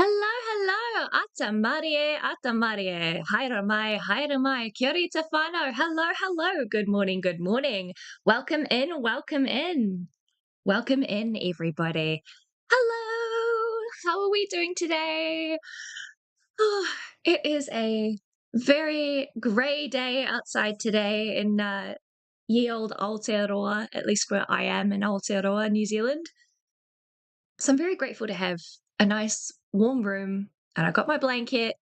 Hello, Atamarie, Hairamai, kia ora te whānau. Hello, good morning. Welcome in, everybody. Hello, how are we doing today? Oh, it is a very grey day outside today in ye old Aotearoa, at least where I am in Aotearoa, New Zealand. So I'm very grateful to have a nice warm room, and I've got my blanket.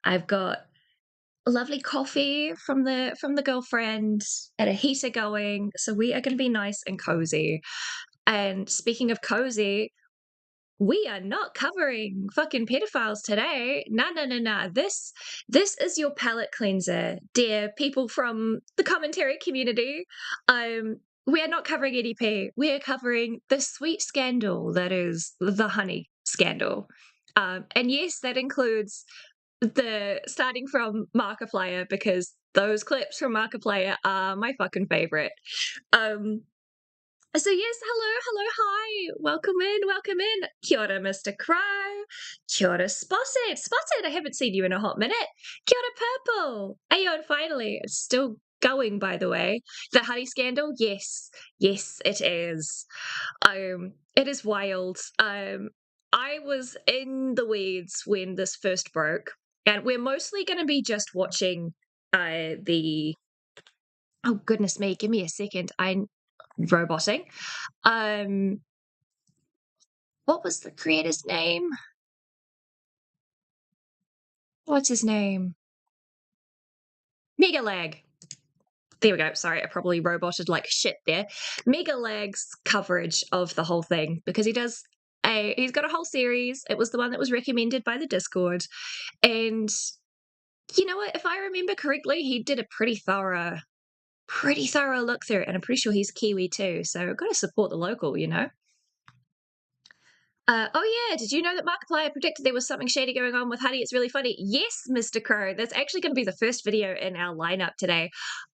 I've got a lovely coffee from the girlfriend and a heater going. So we are going to be nice and cozy. And speaking of cozy, we are not covering fucking pedophiles today. Nah. This is your palate cleanser, dear people from the commentary community. We are not covering EDP. We are covering the sweet scandal that is the honey scandal. And yes, that includes the starting from Markiplier, because those clips from Markiplier are my fucking favorite. So yes, hello, hi, welcome in. Kia ora, Mr. Crow. Kia ora, Spotted. I haven't seen you in a hot minute. Kia ora, Purple. Ayo, finally, it's still going, by the way. The honey scandal, yes, it is. It is wild. I was in the weeds when this first broke, and we're mostly going to be just watching the. Oh goodness me! Give me a second. I'm roboting. What was the creator's name? What's his name? Megalag. There we go. Sorry, I probably roboted like shit there. Megalag's coverage of the whole thing, because he's got a whole series. It was the one that was recommended by the Discord. And you know what? If I remember correctly, he did a pretty thorough look through, and I'm pretty sure he's Kiwi too. So I've got to support the local, you know? Oh yeah, did you know that Markiplier predicted there was something shady going on with Honey? It's really funny. Yes, Mr. Crow, that's actually going to be the first video in our lineup today.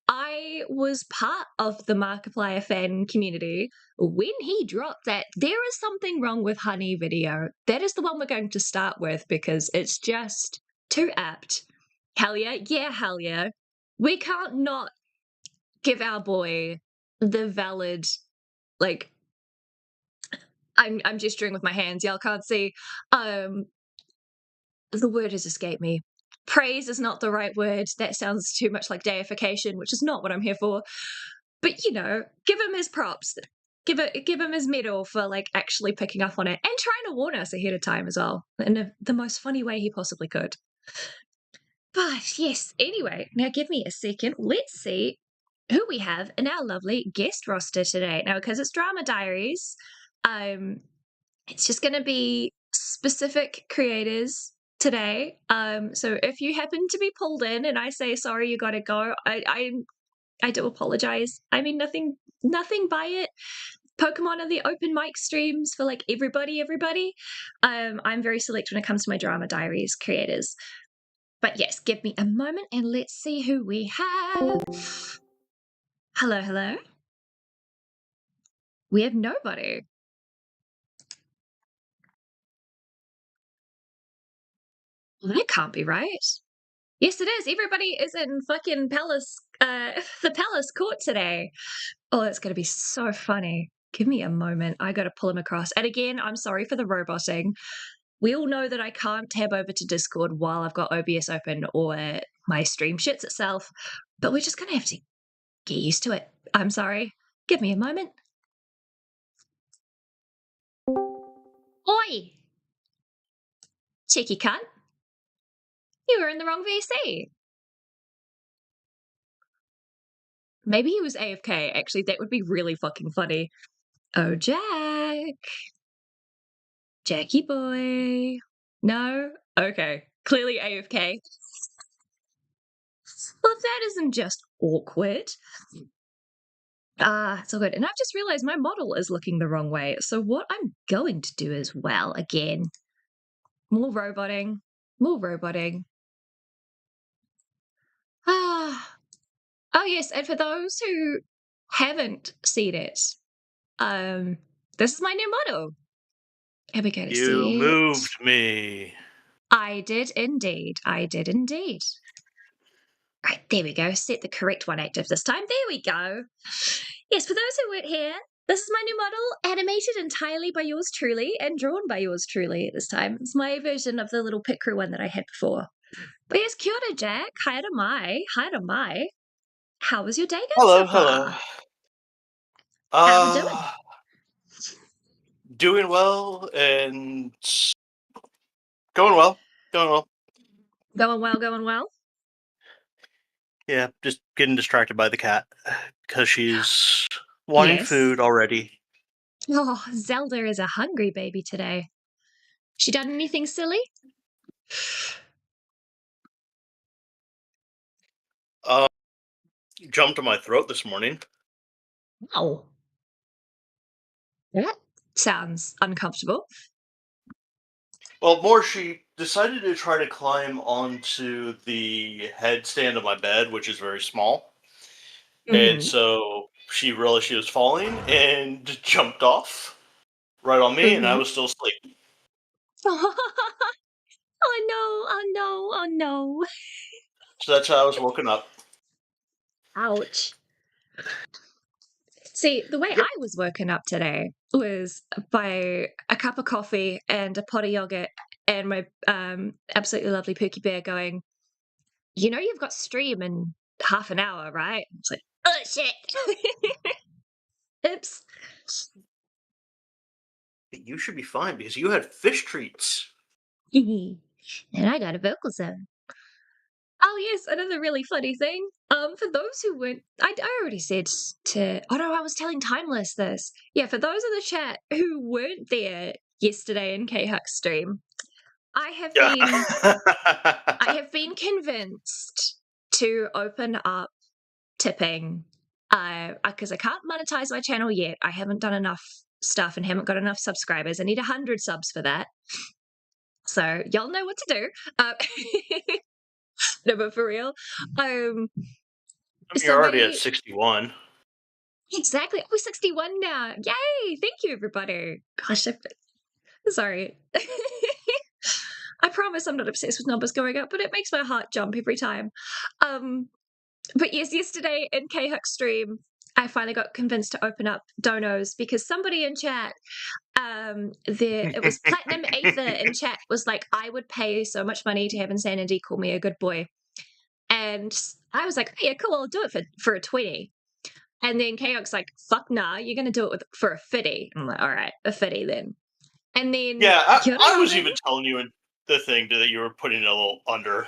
I was part of the Markiplier fan community when he dropped that there is something wrong with Honey video. That is the one we're going to start with because it's just too apt. Hell yeah. We can't not give our boy the valid, like, I'm gesturing with my hands. Y'all can't see. The word has escaped me. Praise is not the right word. That sounds too much like deification, which is not what I'm here for. But you know, give him his props. Give him his medal for like actually picking up on it and trying to warn us ahead of time as well, in the most funny way he possibly could. But yes, anyway, now give me a second. Let's see who we have in our lovely guest roster today. Now, because it's Drama Diaries, it's just going to be specific creators today. So if you happen to be pulled in and I say sorry, you got to go, I do apologize. I mean nothing by it. Pokemon are the open mic streams for like everybody. I'm very select when it comes to my Drama Diaries creators. But yes, give me a moment and let's see who we have. Hello. We have nobody. Well, that can't be right. Yes, it is. Everybody is in fucking palace, the palace court today. Oh, it's going to be so funny. Give me a moment. I got to pull him across. And again, I'm sorry for the roboting. We all know that I can't tab over to Discord while I've got OBS open or my stream shits itself, but we're just going to have to get used to it. I'm sorry. Give me a moment. Oi! Cheeky cunt. You were in the wrong VC. Maybe he was AFK, actually. That would be really fucking funny. Oh, Jack. Jackie boy. No? Okay. Clearly AFK. Well, if that isn't just awkward. It's all good. And I've just realized my model is looking the wrong way. So what I'm going to do as well, again, more roboting. Oh yes, and for those who haven't seen it, this is my new model. And we're going to see You it. moved me. I did indeed. I did indeed. Right, there we go. Set the correct one active this time. There we go. Yes, for those who weren't here, this is my new model, animated entirely by yours truly and drawn by yours truly this time. It's my version of the little pit crew one that I had before. But yes, kia ora, Jack. Hi to mai. Hi to mai. How was your day going so Hello, hello. far? How's it doing? Doing well and going well. Going well. Going well, going well. Yeah, just getting distracted by the cat because she's wanting Yes. food already. Oh, Zelda is a hungry baby today. She done anything silly? Uh, Jumped to my throat this morning. Oh, that sounds uncomfortable. Well, more she decided to try to climb onto the headstand of my bed, which is very small. And Mm-hmm. so she realized she was falling and jumped off right on me, and I Mm-hmm. was still asleep. Oh no, oh no, oh no. So that's how I was woken up. Ouch. See, the way Yep. I was woken up today was by a cup of coffee and a pot of yogurt and my absolutely lovely Pookie Bear going, you know you've got stream in half an hour, right? It's like, oh shit. Oops. You should be fine because you had fish treats. And I got a vocal zone. Oh yes, another really funny thing. For those who weren't, I already said to. Oh no, I was telling Timeless this. Yeah, for those in the chat who weren't there yesterday in K Huck's stream, I have Yeah. been, I have been convinced to open up tipping, because I can't monetize my channel yet. I haven't done enough stuff and haven't got enough subscribers. I need 100 subs for that. So y'all know what to do. No, but for real, You're so already at we 61. exactly. We're 61 now. Yay! Thank you, everybody. Gosh, sorry. I promise I'm not obsessed with numbers going up, but it makes my heart jump every time. Um, but yes, yesterday in K Huck stream, I finally got convinced to open up donos because somebody in chat, it was Platinum Aether in chat was like, I would pay so much money to have Insanity call me a good boy. And I was like, yeah, cool, I'll do it for a 20. And then Chaos like, fuck nah, you're gonna do it for a 50. I'm like, all right, a 50 then. And then Yeah, Kyoto I was Ramen. even telling you in the thing that you were putting it a little under.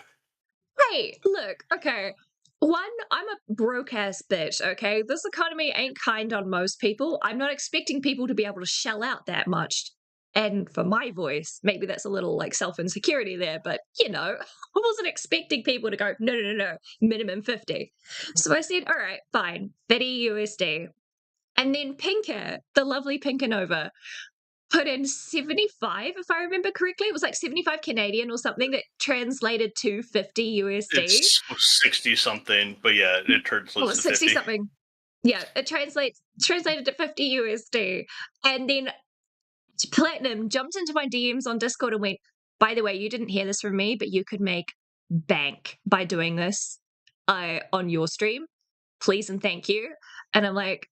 Hey, look, okay. One, I'm a broke ass bitch, okay? This economy ain't kind on most people. I'm not expecting people to be able to shell out that much. And for my voice, maybe that's a little like self insecurity there, but you know, I wasn't expecting people to go, no, no, no, no, minimum 50. So I said, all right, fine, 50 USD. And then Pinker, the lovely Pinkanova, put in 75, if I remember correctly. It was like 75 Canadian or something that translated to 50 USD. It's 60 something, but yeah, it turns Oh, close to 60 50. something. Yeah, it translated to 50 USD. And then Platinum jumped into my DMs on Discord and went, by the way, you didn't hear this from me, but you could make bank by doing this on your stream. Please and thank you. And I'm like,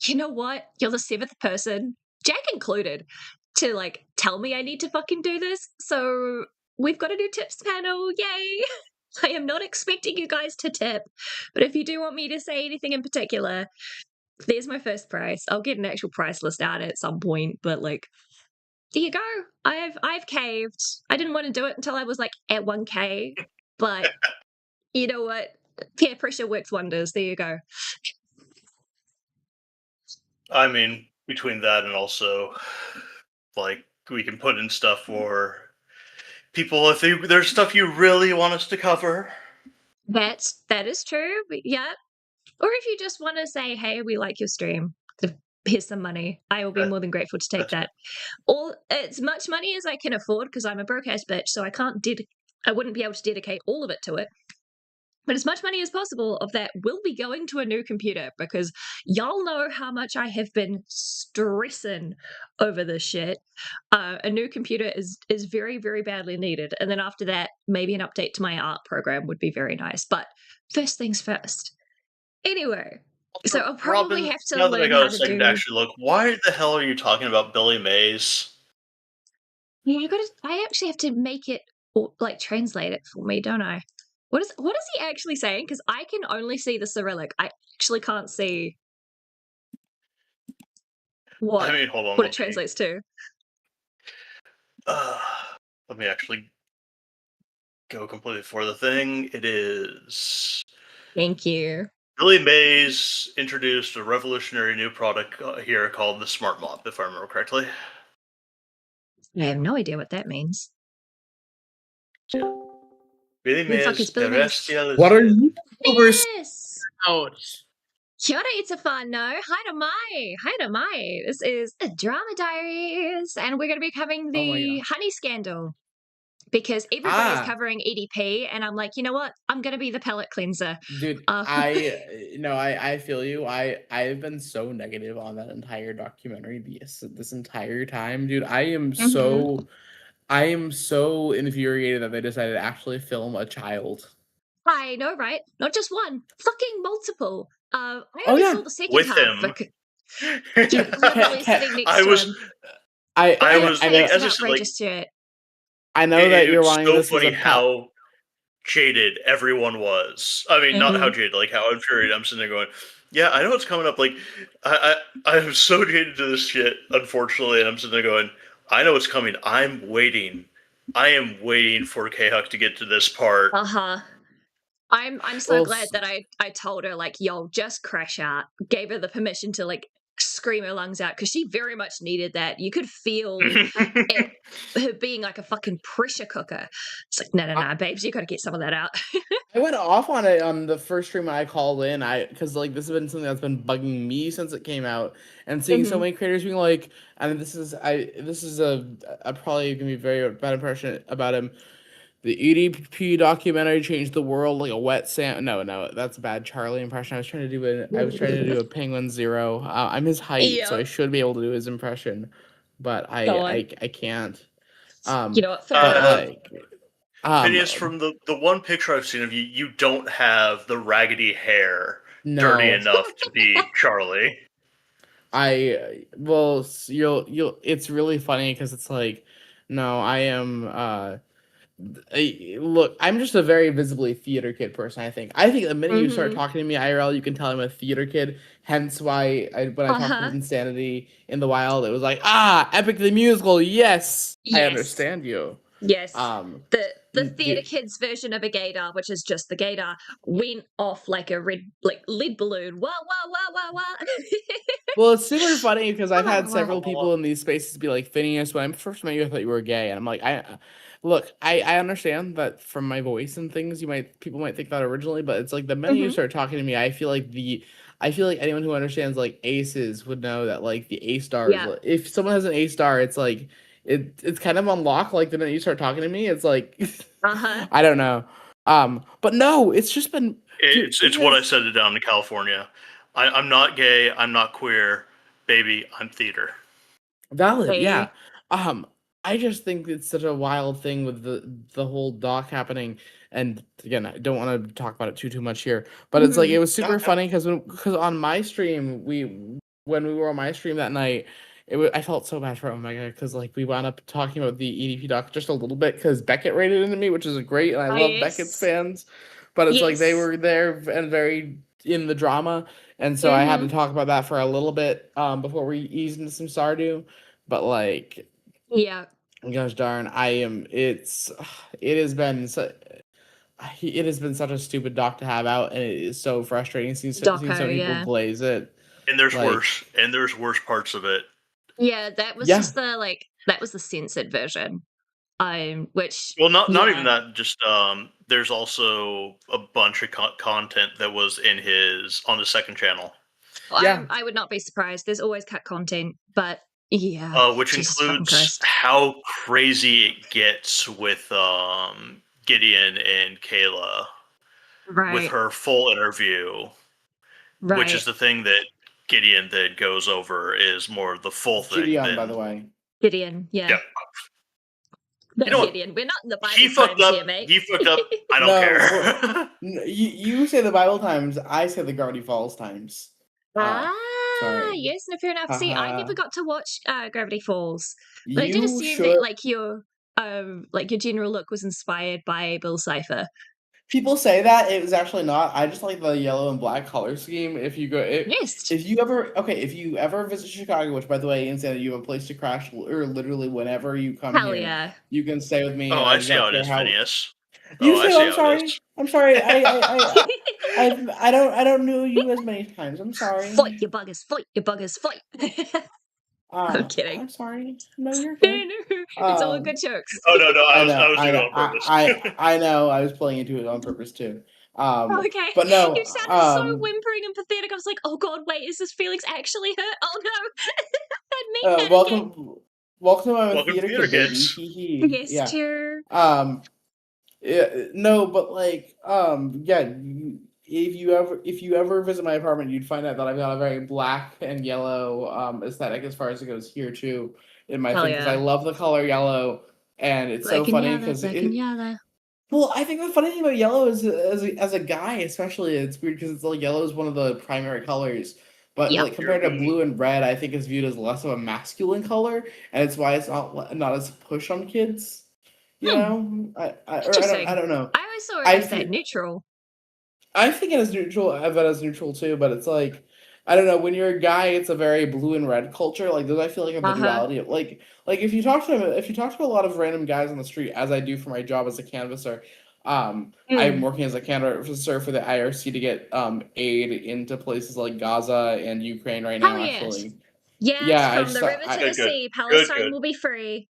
you know what? You're the seventh person, Jack included, to like tell me I need to fucking do this. So we've got a new tips panel. Yay. I am not expecting you guys to tip, but if you do want me to say anything in particular, there's my first price. I'll get an actual price list out at some point, but like, there you go. I've caved. I didn't want to do it until I was like at 1K, but you know what? Peer pressure works wonders. There you go. I mean, between that and also, like, we can put in stuff for people if there's stuff you really want us to cover. That is true. But yeah. Or if you just want to say, hey, we like your stream, here's some money. I will be That, more than grateful to take that's that. All as much money as I can afford because I'm a broke ass bitch, so I wouldn't be able to dedicate all of it to it. But as much money as possible of that will be going to a new computer, because y'all know how much I have been stressing over this shit. A new computer is very, very badly needed. And then after that, maybe an update to my art program would be very nice. But first things first. Anyway, so Also, I'll probably Robin, have to now that I learn got how a to second to do. actually look, why the hell are you talking about Billy Mays? Yeah, I actually have to make it, or like translate it for me, don't I? What is he actually saying? Because I can only see the Cyrillic. I actually can't see I what mean, hold on, what it translates to. uh, let me actually go completely for the thing. It is Thank you. Billy Mays introduced a revolutionary new product here called the Smart Mop, if I remember correctly. I have no idea what that means. Yeah. Billy Who the fuck Mays, is Billy Mays? What are bestialism. YouTubers Yes! about? Kia ora, it's a fun no. Hi to Mai. Hi to Mai. This is the Drama Diaries, and we're going to be covering Oh my the god. honey scandal because everybody is Ah, covering EDP, and I'm like, you know what? I'm going to be the palate cleanser. dude, Uh, I feel you. I've been so negative on that entire documentary this entire time, dude. mhm. I am so infuriated that they decided to actually film a child. I know, right? Not just one, fucking multiple. I Oh only yeah. saw the second With half, him. but Dude, literally sitting next I to was him. For I God's was I sake, know like, as some I said, like outrageous shit. I know that you're it's wanting so this because funny of how how jaded everyone was. I mean, not how Mhm. jaded, like how infuriated. I'm sitting there going, "Yeah, I know what's coming up." Like, I'm so jaded to this shit, unfortunately, and I'm sitting there going, "I know what's coming. I'm waiting. I am waiting for K-Huck to get to this part." Uh-huh. I'm so well glad that I told her like, yo, just crash out. Gave her the permission to like scream her lungs out because she very much needed that. You could feel it, her being like a fucking pressure cooker. It's like, no, no, no, babes, you got to get some of that out. I went off on it on the first stream I called in. Because like this has been something that's been bugging me since it came out, and seeing so Mhm. many creators being like, and this is a probably gonna be a very bad impression about him. The EDP documentary changed the world like a wet sand. No, no, that's a bad Charlie impression. I was trying to do a Penguin Zero. I'm his height, so I Yep. should be able to do his impression, but Go on. I can't. You know what? Fair But enough. uh, like Phineas, from the one picture I've seen of you, you don't have the raggedy hair dirty no. enough to be Charlie. Well, you'll it's really funny because it's like no, I am look, I'm just a very visibly theater kid person. I think the minute you start Mhm. talking to me IRL, you can tell I'm a theater kid. Hence why when I talked Uh-huh. with Insanity in the wild, it was like, Epic the musical, yes, I Yes. understand you. Yes. Um, The theatre dude, kids version of a gaydar, which is just the gaydar, went off like a red like lead balloon. Wah wah wah wah wah. well, it's super funny because I've had several Oh, people in these spaces be like, Phineas, when I first met you, I thought you were gay. And I'm like, look, I understand that from my voice and things, people might think that originally, but it's like the minute you Mhm. start talking to me, I feel like anyone who understands like aces would know that like the A stars, Yeah. if someone has an A star, it's like, it's kind of unlocked. Like the minute you start talking to me, it's like, Uh-huh. I don't know. But no, it's just been, dude, it it's what I has. said it down in California. I'm not gay. I'm not queer, baby. I'm theater. Valid, yeah. Hey. Um, I just think it's such a wild thing with the whole doc happening, and again, I don't want to talk about it too much here, but it's like it Mhm. was No, super no. funny because on my stream when we were on my stream that night, I felt so bad for Omega because like we wound up talking about the EDP doc just a little bit because Beckett rated into me, which is great, and I Oh, love Beckett's yes. fans, but it's like they Yes. were there and very in the drama, and so I had to Mhm. talk about that for a little bit before we eased into some Stardew. But like, Yeah. gosh darn, it has been it has been such a stupid doc to have out, and it is so frustrating seeing so Doco, many people yeah. glaze it. And there's worse. Like, And there's worse parts of it. Yeah, that was yeah, just the like that was the censored version. Which Well, not even yeah. that. Just there's also a bunch of content that was in his on the second channel, yeah. I would not be surprised. There's always cut content, but yeah, which Jesus fucking includes Christ. how crazy it gets with Gideon and Kayla. with Right. her full interview, which is Right. the thing that Gideon then goes over is more of the full It's thing Gideon, by than the way. Gideon. Yeah. yeah. You Not know what? Gideon. We're not in the He Bible fucked times up. here, mate. He fucked up. I don't No, care. you say the Bible times. I say the Gravity Falls times. Ah, Sorry. yes, no, fair enough. See, I never Haha. got to watch Gravity Falls, but I did You assume that should. like your general look was inspired by Bill Cipher. People say that it was actually not. I just like the yellow and black color scheme. Yes. If you ever visit Chicago, which by the way, Insanity, you have a place to crash or literally whenever you come Hell here, yeah. you can stay with me, Oh, and I I do see how not it care is, how. Phineas. You Oh, I say, see I'm how it sorry. is. I'm sorry. I don't know you as many times. I'm Fight, sorry. you buggers, fight, you buggers, fight. I'm kidding. I'm sorry. No, you're No, good. no, it's all good jokes. Oh no, I I know, was I doing it know, on purpose. I know. I was playing into it on purpose too. Okay. But no. You sounded so whimpering and pathetic. I was like, oh god, wait, is his feelings actually hurt? Oh no. That mean that again. Welcome to my Welcome to theater Theater kid, baby. Kids. Hee hee. Yes, Yeah. dear. Um. Yeah, no, but like, yeah. If you ever visit my apartment, you'd find out that I've got a very black and yellow aesthetic as far as it goes here too in my Hell thing because I yeah. love the color yellow, and it's so Black and funny yellow, because black and yellow. well, I think the funny thing about yellow is as a guy, especially, it's weird because it's like yellow is one of the primary colors. But Yep. like compared to blue and red, I think it's viewed as less of a masculine color, and it's why it's not as push on kids. You Hmm. know, I Interesting. don't know. I always saw it I as that feel, neutral. I think it is neutral. I bet it's neutral too, but it's like I don't know. When you're a guy, it's a very blue and red culture. Like, does I feel like have the Uh-huh. duality of like if you talk to a lot of random guys on the street, as I do for my job as a canvasser, I'm Mm. working as a canvasser for the IRC to get aid into places like Gaza and Ukraine right Hell now. yes. Actually, Yes, yeah, from the river to the Good, good, sea, good, Palestine good. will be free.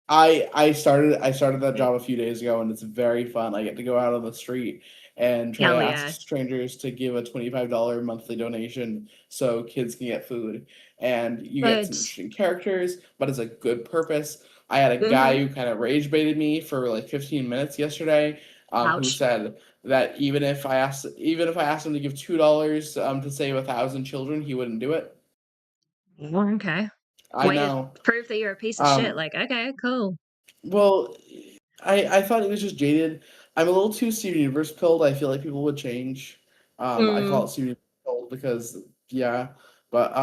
I started that job a few days ago and it's very fun. I get to go out on the street and try to Hell ask yeah. strangers to give a $25 monthly donation so kids can get food. And you get Good. some interesting characters, but it's a good purpose. I had a guy Mm-hmm. who kind of rage baited me for like 15 minutes yesterday, who Ouch. said that even if I asked him to give $2 to save 1,000 children, he wouldn't do it. Okay. I Way to know. prove that you're a piece of shit. Um, Like, okay, cool. Well, I thought it was just jaded. I'm a little too Steven Universe pilled. I feel like people would change. I call Mm, it Steven Universe pilled because yeah, but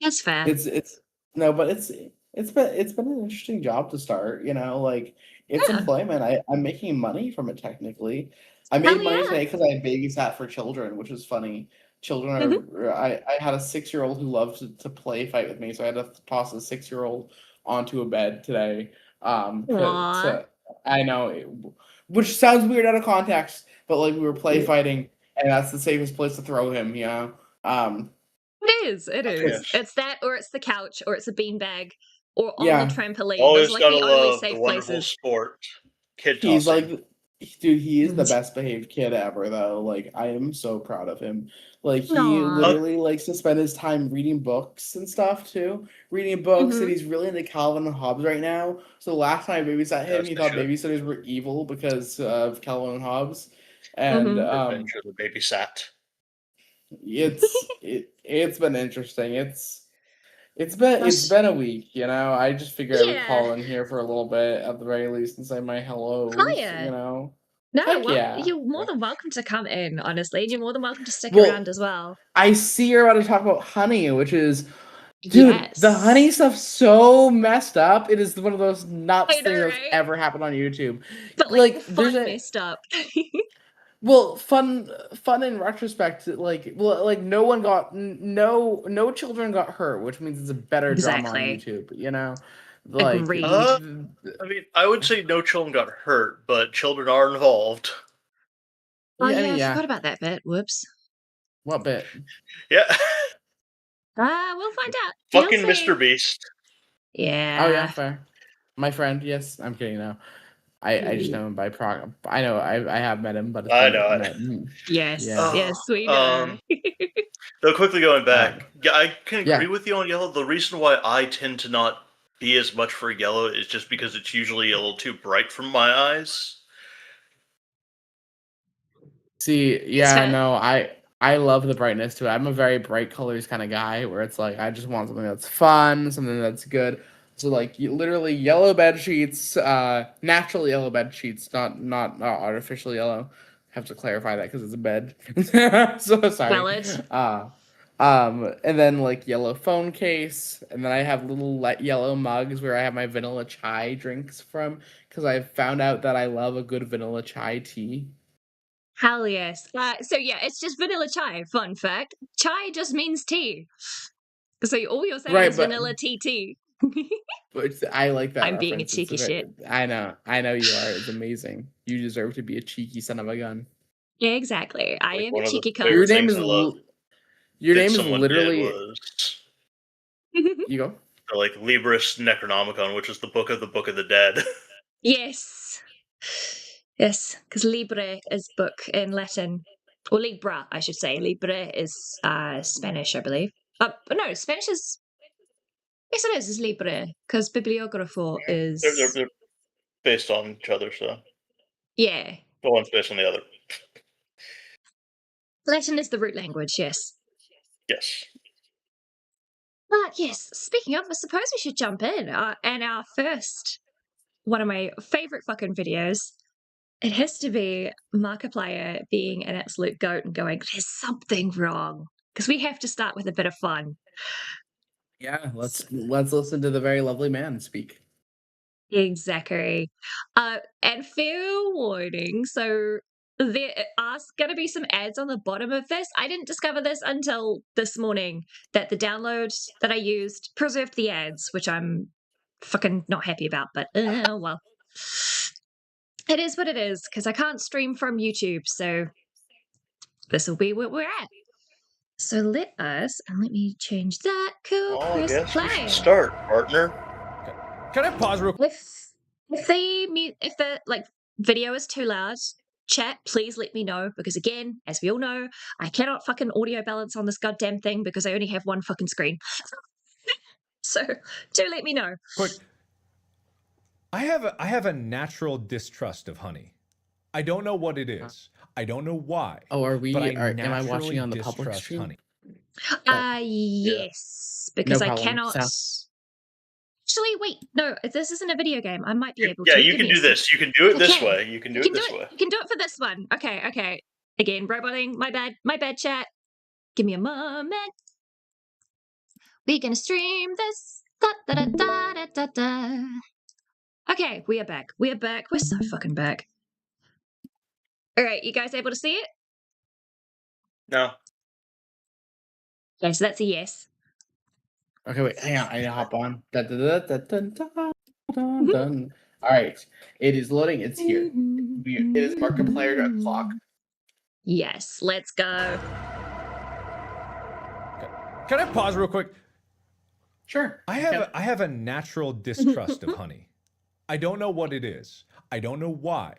that's fair. it's no, but it's been an interesting job to start. You know, like it's Yeah. employment. I'm making money from it technically. I Hell made money yeah. today because I babysat for children, which is funny. Children Mm-hmm. are I had a 6-year-old who loved to play fight with me, so I had to toss a 6-year-old onto a bed today. Aw. I know, which sounds weird out of context, but like we were play It fighting, and that's the safest place to throw him. You know, is. It is. Yes. It's that, or it's the couch, or it's a beanbag, or on the yeah. trampoline. Those are Always like gotta the only love the safe wonderful places. sport, kid He's like, tossing. dude, he is the best behaved kid ever, though. Like, I am so proud of him. Like, he Aw. literally likes to spend his time reading books and stuff, too. Reading books, and Mm-hmm. he's really into Calvin and Hobbes right now. So, last time I babysat him, Yes, he they thought should. babysitters were evil because of Calvin and Hobbes. And, Mm-hmm. Adventure the babysat. it's been interesting. It's Gosh. been a week, you know. I just figured I would Yeah. call in here for a little bit at the very least and say my Oh hellos, yeah. you know. No, Heck well, yeah. you're more than welcome to come in, honestly, and you're more than welcome to stick Well, around as well. I see you're about to talk about honey, which is, dude, the honey Yes. stuff's so messed up. It is one of those nuts I know, things that's right? ever happened on YouTube. But like Like, there's fun a messed up. well, fun in retrospect. Like no one got no children got hurt, which means it's a better drama on Exactly. YouTube. You know, like Agreed. I mean, I would say no children got hurt, but children are involved. Oh yeah, I yeah, mean, I yeah. forgot about that bit. Whoops. What bit? Yeah. We'll find out. You'll Fucking see. Mr. Beast. Oh yeah, Yeah. fair. My friend, yes, I'm kidding now. I just know him by prog. I know I have met him, but it's I been know it. Yes, yeah. Oh, yes, we know. though quickly going back, yeah, I can agree Yeah. with you on yellow. The reason why I tend to not be as much for yellow is just because it's usually a little too bright for my eyes. See, yeah, no, I love the brightness to it. I'm a very bright colors kind of guy where it's like I just want something that's fun, something that's good. So like literally yellow bed sheets, natural yellow bed sheets, not artificial yellow. Have to clarify that because it's a bed. So sorry. Valid. And then like yellow phone case, and then I have little yellow mugs where I have my vanilla chai drinks from because I found out that I love a good vanilla chai tea. Hell yes. So yeah, it's just vanilla chai. Fun fact: chai just means tea. So all you're saying Right, is but vanilla tea. I like that I'm being a reference. It's cheeky shit. I know you are. It's amazing. You deserve to be a cheeky son of a gun. Yeah, exactly. I Like am a one of the cheeky cunt. Your favorite name things is I love your that name is someone did literally. was You go. like Libris Necronomicon, which is the book of the dead. Yes. Yes, because libre is book in Latin. Or libra, I should say. Libre is Spanish, I believe. No, Spanish is... Yes, it is libre, because bibliographo is... They're based on each other, so Yeah. the one's based on the other. Latin is the root language, yes. Yes. But yes, speaking of, I suppose we should jump in. And our first, one of my favorite fucking videos, it has to be Markiplier being an absolute goat and going, there's something wrong. Because we have to start with a bit of fun. Yeah, let's listen to the very lovely man speak. Exactly. And fair warning, so there are going to be some ads on the bottom of this. I didn't discover this until this morning that the download that I used preserved the ads, which I'm fucking not happy about, but well. It is what it is, because I can't stream from YouTube, so this will be where we're at. So let me change that. Cool, Well, I press guess we should play. start, partner. Can I pause real quick? If the like video is too loud, chat, please let me know, because again, as we all know, I cannot fucking audio balance on this goddamn thing because I only have one fucking screen. So do let me know. Quick. I have a natural distrust of honey. I don't know what it is. I don't know why. Oh, are we? But Am I watching on the public distrust stream? honey. Yes, because No I problem. cannot. Actually, wait, no, if this isn't a video game, I might be able to. Yeah, you can do this. You can do it this Okay. way. You can do it this way. You can do it for this one. Okay. Again, roboting. My bad, chat. Give me a moment. We're gonna stream this. Da. Okay, we are back. We're so fucking back. All right, you guys able to see it? No. Okay, so that's a yes. Okay, wait, hang on. I need to hop on. Dun. All right, it is loading. It's here. It is Markiplier.clock. Yes, let's go. Can I pause real quick? Sure. I have a natural distrust of honey. I don't know what it is. I don't know why.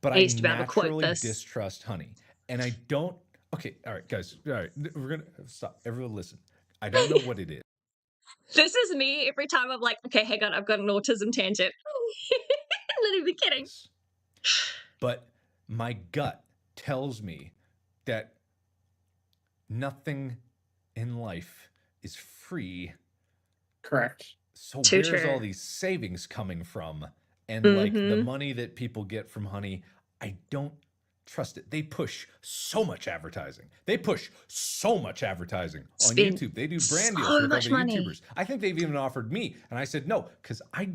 But I naturally distrust honey. And I don't... Okay, all right, guys. All right, we're going to stop. Everyone listen. I don't know what it is. This is me every time I'm like, okay, hang on, I've got an autism tangent. I'm not even kidding. But my gut tells me that nothing in life is free. Correct. So where's all these savings coming from? And like the money that people get from honey, I don't trust it. They push so much advertising. On YouTube. They do brand deals with other YouTubers. I think they've even offered me, and I said no because I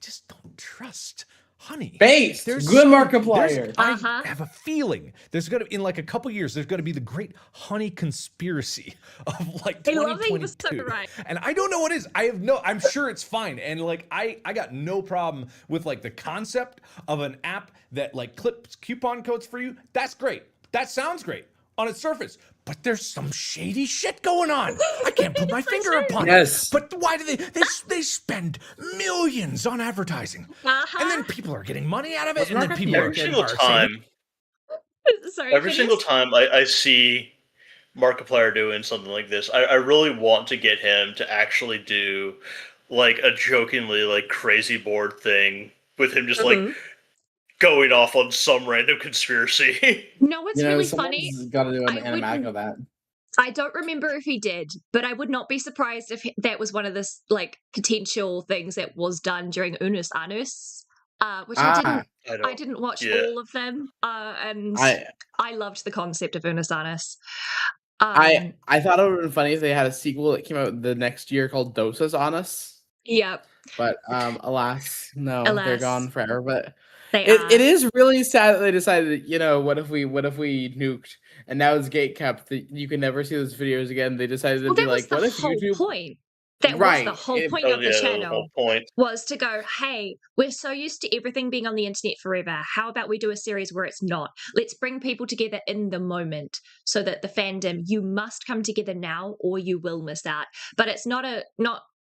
just don't trust honey. Based. Good Markiplier. I have a feeling there's gonna, in like a couple years, there's gonna be the great honey conspiracy of like 2022. Right. And I don't know what it is. I'm sure it's fine. And like I got no problem with like the concept of an app that like clips coupon codes for you. That's great. That sounds great on its surface. But there's some shady shit going on. I can't put my finger upon it. But why do they spend millions on advertising? And then people are getting money out of it. And then people every single time I see Markiplier doing something like this, I really want to get him to actually do like a jokingly like crazy board thing with him just like going off on some random conspiracy. No, what's really funny? Someone's got to do an I animatic wouldn't. of that. I don't remember if he did, but I would not be surprised if that was one of the like potential things that was done during Unus Annus, which I didn't. I didn't watch all of them, and I loved the concept of Unus Annus. I thought it would have been funny if they had a sequel that came out the next year called Doses on Us. Yep. But alas, no, Alas, they're gone forever. But it is really sad that they decided, what if we nuked and now it's gate kept that you can never see those videos again. They decided to be like, what if YouTube? Point. That was the whole point of the channel. The whole point was to go, hey, we're so used to everything being on the internet forever. How about we do a series where it's not? Let's bring people together in the moment so that the fandom, you must come together now or you will miss out. But it's not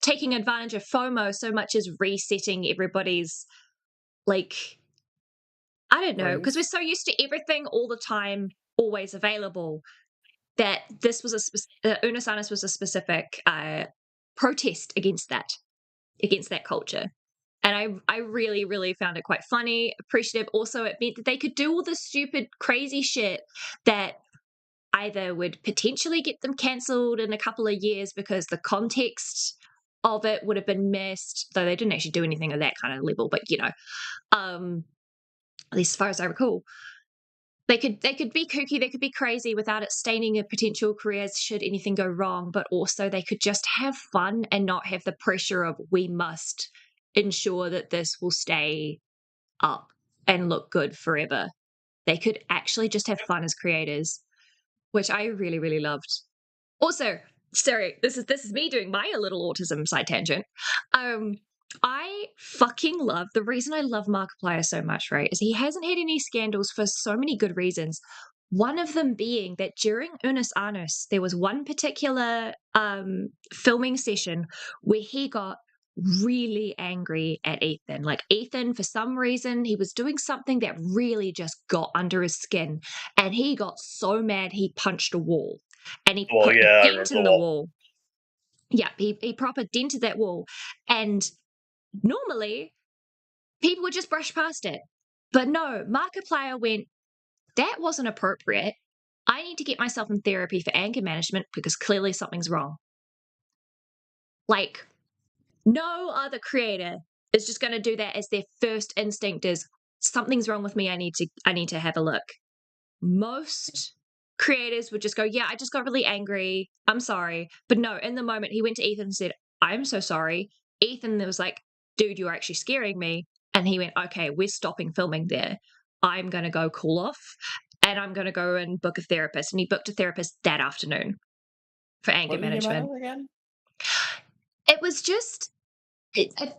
taking advantage of FOMO so much as resetting everybody's, like, I don't know, because we're so used to everything all the time, always available, that this was Unus Annus was a specific protest against that culture. And I really, really found it quite funny, appreciative. Also, it meant that they could do all this stupid, crazy shit that either would potentially get them cancelled in a couple of years because the context of it would have been missed, though they didn't actually do anything of that kind of level, but at least as far as I recall. They could be kooky, they could be crazy without it staining their potential careers should anything go wrong, but also they could just have fun and not have the pressure of we must ensure that this will stay up and look good forever. They could actually just have fun as creators, which I really, really loved. Also, sorry, this is me doing my little autism side tangent. I fucking love, the reason I love Markiplier so much, right, is he hasn't had any scandals for so many good reasons. One of them being that during Unus Annus, there was one particular filming session where he got really angry at Ethan. Like, Ethan, for some reason, he was doing something that really just got under his skin, and he got so mad he punched a wall, and he put a dent in the wall. Yeah, he proper dented that wall, and normally people would just brush past it. But no, Markiplier went, that wasn't appropriate. I need to get myself in therapy for anger management because clearly something's wrong. Like, no other creator is just going to do that as their first instinct is something's wrong with me. I need to have a look. Most creators would just go, yeah, I just got really angry. I'm sorry. But no, in the moment, he went to Ethan and said, I'm so sorry. Ethan was like, dude, you're actually scaring me. And he went, okay, we're stopping filming there. I'm going to go cool off and I'm going to go and book a therapist. And he booked a therapist that afternoon for anger management. Again? It was just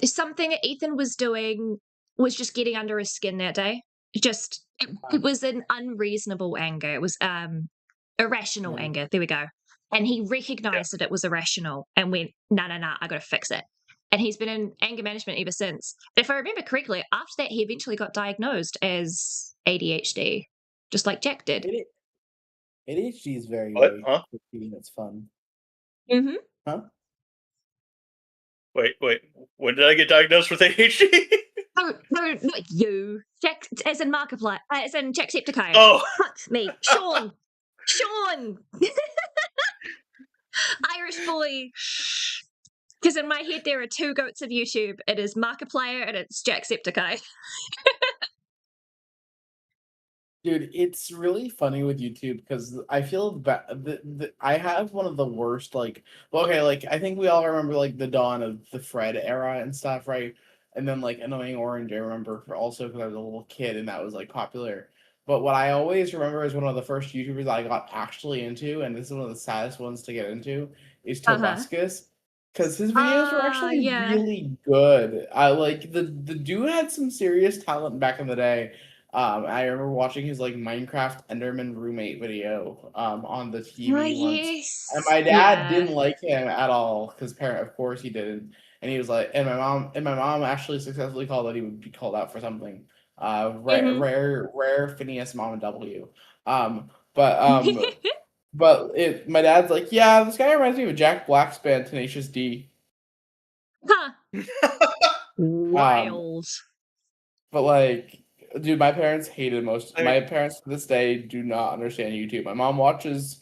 something that Ethan was doing was just getting under his skin that day. It was an unreasonable anger. It was irrational anger. There we go. And he recognized that it was irrational and went, no, I got to fix it. And he's been in anger management ever since. If I remember correctly, after that, he eventually got diagnosed as ADHD, just like Jack did. ADHD is very, what? very confusing. It's fun. Mm-hmm. Huh? Wait. When did I get diagnosed with ADHD? Oh, no, not you. Jack, as in Markiplier, as in Jacksepticeye. Oh. Fuck me. Sean! Irish boy. Because in my head, there are two goats of YouTube. It is Markiplier and it's Jacksepticeye. Dude, it's really funny with YouTube because I feel I have one of the worst, I think we all remember, the dawn of the Fred era and stuff, right? And then, Annoying Orange, I remember also because I was a little kid and that was, popular. But what I always remember is one of the first YouTubers I got actually into, and this is one of the saddest ones to get into, is Tobuscus. Because his videos were actually really good. The dude had some serious talent back in the day. I remember watching his Minecraft Enderman roommate video on the TV once, and my dad didn't like him at all because of course he didn't, and he was like, and my mom actually successfully called that he would be called out for something, rare Phineas Mom and W, but my dad's like, yeah, this guy reminds me of Jack Black's band Tenacious D. Huh. Wild. But Dude, my parents hated most. I My mean, parents to this day do not understand YouTube. My mom watches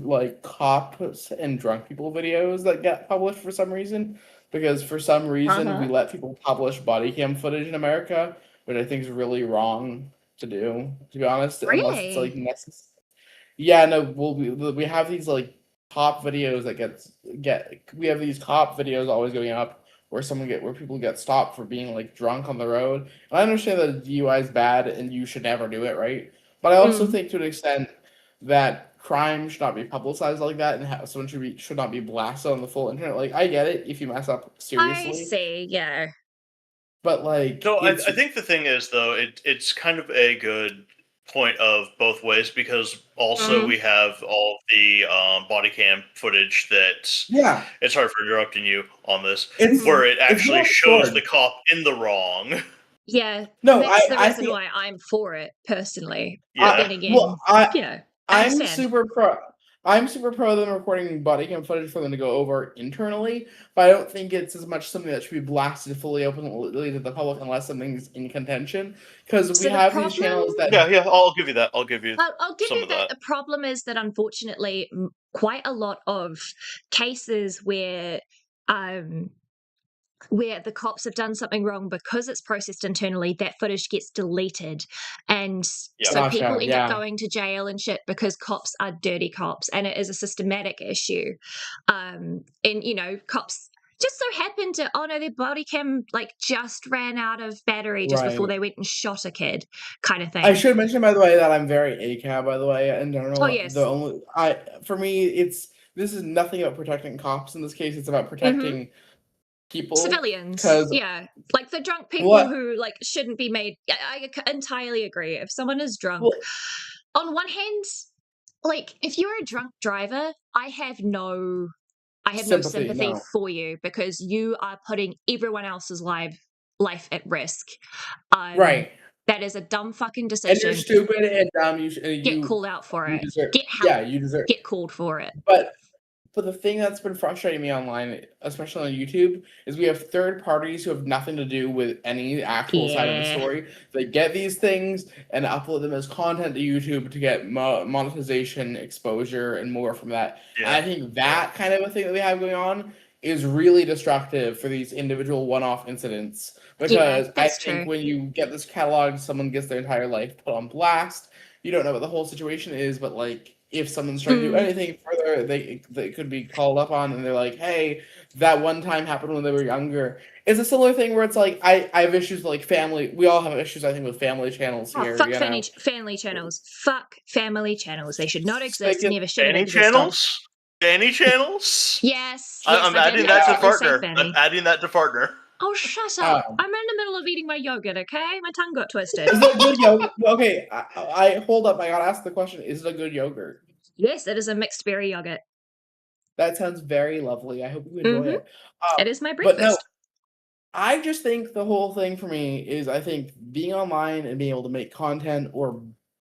like cops and drunk people videos that get published for some reason, because for some reason we Uh-huh. let people publish body cam footage in America, which I think is really wrong to do. To be honest, unless it's like Really? necessary. Yeah, no, well, we have these like cop videos that get we have these cop videos always going up where people get stopped for being like drunk on the road. And I understand that DUI is bad and you should never do it, right? But I also Mm, think to an extent that crime should not be publicized like that, and someone should not be blasted on the full internet. Like I get it if you mess up I seriously, see, yeah. but like no, it's I think the thing is though, it's kind of a good point of both ways because also Mm, we have all the body cam footage that yeah, it's hard for interrupting you on this, it's mhm. where it it's actually not shows the short. cop in the wrong. Yeah, No, that's the I reason think why I'm for it personally. But Yeah. then again, well you know, I I'm understand. super pro. I'm super pro them recording body cam footage for them to go over internally, but I don't think it's as much something that should be blasted fully openly to the public unless something's in contention. Because we So the have these problem, channels that Yeah, I'll give you that. I'll give you I'll give some you of that. that. The problem is that unfortunately, quite a lot of cases where the cops have done something wrong because it's processed internally, that footage gets deleted. And Yeah. so people gotcha, end up yeah, going to jail and shit because cops are dirty cops and it is a systematic issue. And, you know, cops just so happen to, oh no, their body cam like just ran out of battery just before right. they went and shot a kid kind of I thing. should mention by the way that I'm very ACAB by the way, and I don't Oh, know the yes. only I for me it's this is nothing about protecting cops in this case. It's about Hmm. protecting people Civilians, because yeah, like the drunk people what who like shouldn't be made. I entirely agree. If someone is drunk, well on one hand, like if you're a drunk driver, I have no sympathy sympathy no for you because you are putting everyone else's life at risk. Um, right. that is a dumb fucking And you're decision. stupid and dumb. You Get called out for you it. deserve. Get Yeah, help. you deserve. Get called for it. But the thing that's been frustrating me online, especially on YouTube, is we have third parties who have nothing to do with any actual side of the Yeah. story. They get these things and upload them as content to YouTube to get monetization, exposure, and more from that. And Yeah. I think that kind of a thing that we have going on is really destructive for these individual one-off incidents. Yeah, Because I that's think true. when you get this catalog, someone gets their entire life put on blast. You don't know what the whole situation is, but like if someone's trying to do Mm. anything further, they could be called up on, and they're like, "Hey, that one time happened when they were younger." It's a similar thing where it's like I have issues with, like family. We all have issues, I think, with family channels Oh, here. fuck You know, family channels. Fuck family channels. They should not exist. Speaking, Never should have Fanny existed. channels? Fanny channels? Yes, yes, I'm I did adding hear that to yeah, somebody say partner. I'm Fanny. adding that to partner. Oh, shut up. um, I'm in the middle of eating my yogurt, okay? My tongue got twisted. is it a good yogurt? Okay, I hold up. I gotta ask the question: is it a good yogurt? Yes, it is a mixed berry yogurt. That sounds very lovely. I hope you enjoy Mm-hmm. it. It is my But no, breakfast. I just think the whole thing for me is I think being online and being able to make content or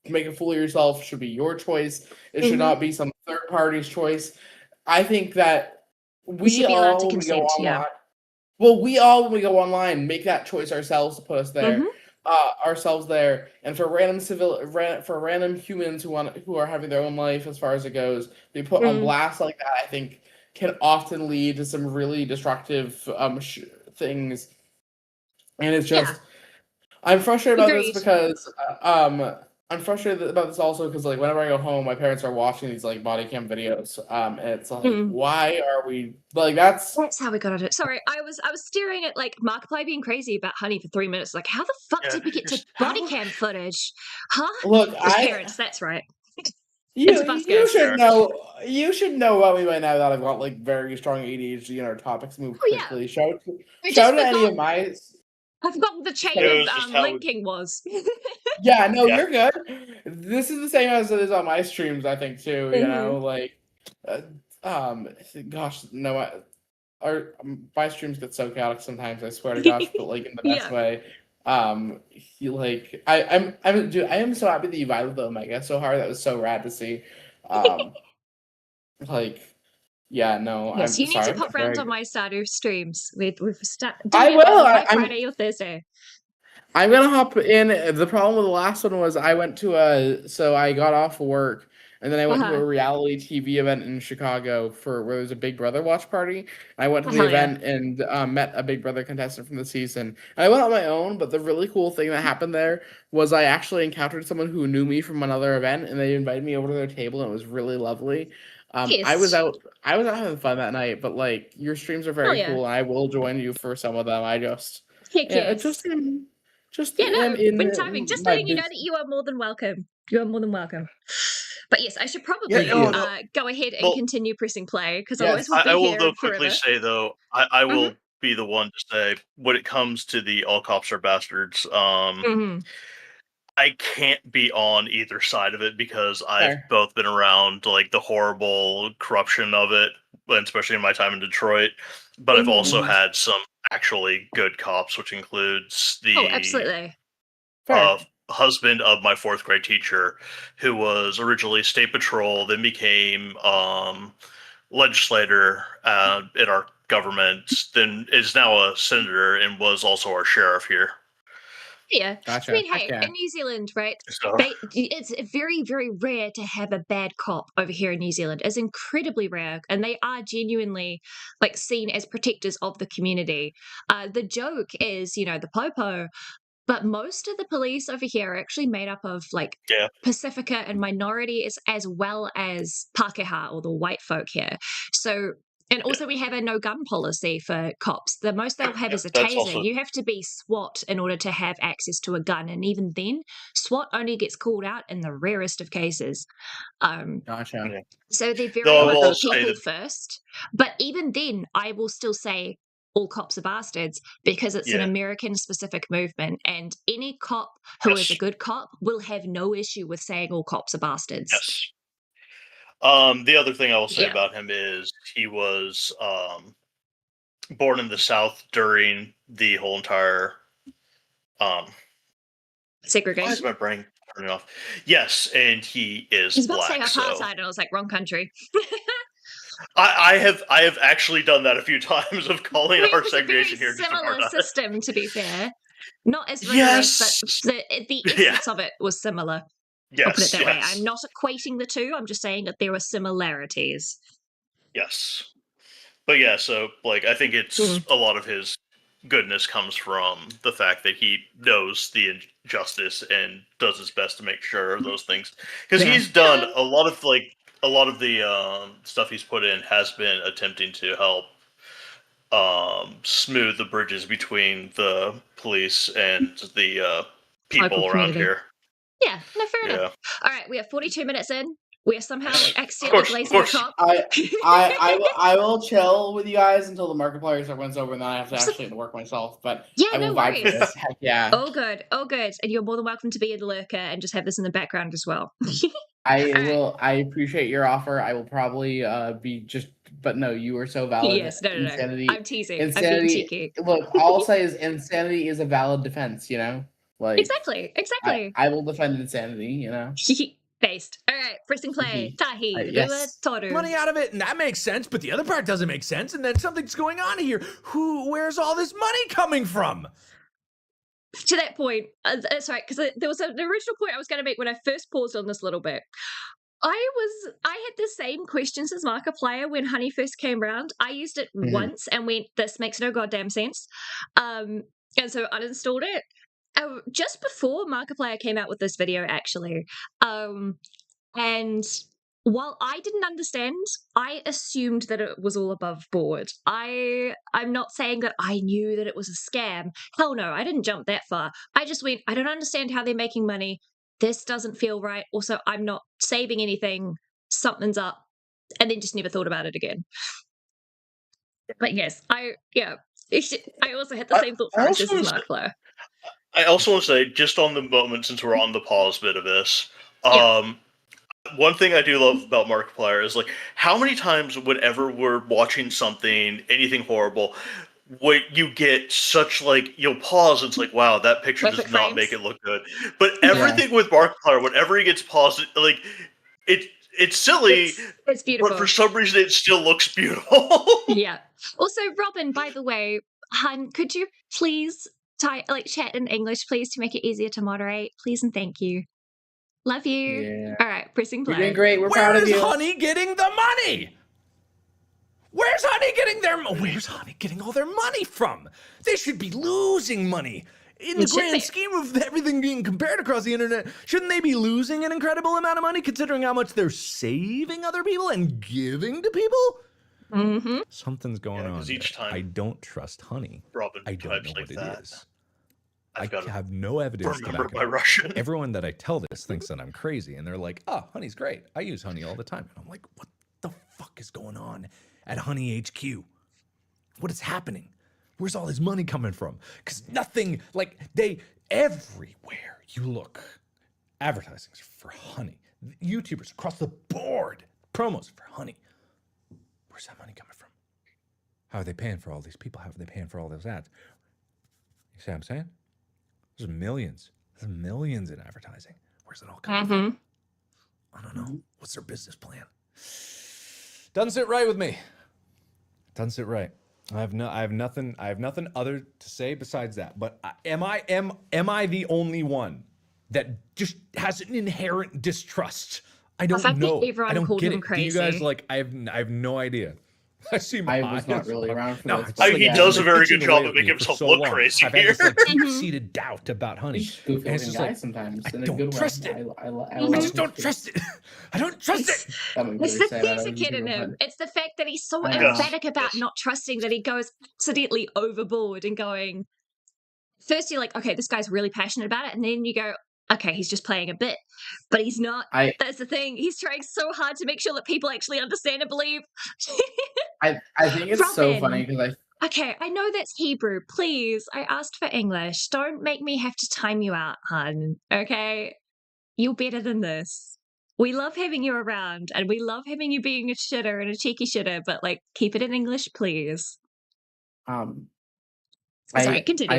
make a fool of yourself should be your choice. It should Mm-hmm. not be some third party's choice. I think that You we should be allowed to all, when we go consent, yeah. online, well, we all, when we go online, make that choice ourselves to put us Mm-hmm. there, ourselves there. And for for random humans who are having their own life as far as it goes, be put on Mm. blast like that. I think can often lead to some really destructive things. And it's Yeah, just I'm frustrated about this agreed. because I'm frustrated about this also because like whenever I go home, my parents are watching these like body cam videos. And it's like, Mm. why are we like that's That's how we got at it. Sorry, I was staring at like Markiplier being crazy about Honey for 3 minutes. Like, how the fuck Yeah. did we get to body How? cam footage? Huh? look His I parents, that's right. It's you a bus you go. should Yeah. know about me by now that I've got like very strong ADHD and our topics move Oh yeah. quickly. I Shout just to any forgot of my I forgot what the chain It of was just how. linking was. yeah, no, Yeah. you're good. This is the same as it is on my streams, I think too. You Hmm. know, like, uh, gosh, no, my streams get so chaotic sometimes. I swear to gosh, but like in the best Yeah. way. Dude, I am so happy that you vibed with them. I guess so hard. That was so rad to see. Um, like, yeah, no, Yes, I'm you need sorry. to I'm pop round very. on my Stardew streams. We've doing I it will. on like I'm Friday or Thursday. I'm gonna hop in. The problem with the last one was I went to so I got off work and then I went to a reality TV event in Chicago where there was a Big Brother watch party. And I went to the Hell yeah. event and met a Big Brother contestant from the season. And I went on my own, but the really cool thing that happened there was I actually encountered someone who knew me from another event, and they invited me over to their table, and it was really lovely. I was Yes. out having fun that night, but like your streams are Hell very yeah. cool, and I will join you for some of them. Heck Yeah, yes. just Yeah, am no, when timing. in Just my letting you know that you are more than welcome. You are more than welcome. But yes, I should Yeah, probably no, no. go ahead and Well, continue pressing play because otherwise Yes. we'll I be will here though quickly forever. say though, I hmm will be the one to say when it comes to the all cops are bastards. hmm I can't be on either side of it because I've Fair. both been around like the horrible corruption of it, and especially in my time in Detroit. But I've also hmm Mhm. had some actually good cops, which includes Oh, the absolutely. uh, Fair. husband of my fourth grade teacher, who was originally state patrol, then became legislator in our government, then is now a senator and was also our sheriff here. Yeah. I Gotcha. mean, Heck hey, yeah. in New Zealand, right? So It's very, very rare to have a bad cop over here in New Zealand. It's incredibly rare, and they are genuinely like seen as protectors of the community. The joke is, the popo. But most of the police over here are actually made up of like yeah, Pacifica and minorities as well as Pākehā or the white folk here. So, and yeah, also we have a no gun policy for cops. The most they'll have yeah. is a That's taser. also You have to be SWAT in order to have access to a gun. And even then, SWAT only gets called out in the rarest of cases. Um, Gotcha. yeah. so they're very Though I But will much also say people that first. But even then, I will still say all cops are bastards because it's an yeah, American specific movement. And any cop who is a yes, good cop will have no issue with saying all cops are bastards. yes. The other thing I will say Yeah. about him is he was born in the South during the whole entire why is Segregation. my brain turning off? Yes, and he I is was about to say black, so apartheid, and I was like, wrong country. I have actually done that a few times of calling I mean, it our was a very segregation here just similar apartheid. system, to be fair. Not as rigorous, but Yes. the Yeah. essence of it was similar. I'll put it Yes. that way. I'm Yes. not equating the two. I'm just saying that there were similarities. Yes. But yeah, so like I think it's Mm. a lot of his goodness comes from the fact that he knows the injustice and does his best to make sure of those things. Because Yeah. he's done a lot of the stuff he's put in has been attempting to help smooth the bridges between the police and the Local people around community. here. Yeah, no, fair enough. Yeah. All right, we are 42 minutes in. We are somehow Of accidentally course, of blazing a course. cop. I will chill with you guys until the Markiplier stuff runs over, and then I have to actually work myself. But Yeah, I no will vibe for worries. this. Heck yeah. All good, all good. And you're more than welcome to be a lurker and just have this in the background as well. I All right. will. I appreciate your offer. I will probably be just. But no, you are so valid. Yes, no. Insanity. I'm teasing. I'm being cheeky. Look, all I'll say is insanity is a valid defense. Like Exactly. I will defend insanity. Based. All right, pressing play. Tahi, Rua, Yes. Toru. Money out of it, and that makes sense, but the other part doesn't make sense, and then something's going on here. Where's all this money coming from? To that point, sorry, because there was an original point I was going to make when I first paused on this little bit. I had the same questions as Markiplier when Honey first came around. I used it once and went, "This makes no goddamn sense," and so uninstalled it. Just before Markiplier came out with this video, actually, and while I didn't understand, I assumed that it was all above board. I'm not saying that I knew that it was a scam. Hell no, I didn't jump that far. I just went, I don't understand how they're making money. This doesn't feel right. Also, I'm not saving anything. Something's up. And then just never thought about it again. But yes, I also had the same thought process as Markiplier. I also want to say, just on the moment, since we're on the pause bit of this, Yeah. one thing I do love about Markiplier is like how many times, whenever we're watching something, anything horrible, what you get such like you'll pause and it's like, wow, that picture Perfect does not frames. make it look good. But Yeah. everything with Markiplier, whenever he gets paused, like it's silly, It's beautiful. but for some reason it still looks beautiful. Yeah. Also, Robin, by the way, hun, could you please chat in English, please, to make it easier to moderate. Please and thank you. Love you. Yeah. All right, pressing play. You're doing great. We're proud of Where's you. Honey getting the money? Where's Honey getting all their money from? They should be losing money. In the grand scheme of everything being compared across the internet, shouldn't they be losing an incredible amount of money considering how much they're saving other people and giving to people? Mm-hmm. Something's going on. Each time I don't trust Honey. Robin I don't know like what that, it is. I've I have no evidence to remember back it my up. Russian. Everyone that I tell this thinks that I'm crazy, and they're like, "Oh, Honey's great. I use Honey all the time." And I'm like, "What the fuck is going on at Honey HQ? What is happening? Where's all this money coming from?" Because nothing, like, everywhere you look, advertising for Honey. YouTubers across the board, promos for Honey. Where's that money coming from? How are they paying for all these people? How are they paying for all those ads? You see what I'm saying? There's millions. There's millions in advertising. Where's it all coming from? I don't know. What's their business plan? Doesn't sit right with me. Doesn't sit right. I have nothing other to say besides that. But am I the only one that just has an inherent distrust? I don't know. I don't get it. Do you guys like? I have no idea. I see my I was not really around for this. He does a very good job of making himself look crazy I've here. had this like deep-seated doubt about Honey. He's goofy And it's looking just guy like, sometimes. I In a don't good trust way. it. I just don't trust it. I don't trust it. It's the theatre kid in him. It's the fact that he's so emphatic about not trusting that he goes accidentally overboard and going. First, you're like, okay, this guy's really passionate about it, and then you go, okay, he's just playing a bit, but he's not. That's the thing. He's trying so hard to make sure that people actually understand and believe. I think it's so funny because Okay, I know that's Hebrew. Please, I asked for English. Don't make me have to time you out, hun. Okay? You're better than this. We love having you around, and we love having you being a shitter and a cheeky shitter, but, like, keep it in English, please. Sorry, continue.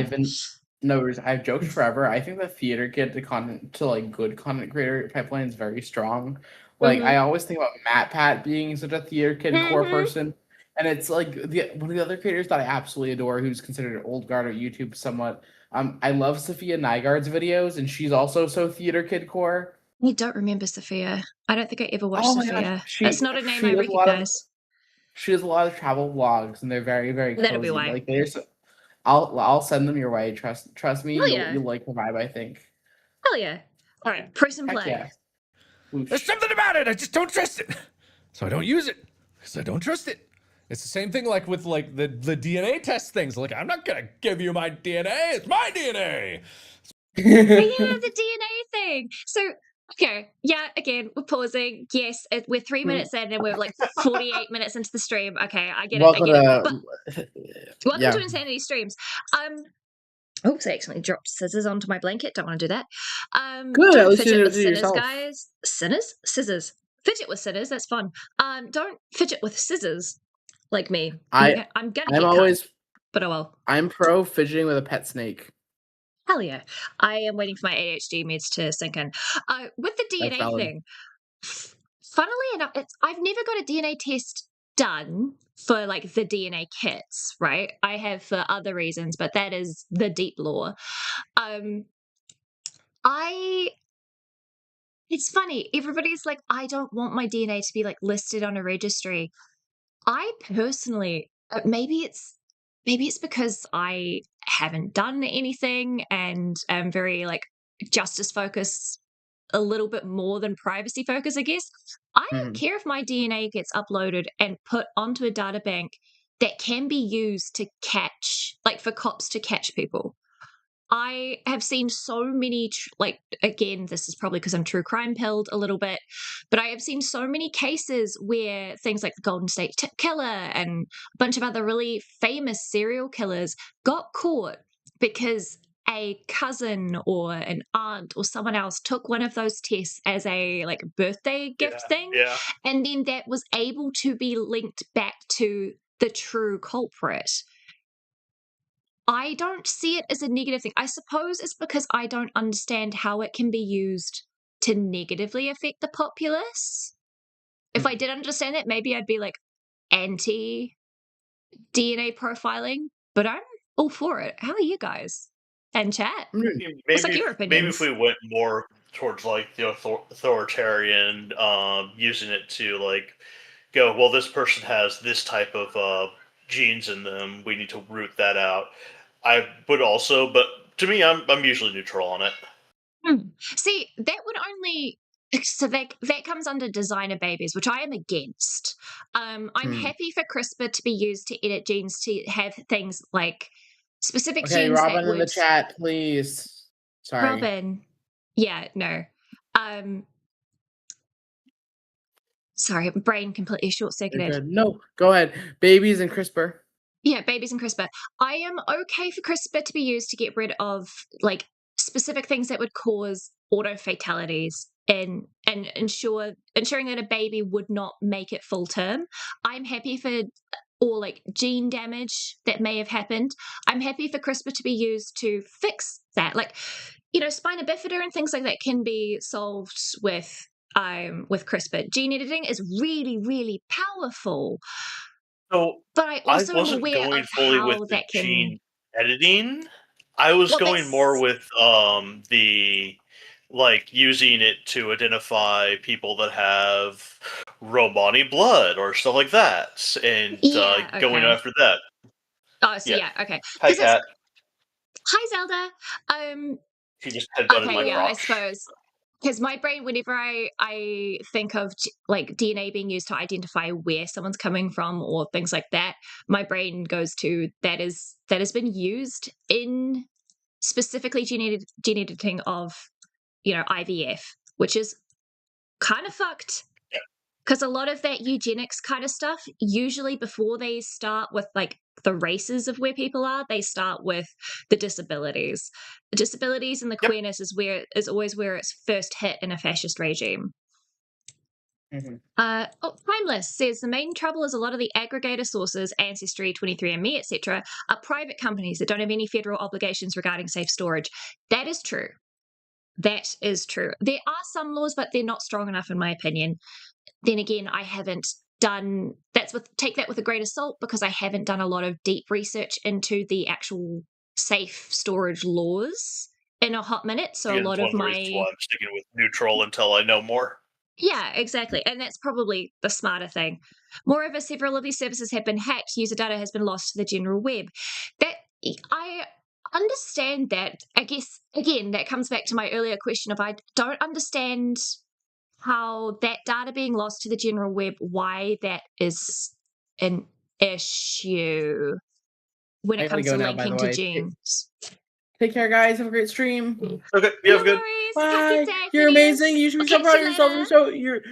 I've joked forever. I think the theater kid to like good content creator pipeline is very strong. Like I always think about Matt Pat being such a theater kid core person. And it's like one of the other creators that I absolutely adore, who's considered an old guard of YouTube somewhat. I love Sophia Nygaard's videos, and she's also so theater kid core. I don't remember Sophia. I don't think I ever watched Sophia. That's not a name I recognize. She does a lot of travel vlogs, and they're very, very cozy. That'll be why. Like I'll send them your way. Trust me, you'll like the vibe, I think. Hell yeah! All right, press and play. Yeah. There's something about it. I just don't trust it, so I don't use it because I don't trust it. It's the same thing like with like the DNA test things. Like, I'm not gonna give you my DNA. It's my DNA. Yeah, the DNA thing. So, okay, yeah, again, we're pausing. Yes, we're 3 minutes in and we're like 48 minutes into the stream. Okay, I get it. Welcome to Insanity Streams. Oops, I accidentally dropped scissors onto my blanket. Don't want to do that. Good, don't fidget with sinners, guys. Sinners? Scissors. Fidget with sinners, that's fun. Don't fidget with scissors like me. I'm gonna get cut, but oh well. I'm pro fidgeting with a pet snake. Hell yeah. I am waiting for my ADHD meds to sink in. With the DNA thing, funnily enough, I've never got a DNA test done for like the DNA kits, right? I have for other reasons, but that is the deep lore. It's funny. Everybody's like, I don't want my DNA to be like listed on a registry. I personally, maybe it's because I haven't done anything and am very like justice focused a little bit more than privacy focused, I guess. I don't care if my DNA gets uploaded and put onto a data bank that can be used to catch, like for cops to catch people. I have seen so many, again, this is probably because I'm true crime pilled a little bit, but I have seen so many cases where things like the Golden State Killer and a bunch of other really famous serial killers got caught because a cousin or an aunt or someone else took one of those tests as a like birthday gift thing. Yeah. And then that was able to be linked back to the true culprit. I don't see it as a negative thing. I suppose it's because I don't understand how it can be used to negatively affect the populace. If I did understand that, maybe I'd be like anti-DNA profiling, but I'm all for it. How are you guys? and chat. Maybe What's like your maybe if opinions? we went more towards like the authoritarian, using it to like go, well, this person has this type of genes in them. We need to root that out. I would also, but to me, I'm usually neutral on it. See, that would only so that comes under designer babies, which I am against. I'm Hmm. happy for CRISPR to be used to edit genes to have things like specific Okay, genes that Robin in the would chat, please. Sorry. Robin. Yeah, no. Um sorry, brain completely short You're circuited. good. No, go ahead. Babies and CRISPR. Yeah, babies and CRISPR. I am okay for CRISPR to be used to get rid of like specific things that would cause auto fatalities and ensuring that a baby would not make it full term. I'm happy for or like gene damage that may have happened. I'm happy for CRISPR to be used to fix that. Like, spina bifida and things like that can be solved with CRISPR. Gene editing is really, really powerful. So But I I also am wasn't aware going of fully with how the that can. gene editing. I was Well, going more that's with the like using it to identify people that have Romani blood or stuff like that, and yeah, going okay. after that. Oh, so Yeah. yeah, okay. Hi, Because it's Cat. hi Zelda. She just headbutted Okay, my yeah, I crotch. suppose. Because my brain, whenever I think of like DNA being used to identify where someone's coming from or things like that, my brain goes to that has been used in specifically gene editing of IVF, which is kind of fucked. Yeah. Because a lot of that eugenics kind of stuff, usually before they start with like the races of where people are, they start with the disabilities. The disabilities and the Yep. queerness is always where it's first hit in a fascist regime. Mhm. Timeless says the main trouble is a lot of the aggregator sources, Ancestry, 23andMe, etc., are private companies that don't have any federal obligations regarding safe storage. That is true. That is true. There are some laws, but they're not strong enough, in my opinion. Then again, I haven't done take that with a grain of salt because I haven't done a lot of deep research into the actual safe storage laws in a hot minute. So a Again, lot it's one of of the reasons my why I'm sticking with neutral until I know more. yeah, exactly. And that's probably the smarter thing. Moreover, several of these services have been hacked. User data has been lost to the general web. That I understand that. I guess again, that comes back to my earlier question of I don't understand how that data being lost to the general web, why that is an issue when I it gotta comes go to now, by the linking to way. genes. Take care, guys. Have a great stream. Okay, you No have a good. worries. Have a good Bye. day, You're amazing. Phineas. You should I'll be so catch proud you of yourself. later.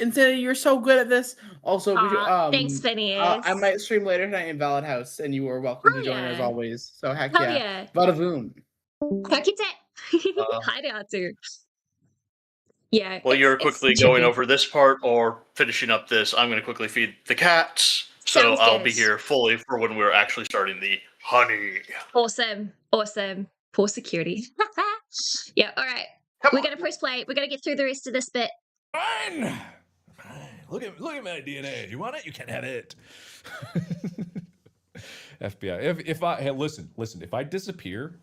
Insanity. You're so good at this. Also, we should, Aw, thanks, I Phineas. might stream later tonight in Valid House, and you are welcome to Oh, join as yeah. always. So heck Hell yeah, yeah. Vadavoon. Uh, Hi there, too. Yeah, While you're it's quickly going tricky. over this part or finishing up this, I'm going to quickly feed the cats. So Sounds I'll good. be here fully for when we're actually starting the honey. Awesome. Awesome. Poor security. Yeah, all right. Come We're on. going to press play. We're going to get through the rest of this bit. Fine. Fine. Look at my DNA. You want it? You can have it. FBI. If I hey, listen, if I disappear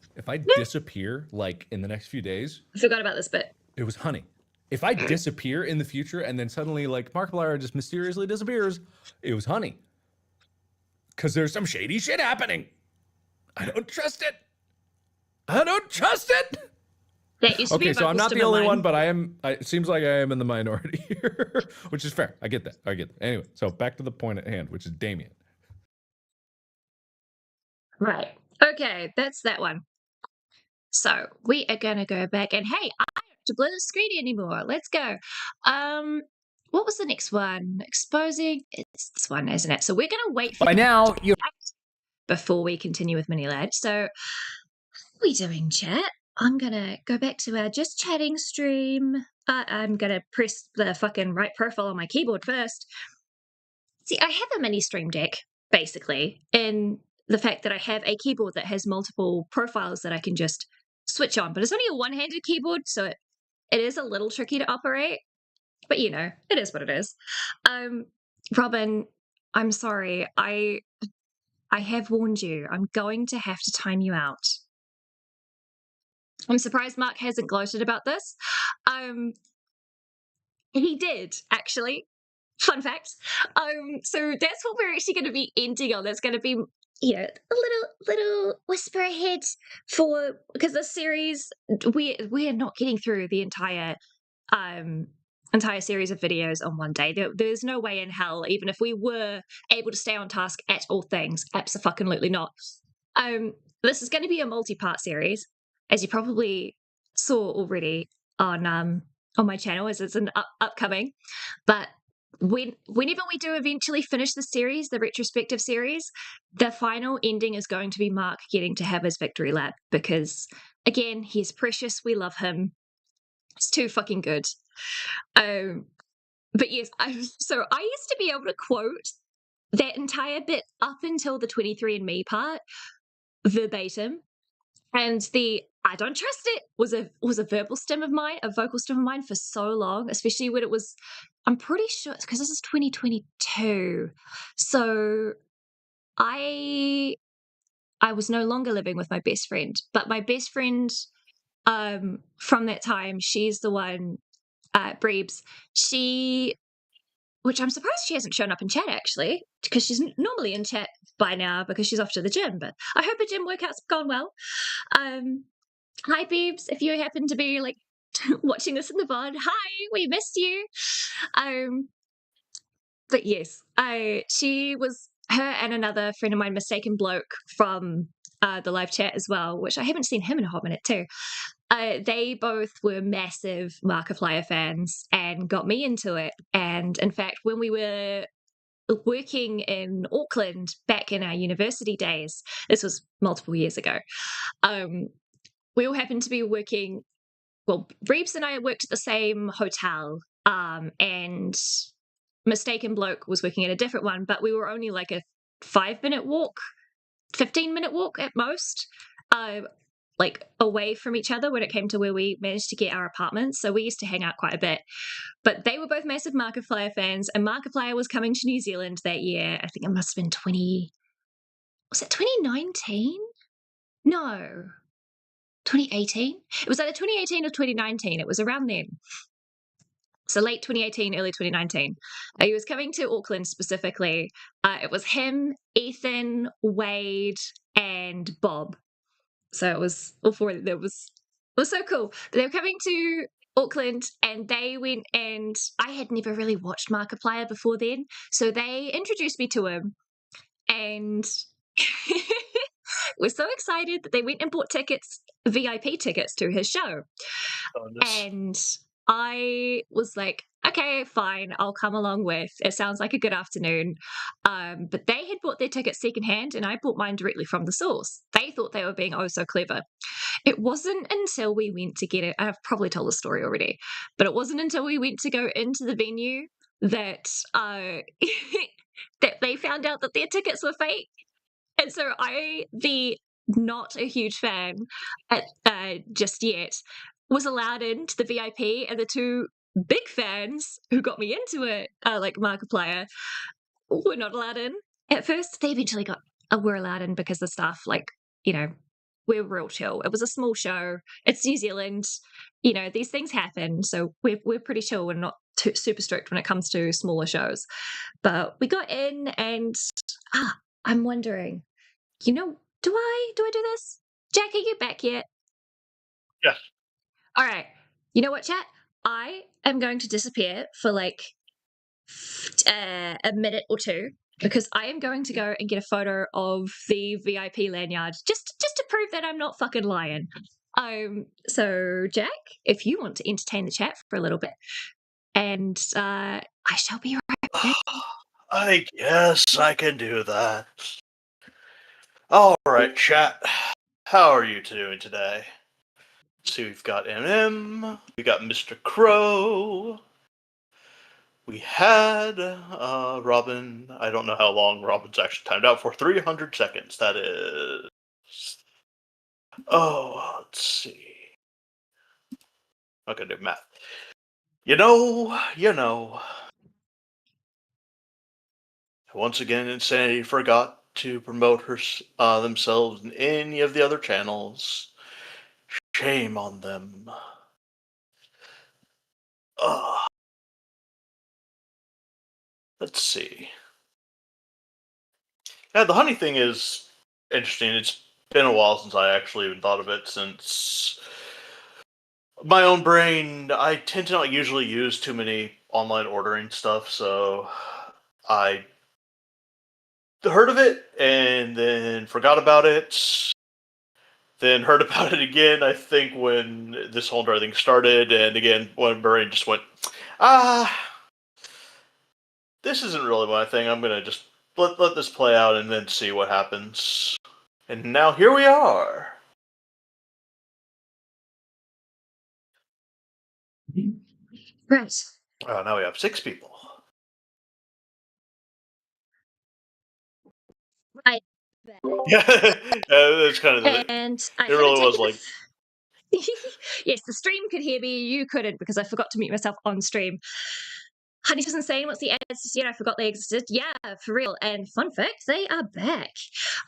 like in the next few days, I forgot about this bit. it was honey. If I disappear in the future and then suddenly like Markiplier just mysteriously disappears, it was honey. Cause there's some shady shit happening. I don't trust it. I don't trust it. That used to be Okay, a so I'm vocal not stim the of only mine. one, but it seems like I am in the minority here, which is fair. I get that. Anyway, so back to the point at hand, which is Damien. Right. Okay, that's that one. So we are gonna go back and hey, I don't have to blur the screen anymore. Let's go. What was the next one? Exposing. It's this one, isn't it? So we're gonna wait for By now, you before we continue with Mini Lad. So what are we doing, chat? I'm gonna go back to our just chatting stream. I'm gonna press the fucking right profile on my keyboard first. See, I have a mini stream deck, basically, in the fact that I have a keyboard that has multiple profiles that I can just switch on. But it's only a one-handed keyboard, so it is a little tricky to operate. But it is what it is. Robin, I'm sorry. I have warned you. I'm going to have to time you out. I'm surprised Mark hasn't gloated about this. He did, actually. Fun fact. So that's what we're actually going to be ending on. That's going to be, a little whisper ahead for, because this series, we're not getting through the entire series of videos on one day. There's no way in hell, even if we were able to stay on task at all things, abso-fucking-lutely not. This is going to be a multi-part series, as you probably saw already on my channel, as it's an upcoming. But whenever we do eventually finish the series, the retrospective series, the final ending is going to be Mark getting to have his victory lap, because again, he's precious. We love him. It's too fucking good. But yes, so I used to be able to quote that entire bit up until the 23andMe part verbatim, and the "I don't trust it" was a vocal stem of mine for so long, especially when it was. I'm pretty sure because this is 2022, so I was no longer living with my best friend, but my best friend from that time, she's the one, Breebs. Which I'm surprised she hasn't shown up in chat, actually, because she's normally in chat by now because she's off to the gym. But I hope her gym workout's gone well. Hi, Beebs, if you happen to be like watching this in the VOD, hi, we missed you. But yes, she was her and another friend of mine, Mistaken Bloke, from the live chat as well, which I haven't seen him in a hot minute too. They both were massive Markiplier fans and got me into it. And in fact, when we were working in Auckland back in our university days, this was multiple years ago, we all happened to be working. Well, Reeves and I worked at the same hotel, and Mistaken Bloke was working at a different one, but we were only like a 5-minute walk, 15-minute walk at most, like away from each other when it came to where we managed to get our apartments. So we used to hang out quite a bit. But they were both massive Markiplier fans, and Markiplier was coming to New Zealand that year. I think it must have been 2019? No. 2018? It was either 2018 or 2019. It was around then. So late 2018, early 2019. He was coming to Auckland specifically. It was him, Ethan, Wade, and Bob. So it was all four. It was so cool. They were coming to Auckland, and they went, and I had never really watched Markiplier before then, so they introduced me to him, and we're so excited that they went and bought tickets, VIP tickets to his show. And I was like, okay, fine, I'll come along with. It sounds like a good afternoon. But they had bought their tickets secondhand, and I bought mine directly from the source. They thought they were being oh so clever. It wasn't until we went to get it. I've probably told the story already, but it wasn't until we went to go into the venue that that they found out that their tickets were fake. And so the not a huge fan just yet, was allowed into the VIP, and the two big fans who got me into it, like Markiplier, were not allowed in. At first, they eventually were allowed in because the staff, like, we're real chill. It was a small show. It's New Zealand. These things happen. So we're pretty chill. We're not super strict when it comes to smaller shows. But we got in, and I'm wondering, do I do this? Jack, are you back yet? Yes. All right. You know what, chat? I am going to disappear for like a minute or two, because I am going to go and get a photo of the VIP lanyard just to prove that I'm not fucking lying. So Jack, if you want to entertain the chat for a little bit, and I shall be right back. I guess I can do that. All right, chat. How are you doing today? See, we've got MM, we got Mr. Crow, we had Robin. I don't know how long Robin's actually timed out for. 300 seconds, that is. Oh, let's see. I'm gonna do math. You know. Once again, Insanity forgot to promote themselves in any of the other channels. Shame on them. Ugh. Let's see. Yeah, the honey thing is interesting. It's been a while since I actually even thought of it, since my own brain, I tend to not usually use too many online ordering stuff, so I heard of it and then forgot about it. Then heard about it again, I think, when this whole entire thing started, and again, when brain just went, ah, this isn't really my thing. I'm gonna just let this play out and then see what happens. And now here we are. Right. Oh, now we have 6 people. Right. Yeah, that's kind of the. And I It haven't really was taken like. yes, the stream could hear me. You couldn't because I forgot to mute myself on stream. Honey was insane. What's the ads? I forgot they existed. Yeah, for real. And fun fact, they are back.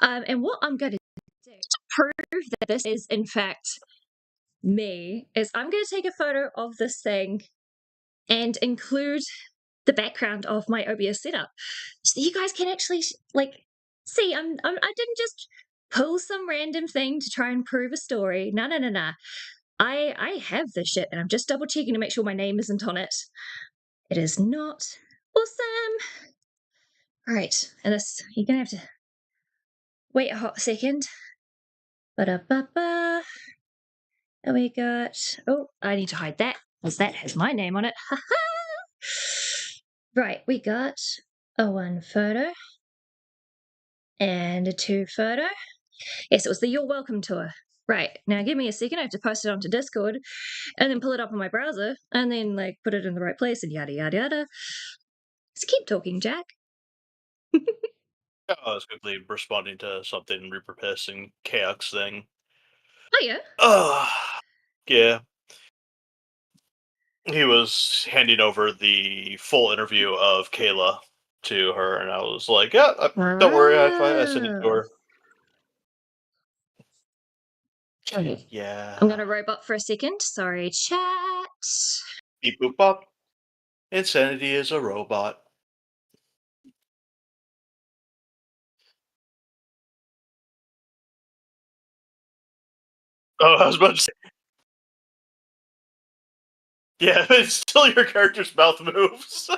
And what I'm going to do to prove that this is in fact me is I'm going to take a photo of this thing and include the background of my OBS setup, so you guys can actually see. I didn't just pull some random thing to try and prove a story. No. I have this shit, and I'm just double checking to make sure my name isn't on it. It is not. Awesome. All right, and this you're gonna have to wait a hot second. Ba-da-ba-ba. And we got. Oh, I need to hide that because that has my name on it. Ha ha. Right, we got a 1 photo and a 2 photo. Yes, it was the You're Welcome tour. Right, now give me a second. I have to post it onto Discord and then pull it up on my browser and then put it in the right place and yada yada yada. Just keep talking, Jack. I was quickly responding to something repurposing Chaos thing. Oh yeah. Yeah. He was handing over the full interview of Kayla to her, and I was like, "Yeah, don't worry, I sent it to her." Okay. Yeah. I'm gonna robot for a second. Sorry, chat. Beep boop bop. Insanity is a robot. Oh, I was about to say. Yeah, it's still your character's mouth moves.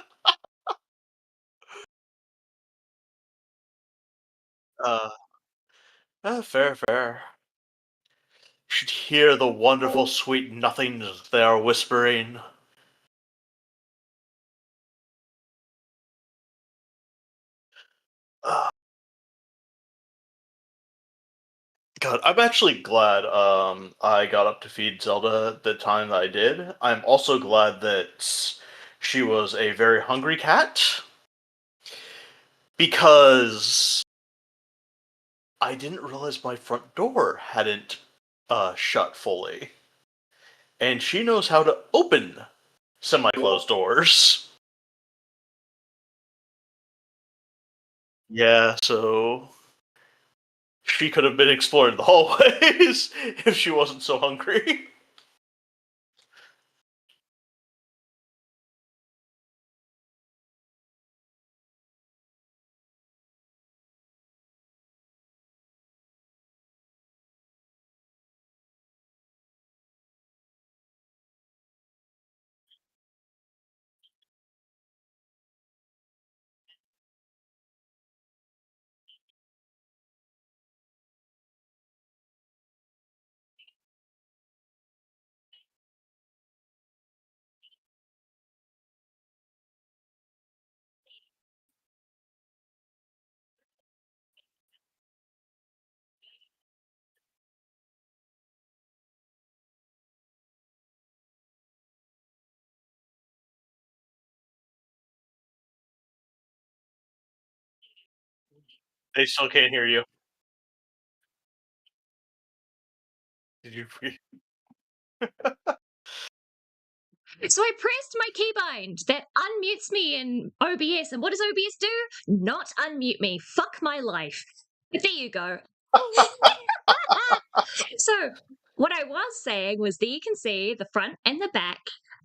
uh, fair. You should hear the wonderful, sweet nothings they are whispering. Uh, God, I'm actually glad I got up to feed Zelda the time that I did. I'm also glad that she was a very hungry cat, because I didn't realize my front door hadn't shut fully. And she knows how to open semi-closed doors. Yeah, so she could have been exploring the hallways if she wasn't so hungry. They still can't hear you. Did you? So I pressed my keybind that unmutes me in OBS, and what does OBS do? Not unmute me. Fuck my life. There you go. So what I was saying was that you can see the front and the back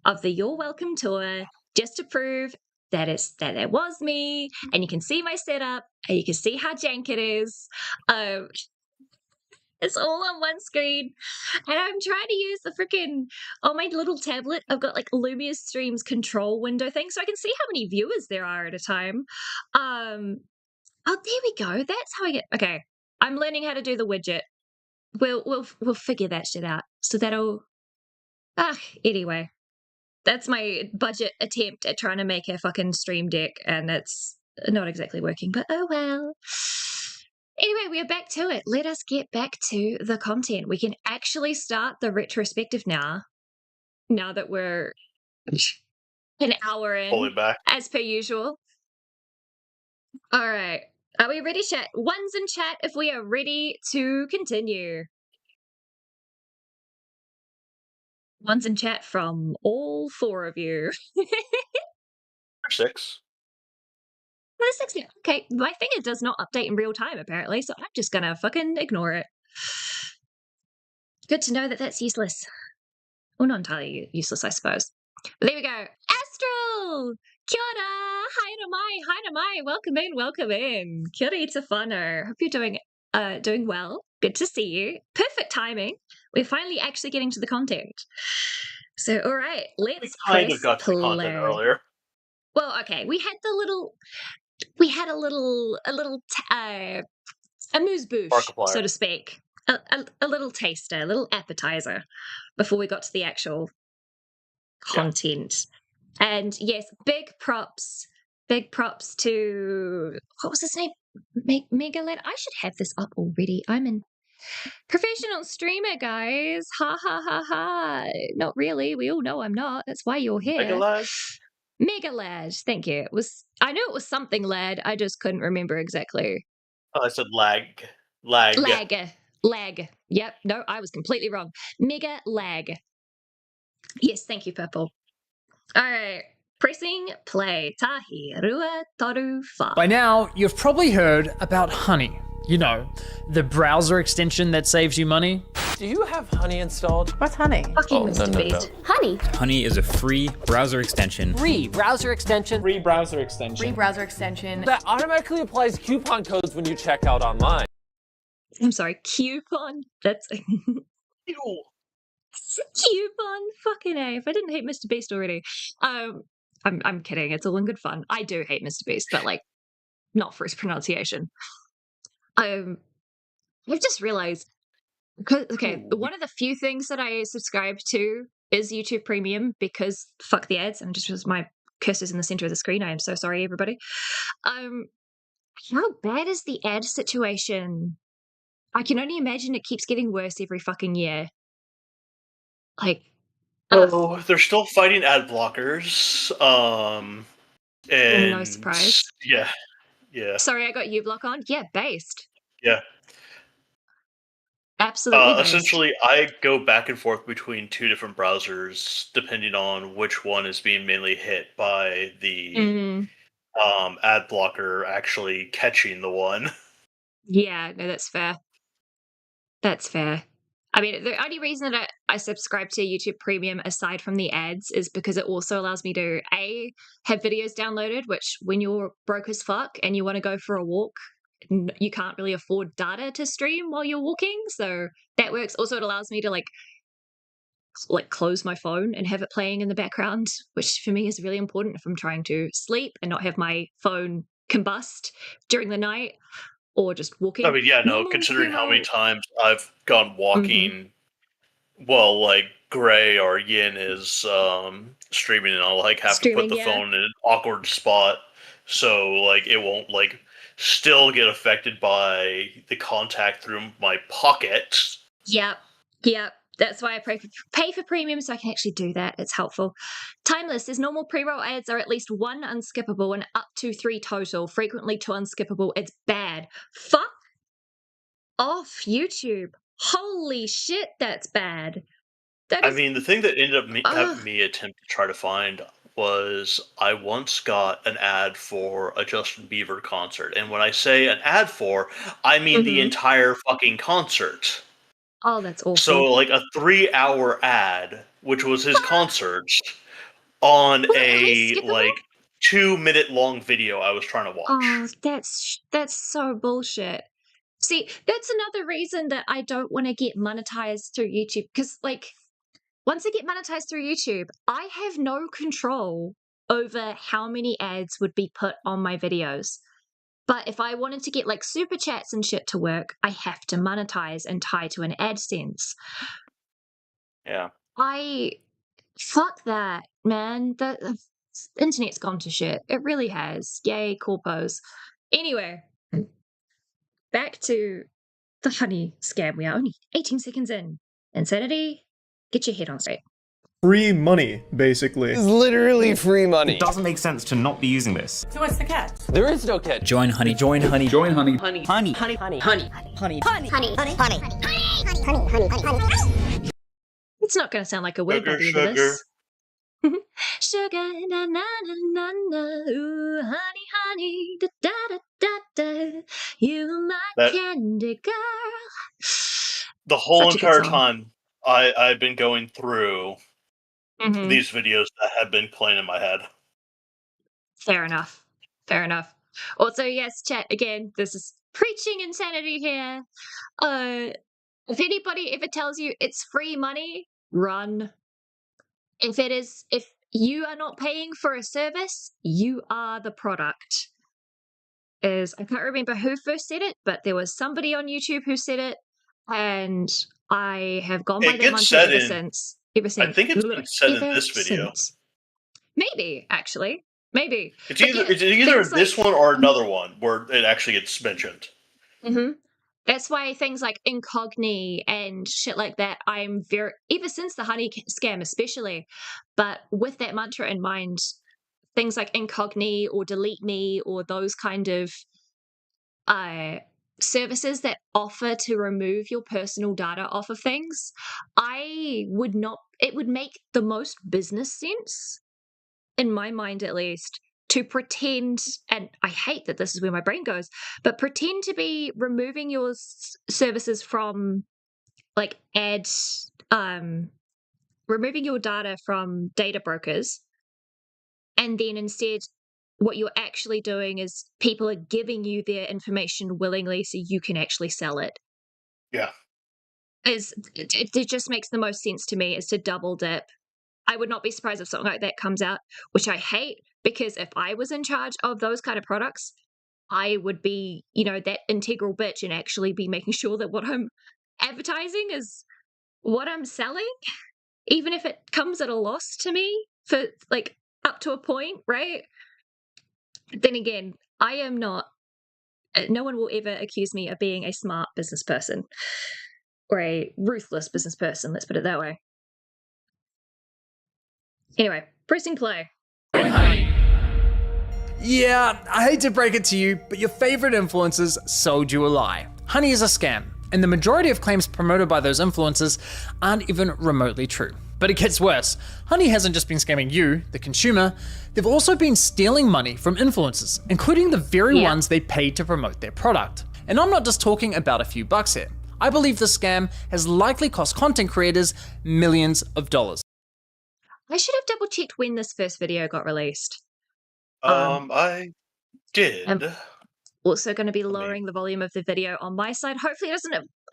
of the You're Welcome tour just to prove that it was me, and you can see my setup, and you can see how jank it is. It's all on one screen, and I'm trying to use the freaking on my little tablet. I've got like Lumia Stream's control window thing, so I can see how many viewers there are at a time. Oh, there we go. That's how I get. Okay, I'm learning how to do the widget. We'll figure that shit out. So that'll. Anyway, that's my budget attempt at trying to make a fucking stream deck, and it's not exactly working. But oh well. Anyway, we are back to it. Let us get back to the content. We can actually start the retrospective now that we're an hour Fully in, back. as per usual. All right. Are we ready, chat? Ones in chat if we are ready to continue. Ones in chat from all four of you. 6. Well, 60. Okay, my thing does not update in real time, apparently, so I'm just gonna fucking ignore it. Good to know that that's useless. Well, not entirely useless, I suppose. But there we go. Astral! Kia ora! Haina mai! Welcome in. Kia ora te whānau. Hope you're doing well. Good to see you. Perfect timing. We're finally actually getting to the content. So, all right, let's We kind press of got to the content play. earlier. Well, okay, we had a little amuse-bouche, Markiplier. so to speak. A little taster, a little appetizer before we got to the actual content. And yes, big props to what was his name? Megalad. I should have this up already. I'm a professional streamer, guys. Ha ha ha ha. Not really. We all know I'm not. That's why you're here. Megalad. Thank you. I knew it was something lad. I just couldn't remember exactly. Oh, I said lag. Lag. Yep. No, I was completely wrong. Mega lag. Yes, thank you, Purple. All right. Pressing play. Tahi rua toru fa. By now, you've probably heard about Honey. You know, the browser extension that saves you money. Do you have Honey installed? What's Honey? Fucking Mr. Beast. Honey. Honey is a free browser extension. Free browser extension. Free browser extension. Free browser extension. That automatically applies coupon codes when you check out online. I'm sorry, coupon? That's coupon? Fucking A. If I didn't hate Mr. Beast already. I'm kidding. It's all in good fun. I do hate Mr. Beast, but like not for his pronunciation. I've just realized one of the few things that I subscribe to is YouTube Premium because fuck the ads, and just because my cursor's in the center of the screen. I am so sorry, everybody. How bad is the ad situation? I can only imagine it keeps getting worse every fucking year. Like, oh, they're still fighting ad blockers. And no surprise. Yeah. Sorry, I got uBlock on. Yeah, based. Yeah. Absolutely. Based. Essentially, I go back and forth between two different browsers depending on which one is being mainly hit by the ad blocker actually catching the one. Yeah, no, that's fair. That's fair. I mean, the only reason that I subscribe to YouTube Premium aside from the ads is because it also allows me to have videos downloaded, which when you're broke as fuck and you want to go for a walk, you can't really afford data to stream while you're walking, so that works. Also, it allows me to like close my phone and have it playing in the background, which for me is really important if I'm trying to sleep and not have my phone combust during the night. Or just walking. I mean, yeah, no, considering how many times I've gone walking while, like, Gray or Yin is streaming, and I'll, like, have to put the phone in an awkward spot so, like, it won't, like, still get affected by the contact through my pocket. Yep. That's why I pay for premium so I can actually do that. It's helpful. Timeless says normal pre-roll ads are at least 1 unskippable and up to 3 total. Frequently 2 unskippable. It's bad. Fuck off, YouTube. Holy shit, that's bad. I mean, the thing that ended up having me attempt to try to find was I once got an ad for a Justin Bieber concert. And when I say an ad for, I mean the entire fucking concert. Oh, that's awful. So like a 3-hour ad, which was his concerts, on Was it really a skippable? like 2-minute long video I was trying to watch. Oh, that's so bullshit. See, that's another reason that I don't want to get monetized through YouTube, because like once I get monetized through YouTube, I have no control over how many ads would be put on my videos. But if I wanted to get like super chats and shit to work, I have to monetize and tie to an AdSense. Yeah. Fuck that, man. The internet's gone to shit. It really has. Yay, corpos. Anyway, back to the honey scam. We are only 18 seconds in. Insanity, get your head on straight. Free money, basically. It's literally free money. It doesn't make sense to not be using this. So what's the catch? There is no catch. Join honey. Join honey. Join honey. Honey. Honey. Honey. Honey. Honey. Honey. Honey. Honey. Honey. Honey. Honey. It's not going to sound like a word by the end of this. Sugar, na na na na na, ooh, honey, honey, da da da da da, you my candy girl. The whole Such a good entire song. time I've been going through these videos that have been playing in my head. Fair enough. Fair enough. Also, yes, chat, again, this is preaching insanity here. If anybody ever tells you it's free money, run. If you are not paying for a service, you are the product. I can't remember who first said it, but there was somebody on YouTube who said it, and I have gone by that mantra ever since. I think it's been said in this video. Maybe, actually. Maybe. It's either this one or another one where it actually gets mentioned. Mm-hmm. That's why things like Incogni and shit like that, ever since the honey scam especially, but with that mantra in mind, things like Incogni or Delete Me or those kind of services that offer to remove your personal data off of things, it would make the most business sense, in my mind at least, to pretend, and I hate that this is where my brain goes, but pretend to be removing your services from like removing your data from data brokers, and then instead what you're actually doing is people are giving you their information willingly so you can actually sell it. Yeah. It just makes the most sense to me, is to double dip. I would not be surprised if something like that comes out, which I hate, because if I was in charge of those kind of products, I would be, that integral bitch and actually be making sure that what I'm advertising is what I'm selling, even if it comes at a loss to me for like up to a point, right? Then again, I am not, no one will ever accuse me of being a smart business person or a ruthless business person, let's put it that way. Anyway, pressing play. Yeah, I hate to break it to you, but your favorite influencers sold you a lie. Honey is a scam, and the majority of claims promoted by those influencers aren't even remotely true. But it gets worse. Honey hasn't just been scamming you, the consumer, they've also been stealing money from influencers, including the very ones they paid to promote their product. And I'm not just talking about a few bucks here. I believe this scam has likely cost content creators millions of dollars. I should have double checked when this first video got released. I did. I'm also going to be lowering the volume of the video on my side. Hopefully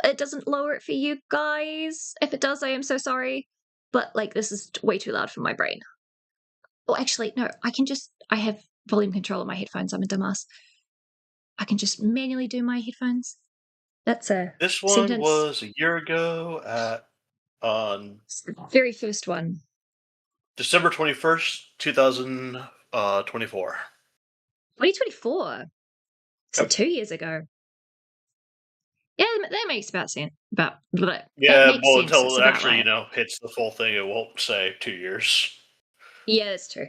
it doesn't lower it for you guys. If it does, I am so sorry. But like, this is way too loud for my brain. Oh, actually, no, I have volume control on my headphones. I'm a dumbass. I can just manually do my headphones. That's a This one sentence. was a year ago on very first one. December 21st, 2024. 2024. So 2 years ago. Yeah, that makes about sense. Until it actually, hits the full thing, it won't say 2 years. Yeah, that's true.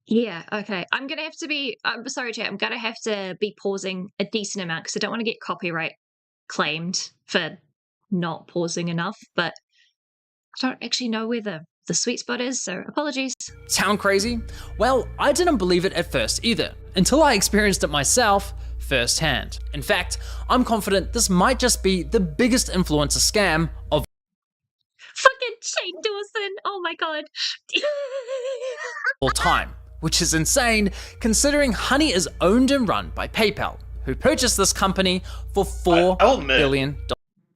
Yeah, okay. I'm sorry, chat, I'm gonna have to be pausing a decent amount because I don't want to get copyright claimed for not pausing enough, but I don't actually know where the sweet spot is, so apologies. Sound crazy? Well, I didn't believe it at first either, until I experienced it myself firsthand. In fact, I'm confident this might just be the biggest influencer scam of Fucking Shane Dawson. Oh my god. all time, which is insane considering Honey is owned and run by PayPal, who purchased this company for I'll admit, $4 billion.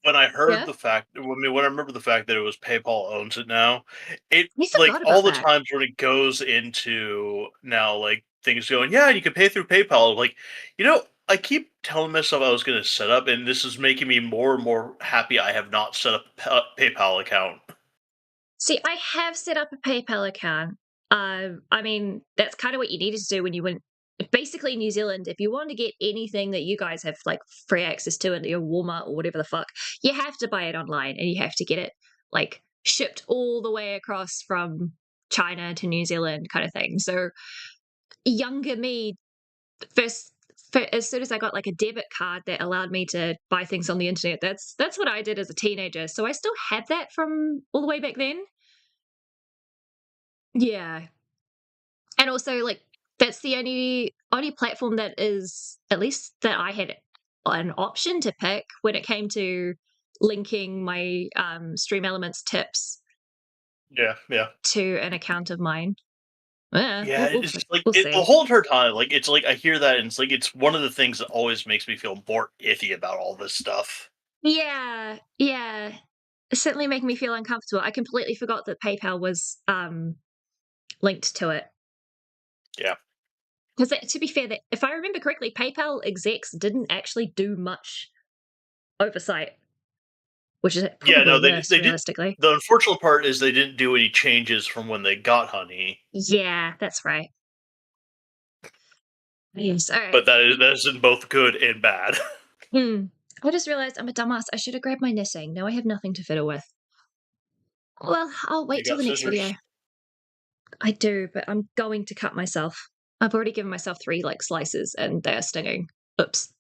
When I heard Yeah. the fact, when I remember the fact that it was PayPal owns it now, it We like forgot all about the that. times when it goes into now like things going, yeah, you can pay through PayPal. Like, I keep telling myself I was going to set up, and this is making me more and more happy I have not set up a PayPal account. See, I have set up a PayPal account. I mean, that's kind of what you needed to do when you went. Basically, New Zealand, if you want to get anything that you guys have like free access to into your Walmart or whatever the fuck, you have to buy it online and you have to get it like shipped all the way across from China to New Zealand, kind of thing. So, younger me, as soon as I got like a debit card that allowed me to buy things on the internet, that's what I did as a teenager. So I still have that from all the way back then. Yeah. And also, like, that's the only platform that is, at least that I had an option to pick when it came to linking my Stream Elements tips Yeah. to an account of mine. Yeah, it's just like we'll the see. whole entire time. Like, it's like I hear that, and it's like it's one of the things that always makes me feel more iffy about all this stuff. Yeah. It's certainly making me feel uncomfortable. I completely forgot that PayPal was linked to it. Yeah. Because to be fair, that if I remember correctly, PayPal execs didn't actually do much oversight, which is probably Yeah, no, worse, they did. realistically. The unfortunate part is they didn't do any changes from when they got Honey. Yeah, that's right. Yes, all right. But that is in both good and bad. I just realized I'm a dumbass. I should have grabbed my knitting. Now I have nothing to fiddle with. Well, I'll wait You till got the next scissors? video. I do, but I'm going to cut myself. I've already given myself 3 like slices, and they're stinging. Oops.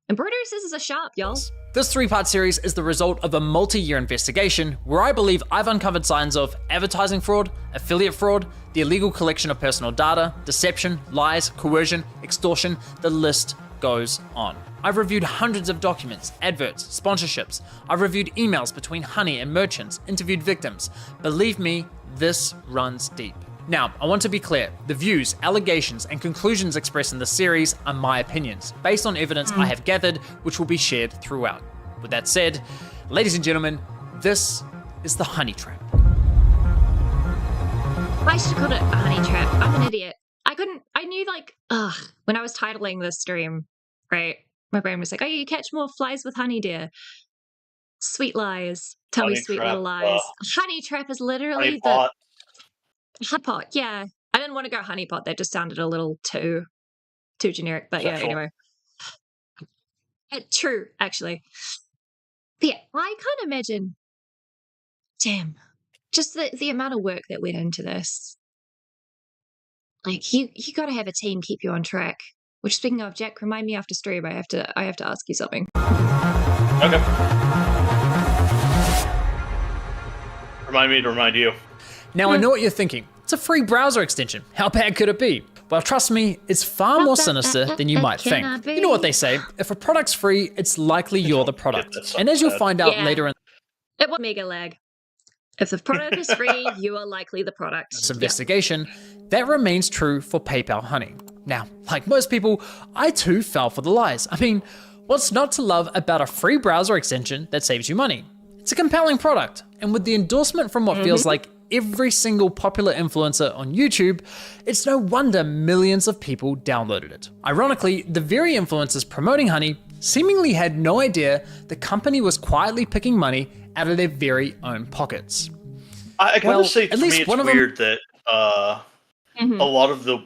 Embroidery scissors are sharp, y'all. This 3-part series is the result of a multi-year investigation where I believe I've uncovered signs of advertising fraud, affiliate fraud, the illegal collection of personal data, deception, lies, coercion, extortion, the list goes on. I've reviewed hundreds of documents, adverts, sponsorships. I've reviewed emails between Honey and merchants, interviewed victims. Believe me, this runs deep. Now, I want to be clear, the views, allegations, and conclusions expressed in this series are my opinions, based on evidence I have gathered, which will be shared throughout. With that said, ladies and gentlemen, this is the Honey Trap. I should have called it a honey trap. I'm an idiot. I knew when I was titling this stream, right? My brain was like, oh, you catch more flies with honey, dear. Sweet lies. Tell me Honey sweet trap, little lies. Honey trap is literally Honey pot. Honey pot, yeah. I didn't want to go honey pot. That just sounded a little too generic. But Sexual. yeah, anyway. True, actually. But yeah, I can't imagine. Damn. Just the amount of work that went into this. Like you got to have a team keep you on track. Which, speaking of, Jack, remind me after stream. I have to ask you something. Okay. Remind me to remind you. Now I know what you're thinking. It's a free browser extension. How bad could it be? Well, trust me, it's far more sinister than you might think. You know what they say, if a product's free, it's likely you're the product. And as you'll find out later in it was mega lag. If the product is free, you are likely the product. this investigation, that remains true for PayPal Honey. Now, like most people, I too fell for the lies. I mean, what's not to love about a free browser extension that saves you money? It's a compelling product, and with the endorsement from what feels like every single popular influencer on YouTube, it's no wonder millions of people downloaded it. Ironically, the very influencers promoting Honey seemingly had no idea the company was quietly picking money out of their very own pockets. I gotta say, to at me, least it's one of them- weird that a lot of the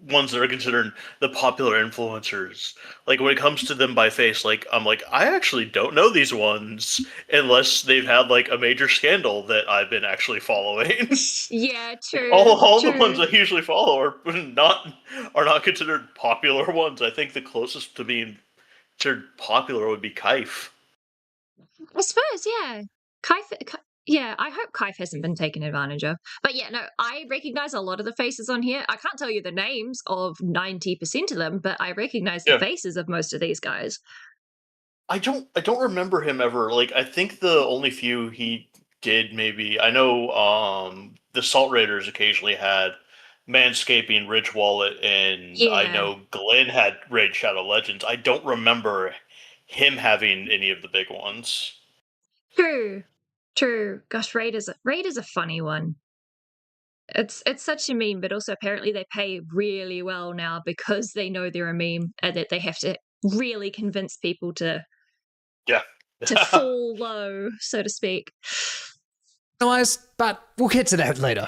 ones that are considered the popular influencers, like when it comes to them by face, I'm like, I actually don't know these ones unless they've had like a major scandal that I've been actually following. Yeah, true. all true. the ones I usually follow are not considered popular ones. I think the closest to being considered popular would be Kaif. I suppose, yeah. Yeah, I hope Kaif hasn't been taken advantage of. But yeah, no, I recognize a lot of the faces on here. I can't tell you the names of 90% of them, but I recognize the faces of most of these guys. I don't remember him ever. Like, I think the only few he did, maybe I know the Salt Raiders occasionally had Manscaping, Rich Wallet, and I Yeah. know Glenn had Raid Shadow Legends. I don't remember him having any of the big ones. True. Gosh, Raid is a funny one. It's such a meme, but also apparently they pay really well now because they know they're a meme and that they have to really convince people to fall low, so to speak. But we'll get to that later.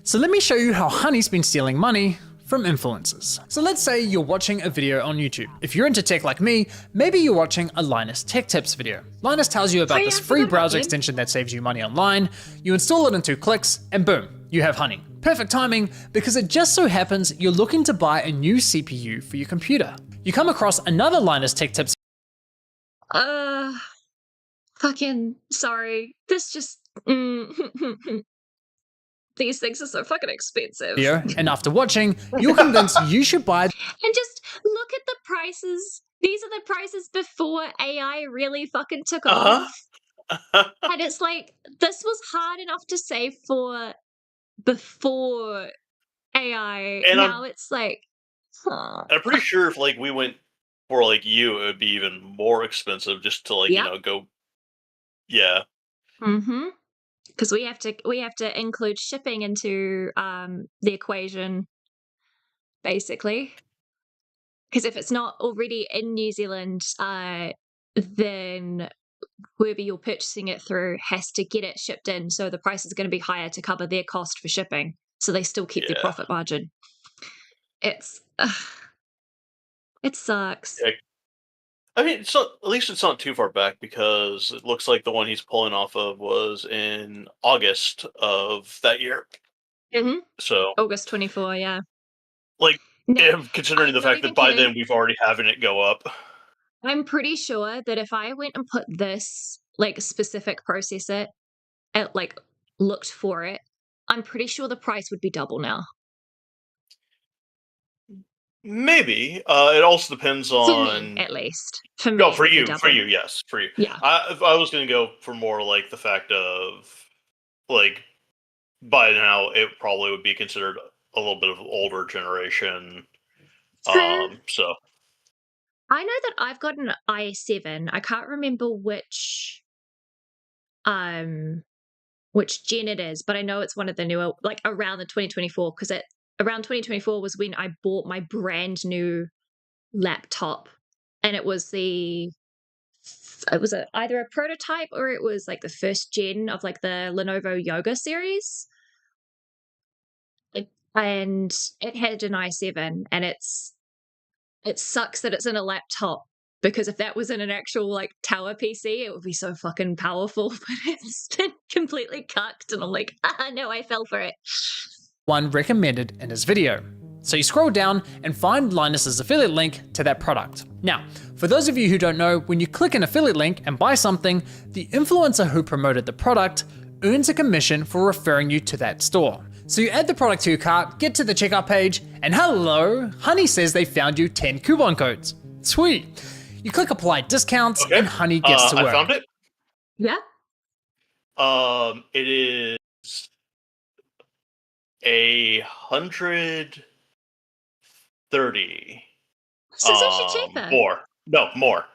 So let me show you how Honey's been stealing money from influencers. So let's say you're watching a video on YouTube. If you're into tech like me, maybe you're watching a Linus Tech Tips video. Linus tells you about this free browser extension that saves you money online. You install it in 2 clicks and boom, you have Honey. Perfect timing because it just so happens you're looking to buy a new CPU for your computer. You come across another Linus Tech Tips Fucking sorry. This just these things are so fucking expensive. video, and after watching, you're convinced you should buy. And just look at the prices. These are the prices before AI really fucking took off. And it's like, this was hard enough to save for before AI. And now it's like, I'm pretty sure if like we went for like you, it would be even more expensive just to like you know go. Yeah. Mm-hmm. Because we have to include shipping into the equation, basically. Because if it's not already in New Zealand, then whoever you're purchasing it through has to get it shipped in, so the price is going to be higher to cover their cost for shipping. So they still keep their profit margin. It sucks. Yeah. I mean, it's not, at least it's not too far back because it looks like the one he's pulling off of was in August of that year. Mm-hmm. So August 24, yeah. Like, considering the fact that by then we've already having it go up. I'm pretty sure that if I went and put this like specific processor at like looked for it, I'm pretty sure the price would be double now. Maybe. It also depends on for me, at least. For me, no, for you, yes, for you. Yeah. I was going to go for more like the fact of like by now it probably would be considered a little bit of older generation. So I know that I've got an i7. I can't remember which gen it is, but I know it's one of the newer, like around the 2024, because around 2024 was when I bought my brand new laptop, and it was either a prototype or it was like the first gen of like the Lenovo Yoga series. And it had an i7, and it sucks that it's in a laptop, because if that was in an actual like tower PC, it would be so fucking powerful, but it's been completely cucked, and I'm like, no, I fell for it. One recommended in his video. So you scroll down and find Linus's affiliate link to that product. Now, for those of you who don't know, when you click an affiliate link and buy something, the influencer who promoted the product earns a commission for referring you to that store. So you add the product to your cart, get to the checkout page, and hello, Honey says they found you 10 coupon codes. Sweet. You click apply discounts, and Honey gets to work. I found it. Yeah. It is 130. So it's actually cheaper. More.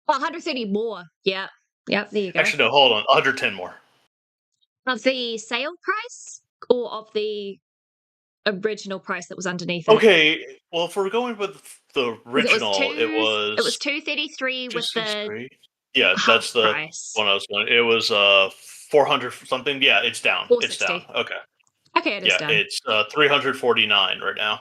130 more. Yeah. Yep, there you go. Actually, no, hold on. 110 more. Of the sale price or of the original price that was underneath it? Okay, well, if we're going with the original, it was 233 with the that's the price. one I was going. It was 400 something. Yeah, it's down. 460. It's down. Okay. Okay, it is down. It's 349 right now.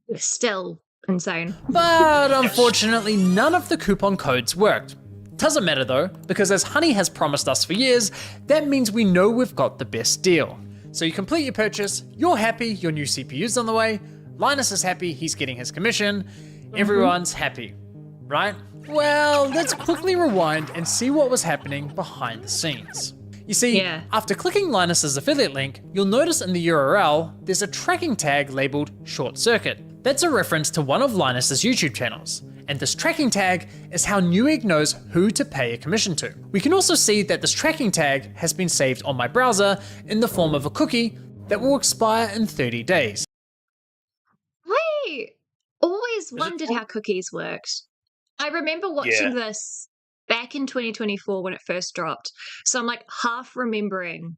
It's still insane. But unfortunately, none of the coupon codes worked. Doesn't matter though, because as Honey has promised us for years, that means we know we've got the best deal. So you complete your purchase, you're happy, your new CPU's on the way, Linus is happy, he's getting his commission, everyone's happy, right? Well, let's quickly rewind and see what was happening behind the scenes. You see, Yeah. after clicking Linus's affiliate link, you'll notice in the URL there's a tracking tag labeled Short Circuit. That's a reference to one of Linus's YouTube channels, and this tracking tag is how Newegg knows who to pay a commission to. We can also see that this tracking tag has been saved on my browser in the form of a cookie that will expire in 30 days. I always wondered how cookies worked. I remember watching this back in 2024 when it first dropped. So I'm like half remembering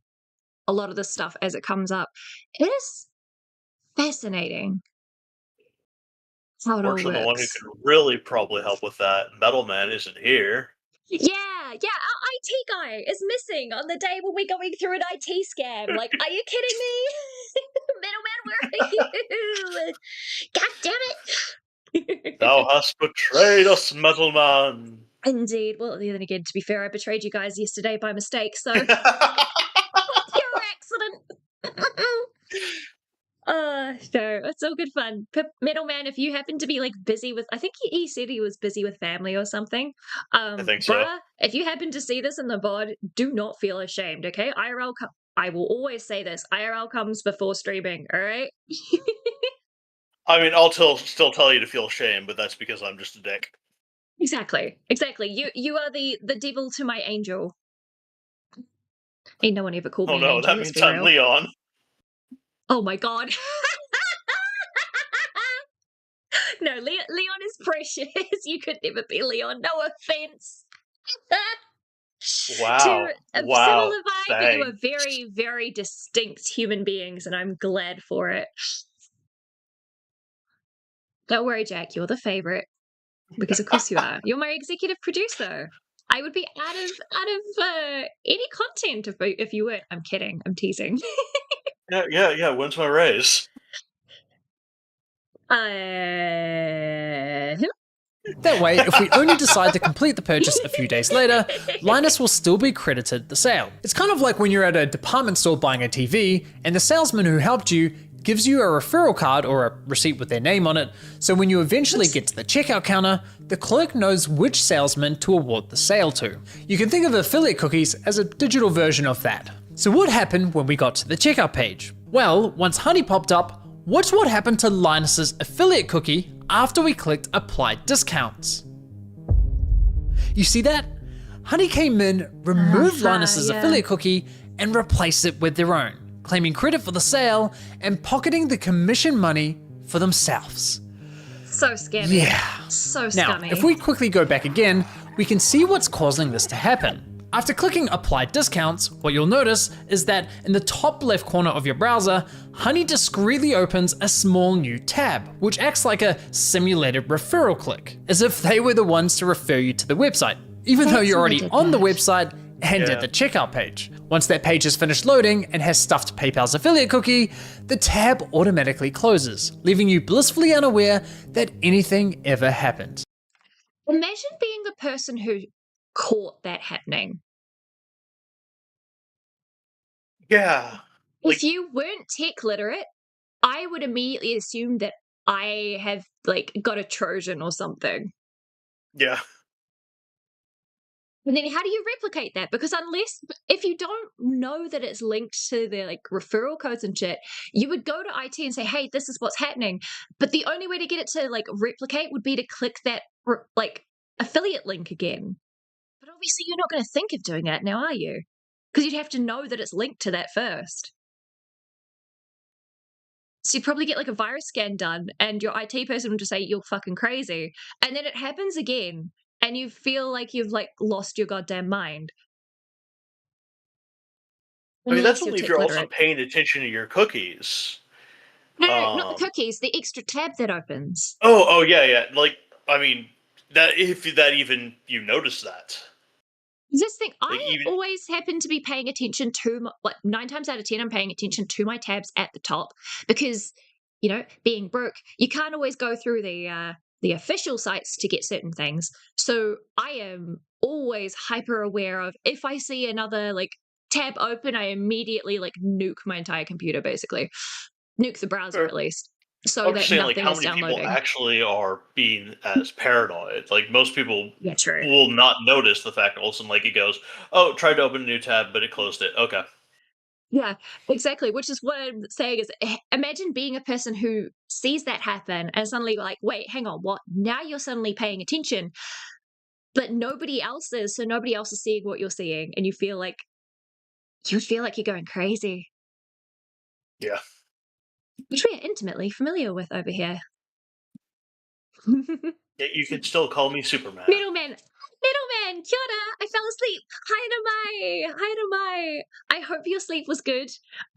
a lot of this stuff as it comes up. It is fascinating how it all Fortunately, the one who works. could really probably help with that, Metal Man, isn't here. Yeah, our IT guy is missing on the day when we're going through an IT scam. Like, are you kidding me? Middleman, where are you? God damn it. Thou hast betrayed us, Metal Man. Indeed. Well, then again, to be fair, I betrayed you guys yesterday by mistake, so pure accident. No, it's all good fun. Metal Man, if you happen to be like busy with, I think he said he was busy with family or something. I think so. Bruh, if you happen to see this in the VOD, do not feel ashamed, okay? I will always say this: IRL comes before streaming. All right. I mean, I'll still tell you to feel shame, but that's because I'm just a dick. Exactly. You are the devil to my angel. Ain't no one ever called me an angel. That Let's means be I'm real. Leon. Oh my god. No, Leon is precious. You could never be Leon. No offense. Wow. To a Wow. similar vibe, but you are very, very distinct human beings, and I'm glad for it. Don't worry, Jack. You're the favorite. Because of course you are. You're my executive producer. I would be out of any content if you weren't. I'm kidding. I'm teasing. Yeah. When's my raise? That way, if we only decide to complete the purchase a few days later, Linus will still be credited the sale. It's kind of like when you're at a department store buying a TV, and the salesman who helped you gives you a referral card or a receipt with their name on it, so when you eventually get to the checkout counter, the clerk knows which salesman to award the sale to. You can think of affiliate cookies as a digital version of that. So what happened when we got to the checkout page? Well, once Honey popped up, watch what happened to Linus's affiliate cookie after we clicked Apply Discounts. You see that? Honey came in, removed Linus's affiliate cookie, and replaced it with their own, claiming credit for the sale and pocketing the commission money for themselves. So scammy. Yeah. So Now, scummy. if we quickly go back again, we can see what's causing this to happen. After clicking Apply Discounts, what you'll notice is that in the top left corner of your browser, Honey discreetly opens a small new tab, which acts like a simulated referral click, as if they were the ones to refer you to the website, even though you're already on the website and at the checkout page. Once that page is finished loading and has stuffed PayPal's affiliate cookie, the tab automatically closes, leaving you blissfully unaware that anything ever happened. Imagine being the person who caught that happening. Yeah. If you weren't tech literate, I would immediately assume that I have got a Trojan or something. Yeah. And then how do you replicate that? Because if you don't know that it's linked to the referral codes and shit, you would go to IT and say, hey, this is what's happening. But the only way to get it to replicate would be to click that affiliate link again. But obviously you're not going to think of doing that now, are you? Because you'd have to know that it's linked to that first. So you'd probably get a virus scan done and your IT person would just say, you're fucking crazy. And then it happens again. And you feel like you've lost your goddamn mind. I mean, that's only if you're also paying attention to your cookies. No, not the cookies. The extra tab that opens. Oh, yeah. I mean, that if that even you notice that. This thing, I always happen to be paying attention to 9 times out of 10, I'm paying attention to my tabs at the top because, being broke, you can't always go through the official sites to get certain things. So I am always hyper aware of if I see another tab open, I immediately nuke my entire computer, basically. Nuke the browser at least. so I'm just that saying, like, nothing how is many people downloading. actually are being as paranoid? Like, most people Yeah, true. will not notice the fact all of a sudden, like, it goes, oh, tried to open a new tab, but it closed it. Okay. Yeah, exactly. Which is what I'm saying is imagine being a person who sees that happen and suddenly like, wait, hang on, what? Now you're suddenly paying attention, but nobody else is. So nobody else is seeing what you're seeing. And you feel like you're going crazy. Yeah. Which we are intimately familiar with over here. Yeah, you can still call me Superman. Middleman, kia ora, I fell asleep. Hi to my. I hope your sleep was good.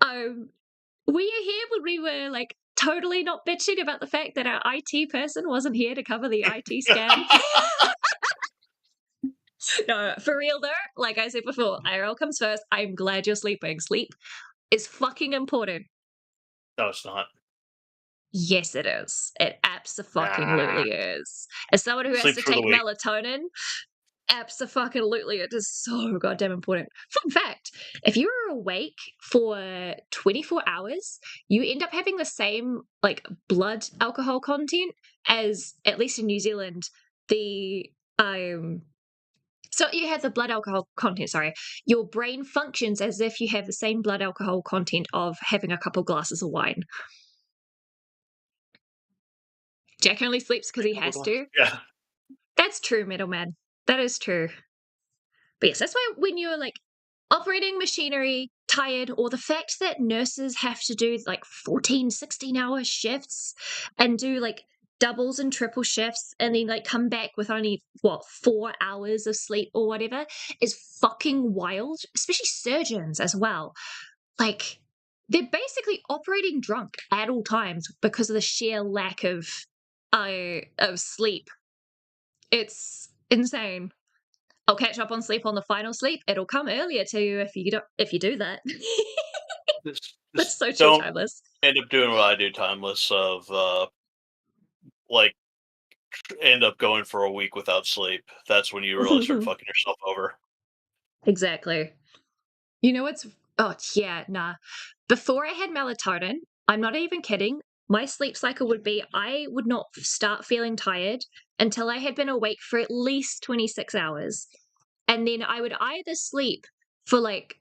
Were you here when we were like totally not bitching about the fact that our IT person wasn't here to cover the IT scam? No, for real though, like I said before, IRL comes first. I'm glad you're sleeping. Sleep is fucking important. No, it's not. Yes, it is. It Nah. abso-fucking-lutely is. As someone who has Sleep to for the take week. melatonin, abso-fucking-lutely, it is so goddamn important. Fun fact, if you are awake for 24 hours, you end up having the same, like, blood alcohol content as, at least in New Zealand, the, so you have the blood alcohol content, sorry. Your brain functions as if you have the same blood alcohol content of having a couple glasses of wine. Jack only sleeps because he has to. Yeah. That's true, middleman. That is true. But yes, that's why when you're like operating machinery, tired, or the fact that nurses have to do like 14, 16-hour shifts and do like doubles and triple shifts and then like come back with only 4 hours of sleep or whatever is fucking wild, especially surgeons as well. Like they're basically operating drunk at all times because of the sheer lack of sleep. It's insane. I'll catch up on sleep on the final sleep. It'll come earlier to you if you do that. That's Just so true, don't timeless. end up doing what I do, timeless, of, like, end up going for a week without sleep. That's when you really start fucking yourself over. Exactly. You know what's oh yeah, nah. Before I had melatonin, I'm not even kidding. My sleep cycle would be I would not start feeling tired until I had been awake for at least 26 hours. And then I would either sleep for like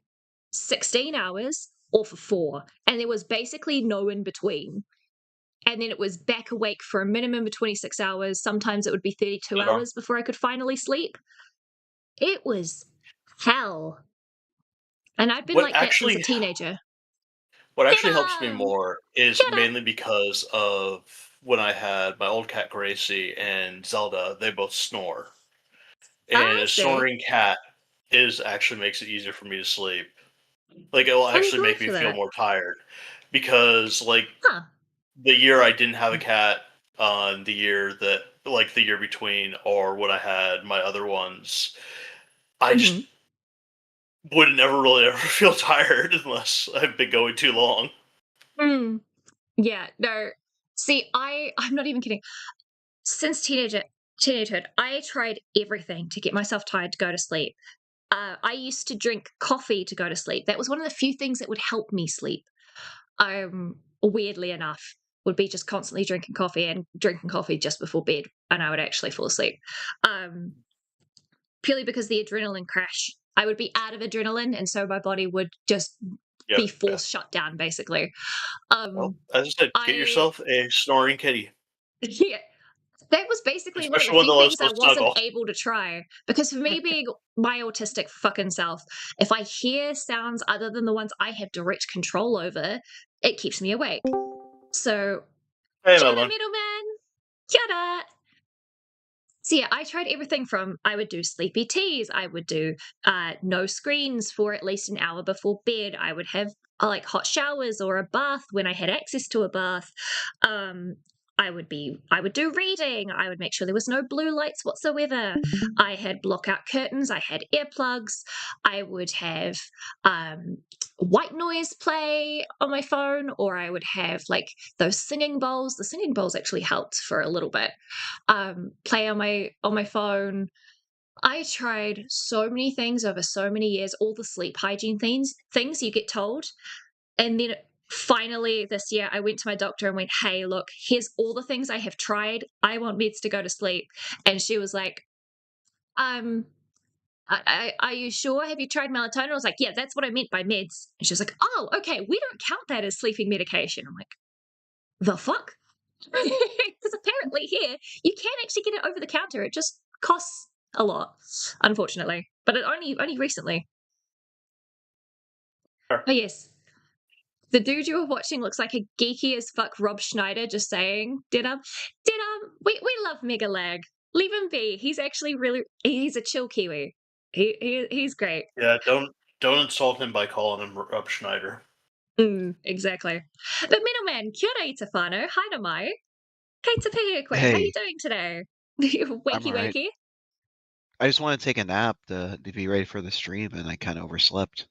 16 hours or for 4. And there was basically no in between. And then it was back awake for a minimum of 26 hours. Sometimes it would be 32 Sidearm. hours before I could finally sleep. It was hell. And I'd been What like that since a actually teenager. what actually helps me Middle! more is Shut up! mainly because of when I had my old cat Gracie and Zelda, they both snore. And I a see. snoring cat is actually makes it easier for me to sleep. Like, it will I'm actually glad make me for feel that. more tired. Because, like, Huh. the year I didn't have a cat, the year that, like, the year between, or when I had my other ones, I just Mm-hmm. would never really ever feel tired unless I've been going too long. Mm. Yeah, no. See, I'm not even kidding. Since teenagehood, I tried everything to get myself tired to go to sleep. I used to drink coffee to go to sleep. That was one of the few things that would help me sleep. Weirdly enough, would be just constantly drinking coffee just before bed, and I would actually fall asleep. Purely because the adrenaline crash. I would be out of adrenaline, and so my body would just Yep. be Yeah. forced shut down, basically. Well, as I said, get I yourself a snoring kitty, yeah, that was basically one of the especially one that few loves things I to wasn't snuggle. able to try. Because for me, being my autistic fucking self, if I hear sounds other than the ones I have direct control over, it keeps me awake. So, Hey, shut another up, one. middleman! Yada! So yeah, I tried everything from I would do sleepy teas, I would do no screens for at least an hour before bed. I would have like hot showers or a bath when I had access to a bath. Um, I would do reading. I would make sure there was no blue lights whatsoever. I had block out curtains. I had earplugs. I would have white noise play on my phone, or I would have like those singing bowls. The singing bowls actually helped for a little bit. Play on my phone. I tried so many things over so many years, all the sleep hygiene things you get told, and then finally this year I went to my doctor and went, hey, look, here's all the things I have tried. I want meds to go to sleep. And she was like, are you sure? Have you tried melatonin? I was like, yeah, that's what I meant by meds. And she was like, oh, okay, we don't count that as sleeping medication. I'm like, the fuck? Because apparently here, you can actually get it over the counter. It just costs a lot, unfortunately. But it only recently. Sure. Oh, yes. The dude you were watching looks like a geeky as fuck Rob Schneider, just saying. We love Megalag. Leave him be. He's actually he's a chill Kiwi. He's great. Yeah, don't insult him by calling him Rob Schneider. Exactly. But middleman, kia ora Itafano, hi to mai. Kate Tapia, how you doing today? Wakey. I just want to take a nap to be ready for the stream, and I kind of overslept.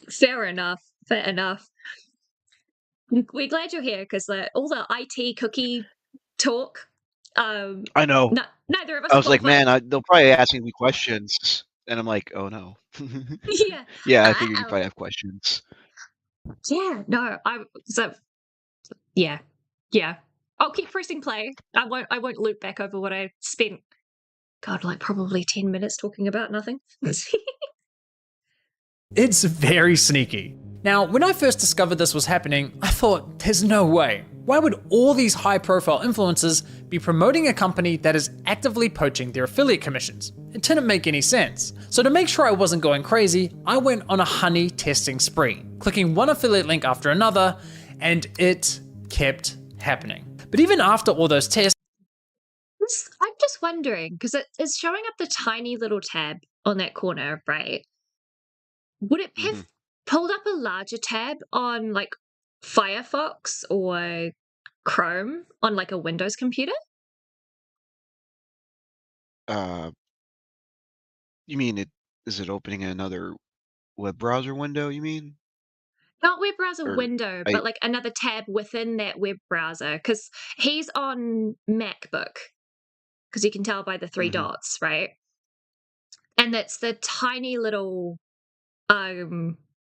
Fair enough. We're glad you're here because all the IT cookie talk. I know. Neither of us. I was like, man, they'll probably ask me questions, and I'm like, oh no. Yeah. Yeah, I figured you probably have questions. Yeah. No. Yeah. I'll keep pressing play. I won't loop back over what I spent. God, like probably 10 minutes talking about nothing. It's very sneaky. Now, when I first discovered this was happening, I thought, there's no way. Why would all these high-profile influencers be promoting a company that is actively poaching their affiliate commissions? It didn't make any sense. So to make sure I wasn't going crazy, I went on a honey testing spree, clicking one affiliate link after another, and it kept happening. But even after all those tests, I'm just wondering, because it's showing up the tiny little tab on that corner, right? Would it have pulled up a larger tab on like Firefox or Chrome on like a Windows computer? You mean is it opening another web browser window, you mean? Not web browser window, but like another tab within that web browser. Because he's on MacBook, because you can tell by the 3 dots, right? And that's the tiny little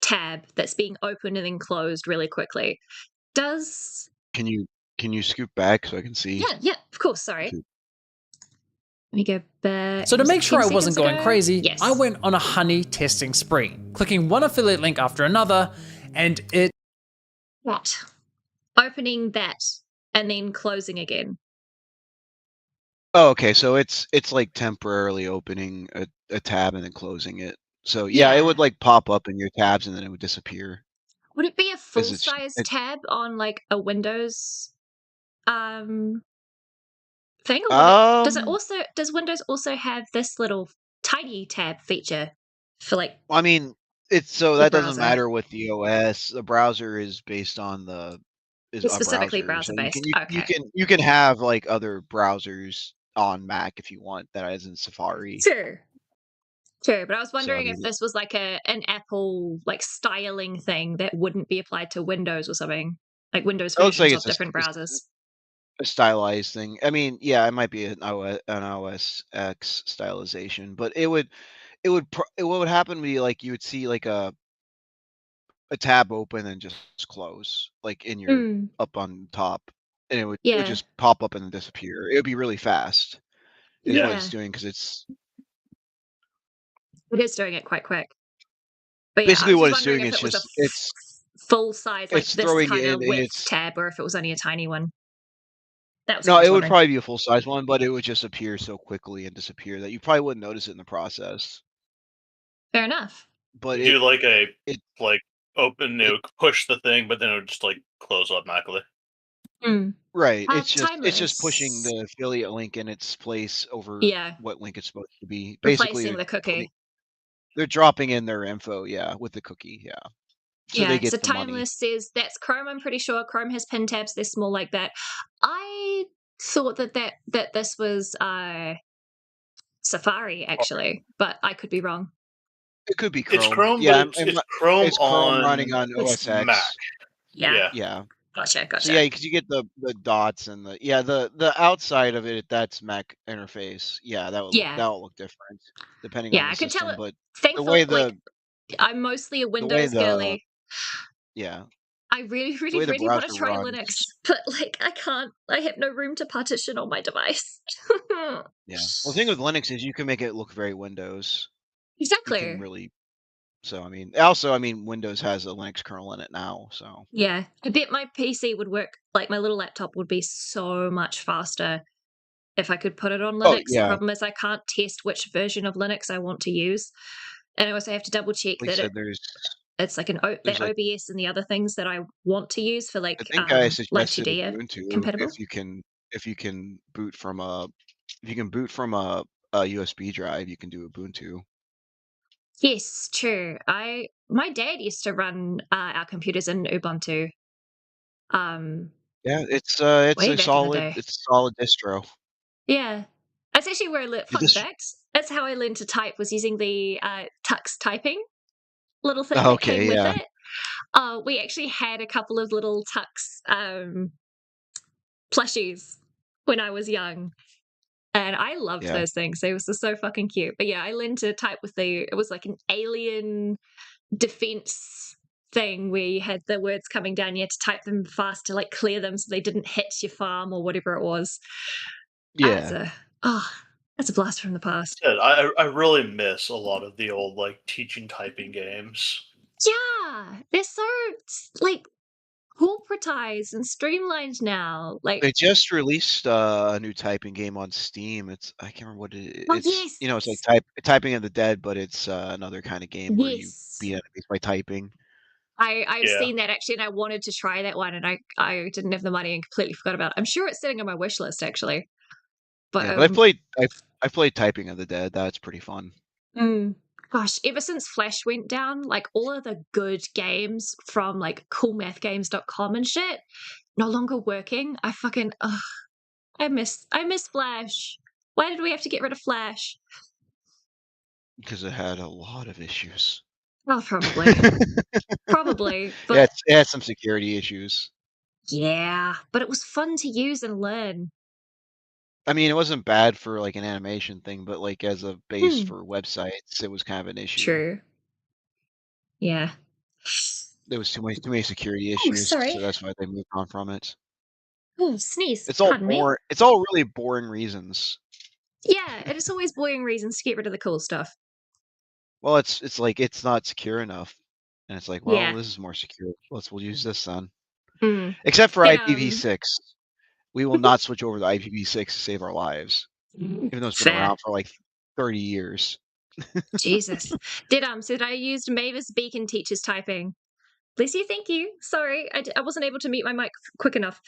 tab that's being opened and then closed really quickly. Can you scoop back so I can see? Yeah, of course, sorry. Okay. Let me go back. So to make sure I wasn't going crazy, yes. I went on a honey testing spree, clicking one affiliate link after another, and it... What? Opening that and then closing again. Oh, okay, so it's like temporarily opening a tab and then closing it. So yeah, it would like pop up in your tabs and then it would disappear. Would it be a full-size tab on like a Windows thing? Or does Windows also have this little tiny tab feature for like I mean, that doesn't matter with the OS. The browser is based on it's specifically browser based. You can have like other browsers on Mac if you want that isn't Safari. True, but I was wondering if this was like an Apple like styling thing that wouldn't be applied to Windows or something, like Windows versions of different browsers. A stylized thing. I mean, yeah, it might be an OS X stylization, but what would happen would be like you would see like a tab open and just close, like in your up on top, and it would just pop up and then disappear. It would be really fast. Is what it's doing because it is doing it quite quick. But basically what it's doing is just it's full size, like it's this throwing kind it of in width tab, or if it was only a tiny one. No, it would probably be a full size one, but it would just appear so quickly and disappear that you probably wouldn't notice it in the process. Fair enough. But you do like open, push the thing, but then it would just like close automatically. Right. It's just pushing the affiliate link in its place over what link it's supposed to be. Basically, replacing the cookie. They're dropping in their info, with the cookie, So they get so the Timeless money. says that's Chrome. I'm pretty sure Chrome has pin tabs. They're small like that. I thought that this was Safari actually, but I could be wrong. It could be Chrome. It's Chrome, yeah, but it's Chrome running on OS X. Mac. Yeah. Gotcha. So yeah, because you get the dots and the outside of it. That's Mac interface. Yeah, that will look different depending on the system. I could tell it. But the way I'm mostly a Windows girly. Yeah. I really, the way really, the really want to browser try runs. Linux, but like I can't. I have no room to partition on my device. Yeah. Well, the thing with Linux is you can make it look very Windows. You can Exactly. really. So I mean, also I mean, Windows has a Linux kernel in it now. So Yeah, I bet my PC would work. Like my little laptop would be so much faster if I could put it on oh Linux. The yeah, problem is I can't test which version of Linux I want to use, and I also have to double check like I that said, it's like there's that like OBS and the other things that I want to use for I like think I Live suggested 2D are Ubuntu compatible. if you can boot from a USB drive, you can do Ubuntu. Yes, true. My dad used to run our computers in Ubuntu. Yeah, it's Way a back in the day. solid distro. Yeah. That's actually where I learned, You fun just fact, that's how I learned to type, was using the Tux typing little thing oh, that okay, came with yeah, it. We actually had a couple of little Tux plushies when I was young. And I loved yeah, those things. They were so fucking cute. But yeah, I learned to type with it was like an alien defense thing where you had the words coming down, you had to type them fast to like clear them so they didn't hit your farm or whatever it was. That's yeah. that's a blast from the past. I really miss a lot of the old like teaching typing games. Yeah, they're so like corporatized and streamlined now. Like, They just released a new typing game on Steam. I can't remember what oh it's. yes, You know, it's like typing of the dead, but it's another kind of game where you yes. beat enemies by typing. I've Yeah. seen that actually, and I wanted to try that one, and I didn't have the money and completely forgot about it. I'm sure it's sitting on my wish list actually. But Yeah, but I played typing of the dead. That's pretty fun. gosh, ever since Flash went down, like all of the good games from like coolmathgames.com and shit no longer working. I miss Flash. Why did we have to get rid of Flash? Because it had a lot of issues. Well, probably. Probably. But Yeah, it had some security issues. yeah, but it was fun to use and learn. I mean, it wasn't bad for like an animation thing, but like as a base Hmm. for websites, it was kind of an issue. True. Yeah. There was too many security Oh, issues, sorry. so that's why they moved on from it. Oh, sneeze. It's all Pardon me. boring. It's all really boring reasons. Yeah, and it's always boring reasons to get rid of the cool stuff. Well, it's like it's not secure enough, and it's like, well, Yeah. this is more secure. We'll use this then. Mm. Except for Did, IPv6, we will not switch over to IPv6 to save our lives, even though it's been fair. around for like 30 years. Jesus. Did I used Mavis Beacon Teachers typing? Bless you, thank you. Sorry, I wasn't able to mute my mic quick enough.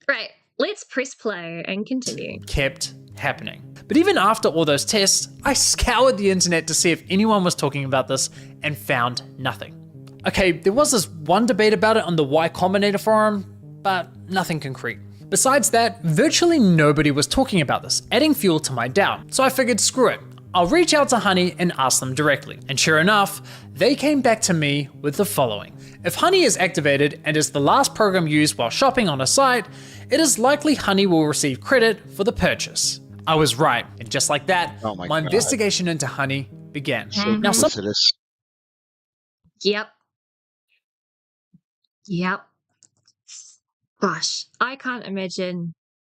Right, let's press play and continue. Kept happening. But even after all those tests, I scoured the internet to see if anyone was talking about this and found nothing. Okay, there was this one debate about it on the Y Combinator forum, but nothing concrete. Besides that, virtually nobody was talking about this, adding fuel to my doubt. So I figured, screw it. I'll reach out to Honey and ask them directly. And sure enough, they came back to me with the following. If Honey is activated and is the last program used while shopping on a site, it is likely Honey will receive credit for the purchase. I was right, and just like that, Oh my God. investigation into Honey began. So Now, duplicitous. Yep. Gosh, I can't imagine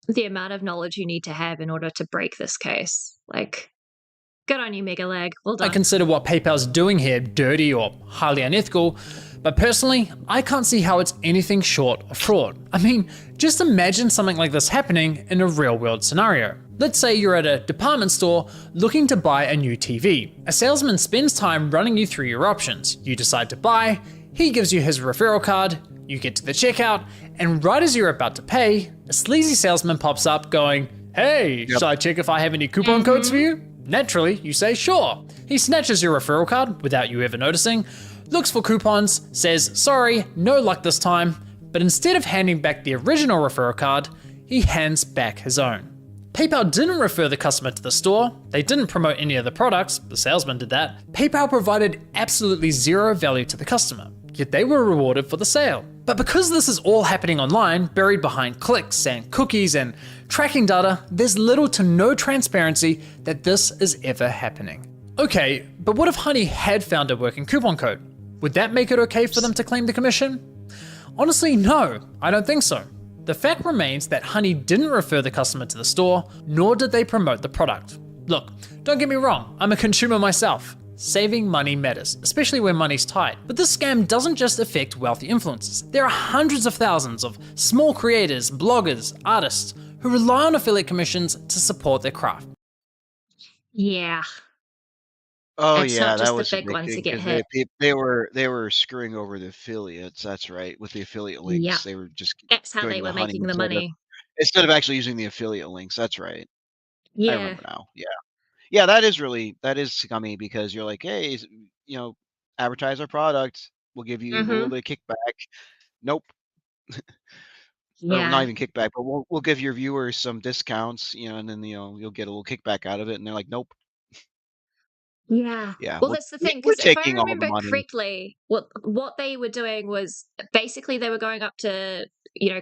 the amount of knowledge you need to have in order to break this case. Like, good on you, Mega Lag. Well done. I consider what PayPal's doing here dirty or highly unethical, but personally, I can't see how it's anything short of fraud. I mean, just imagine something like this happening in a real-world scenario. Let's say you're at a department store looking to buy a new TV. A salesman spends time running you through your options. You decide to buy, he gives you his referral card, you get to the checkout, and right as you're about to pay, a sleazy salesman pops up going, "Hey, shall I check if I have any coupon codes for you?" Naturally, you say sure. He snatches your referral card without you ever noticing, looks for coupons, says sorry, no luck this time, but instead of handing back the original referral card, he hands back his own. PayPal didn't refer the customer to the store, they didn't promote any of the products, the salesman did that. PayPal provided absolutely zero value to the customer, yet they were rewarded for the sale. But because this is all happening online, buried behind clicks and cookies and tracking data, there's little to no transparency that this is ever happening. Okay, but what if Honey had found a working coupon code? Would that make it okay for them to claim the commission? Honestly, no, I don't think so. The fact remains that Honey didn't refer the customer to the store, nor did they promote the product. Look, don't get me wrong, I'm a consumer myself. Saving money matters, especially when money's tight. But this scam doesn't just affect wealthy influencers. There are hundreds of thousands of small creators, bloggers, artists who rely on affiliate commissions to support their craft. Yeah. Oh It's yeah, not just that the was big ones addicting that get because hit. they were screwing over the affiliates. That's right, with the affiliate Yeah. links, they were just That's how doing they the were honey making the money. instead of actually using the affiliate links. That's right. I Yeah. remember now. Yeah. Yeah, that is scummy because you're like, hey, advertise our product. We'll give you a little bit of kickback. Nope. Or not Yeah. even kickback, but we'll give your viewers some discounts, and then you'll get a little kickback out of it. And they're like, nope. Yeah. Yeah, Well, that's the thing, we're because if I taking all the remember money. correctly, what they were doing was basically they were going up to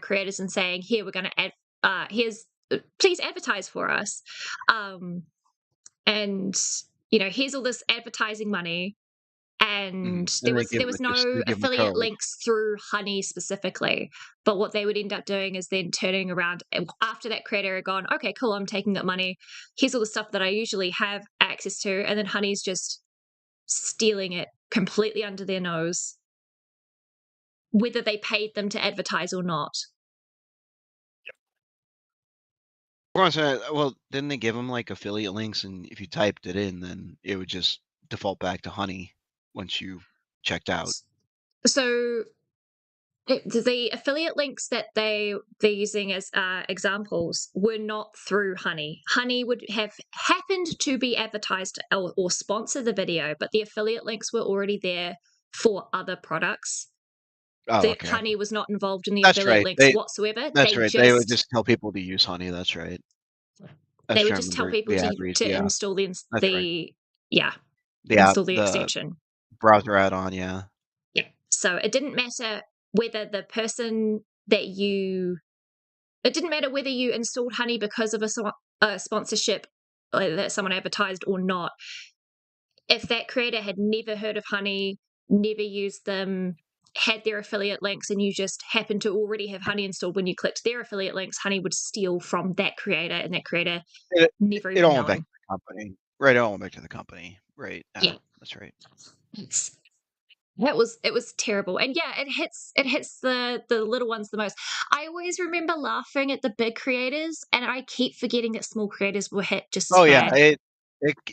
creators and saying, "Here, we're going to add. Here's please advertise for us, and here's all this advertising money." And And there was no they give them a affiliate code. links through Honey specifically, but what they would end up doing is then turning around after that creator had gone, okay, cool, I'm taking that money. Here's all the stuff that I usually have access to, and then Honey's just stealing it completely under their nose, whether they paid them to advertise or not. Well, didn't they give them like affiliate links, and if you typed it in, then it would just default back to Honey once you checked out? So the affiliate links that they're using as examples were not through Honey. Honey would have happened to be advertised or sponsor the video, but the affiliate links were already there for other products. Oh, okay. Honey was not involved in the That's affiliate right. links whatsoever. That's right. They would just tell people to use Honey. That's right. They would just tell people to yeah. install the That's right. install the The extension. browser add-on, yeah. Yeah. So it didn't matter whether the person that it didn't matter whether you installed Honey because of a sponsorship that someone advertised or not. If that creator had never heard of Honey, never used them, had their affiliate links, and you just happened to already have Honey installed, when you clicked their affiliate links, Honey would steal from that creator, and that creator never even all went back knowing. to the company. Right, it all went back to the company. Right. Yeah. That's right. It was terrible. And yeah, it hits the little ones the most. I always remember laughing at the big creators, and I keep forgetting that small creators were hit just as bad. Yeah,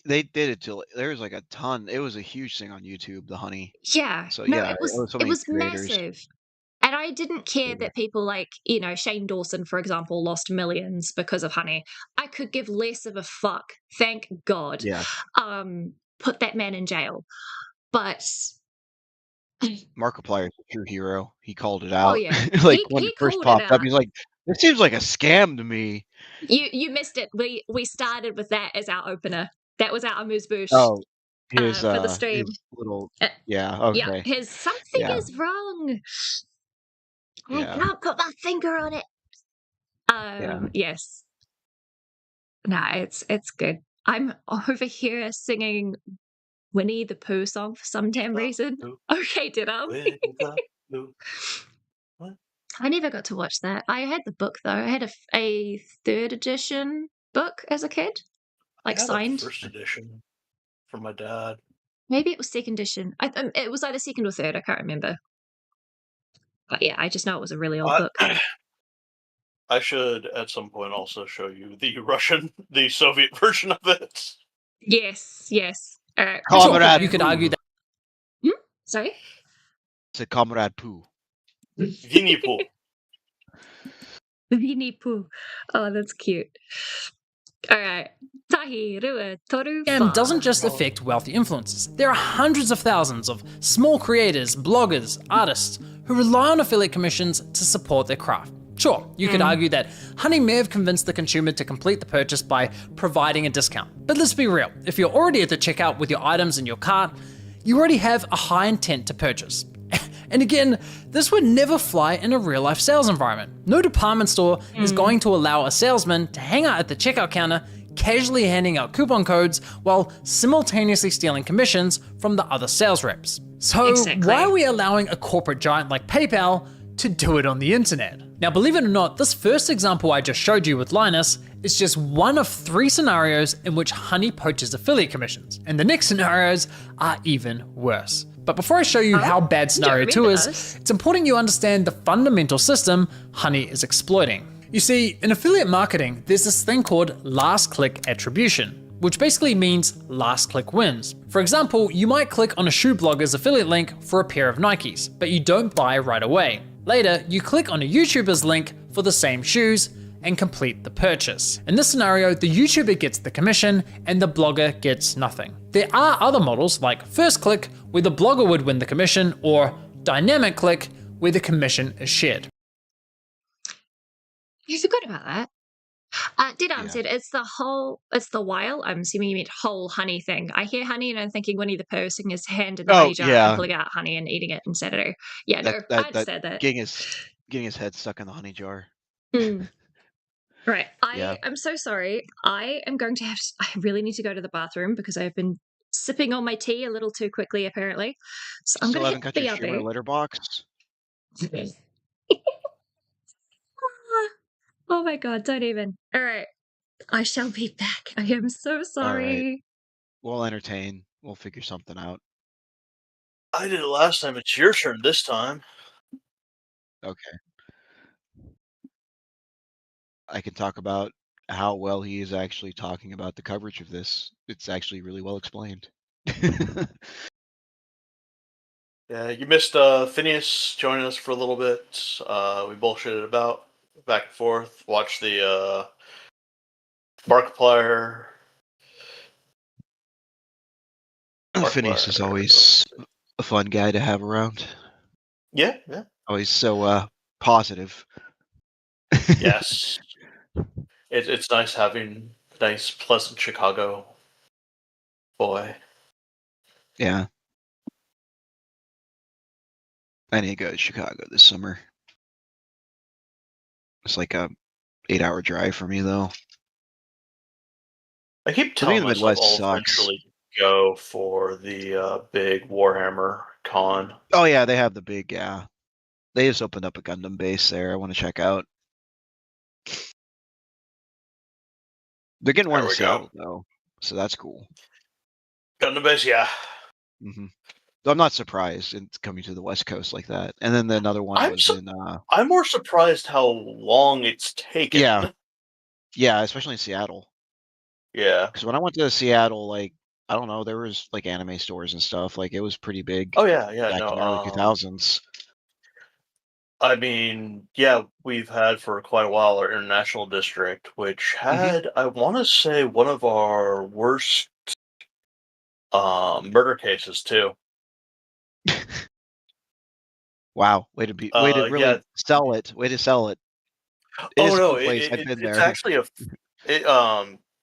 they did it till there was like a ton. It was a huge thing on YouTube, the Honey. Yeah. So No, yeah, it was so many creators. massive. And I didn't care that people like, Shane Dawson, for example, lost millions because of Honey. I could give less of a fuck. Thank God. Yeah. Put that man in jail. But Markiplier's a true hero. He called it out. Oh yeah. Like when he it first called popped it up, out. he's like, "This seems like a scam to me." You missed it. We started with that as our opener. That was our amuse-bouche Oh, for the stream. his little yeah, okay. Yeah, his something is wrong. I can't put my finger on it. Yes. No, it's good. I'm over here singing Winnie the Pooh song for some damn reason. Okay, did I? I never got to watch that. I had the book though. I had a third edition book as a kid, like signed. First edition from my dad. Maybe it was second edition. It was either second or third. I can't remember. But yeah, I just know it was a really old book. I should at some point also show you the Soviet version of it. Yes. Comrade, you could argue that. Sorry? It's a Comrade Pooh. Winnie Pooh. Winnie Pooh. Oh, that's cute. All right. Tahi, rua, toru, Scam doesn't just affect wealthy influencers. There are hundreds of thousands of small creators, bloggers, artists who rely on affiliate commissions to support their craft. Sure, you could argue that Honey may have convinced the consumer to complete the purchase by providing a discount. But let's be real, if you're already at the checkout with your items in your cart, you already have a high intent to purchase. And again, this would never fly in a real life sales environment. No department store is going to allow a salesman to hang out at the checkout counter, casually handing out coupon codes while simultaneously stealing commissions from the other sales reps. So Exactly. why are we allowing a corporate giant like PayPal to do it on the internet? Now, believe it or not, this first example I just showed you with Linus is just one of 3 scenarios in which Honey poaches affiliate commissions, and the next scenarios are even worse. But before I show you how bad scenario 2 is, it's important you understand the fundamental system Honey is exploiting. You see, in affiliate marketing, there's this thing called last click attribution, which basically means last click wins. For example, you might click on a shoe blogger's affiliate link for a pair of Nikes, but you don't buy right away. Later, you click on a YouTuber's link for the same shoes and complete the purchase. In this scenario, the YouTuber gets the commission and the blogger gets nothing. There are other models like first click, where the blogger would win the commission, or dynamic click, where the commission is shared. You forgot about that. Didam said it's the while. I'm assuming you meant whole honey thing. I hear honey and I'm thinking Winnie the Pooh sticking his hand in the honey jar and pulling out honey and eating it instead of. Yeah, no, I understand that. Getting his head stuck in the honey jar. Right. Yeah. I'm so sorry. I am going to I really need to go to the bathroom because I've been sipping on my tea a little too quickly, apparently. So I'm Still going haven't to got hit your the Shimmer litter box? Oh my god, don't even. All right. I shall be back. I am so sorry. All right. We'll entertain. We'll figure something out. I did it last time. It's your turn this time. Okay. I can talk about how well he is actually talking about the coverage of this. It's actually really well explained. Yeah, you missed Phineas joining us for a little bit. We bullshitted about back and forth. Watched the Markiplier. Phineas is always a fun guy to have around. Yeah. Always so positive. Yes. It's nice having a nice, pleasant Chicago boy. Yeah. I need to go to Chicago this summer. It's like a 8-hour drive for me, though. I keep To me, telling the myself Midwest I'll sucks. eventually go for the big Warhammer con. Oh yeah, they have the big, yeah. They just opened up a Gundam base there. I want to check out. They're getting one in Seattle, though, so that's cool. Gundam base, yeah. So I'm not surprised it's coming to the West Coast like that. And then another one was in. I'm more surprised how long it's taken. Yeah, especially in Seattle. Yeah. Because when I went to Seattle, like, I don't know, there was like anime stores and stuff. Like, it was pretty big. Oh yeah, back in the early 2000s. I mean, yeah, we've had for quite a while our international district, which had, I want to say, one of our worst murder cases too. Wow, way to really sell it. Way to sell it. It is a cool place. I've been there. It's actually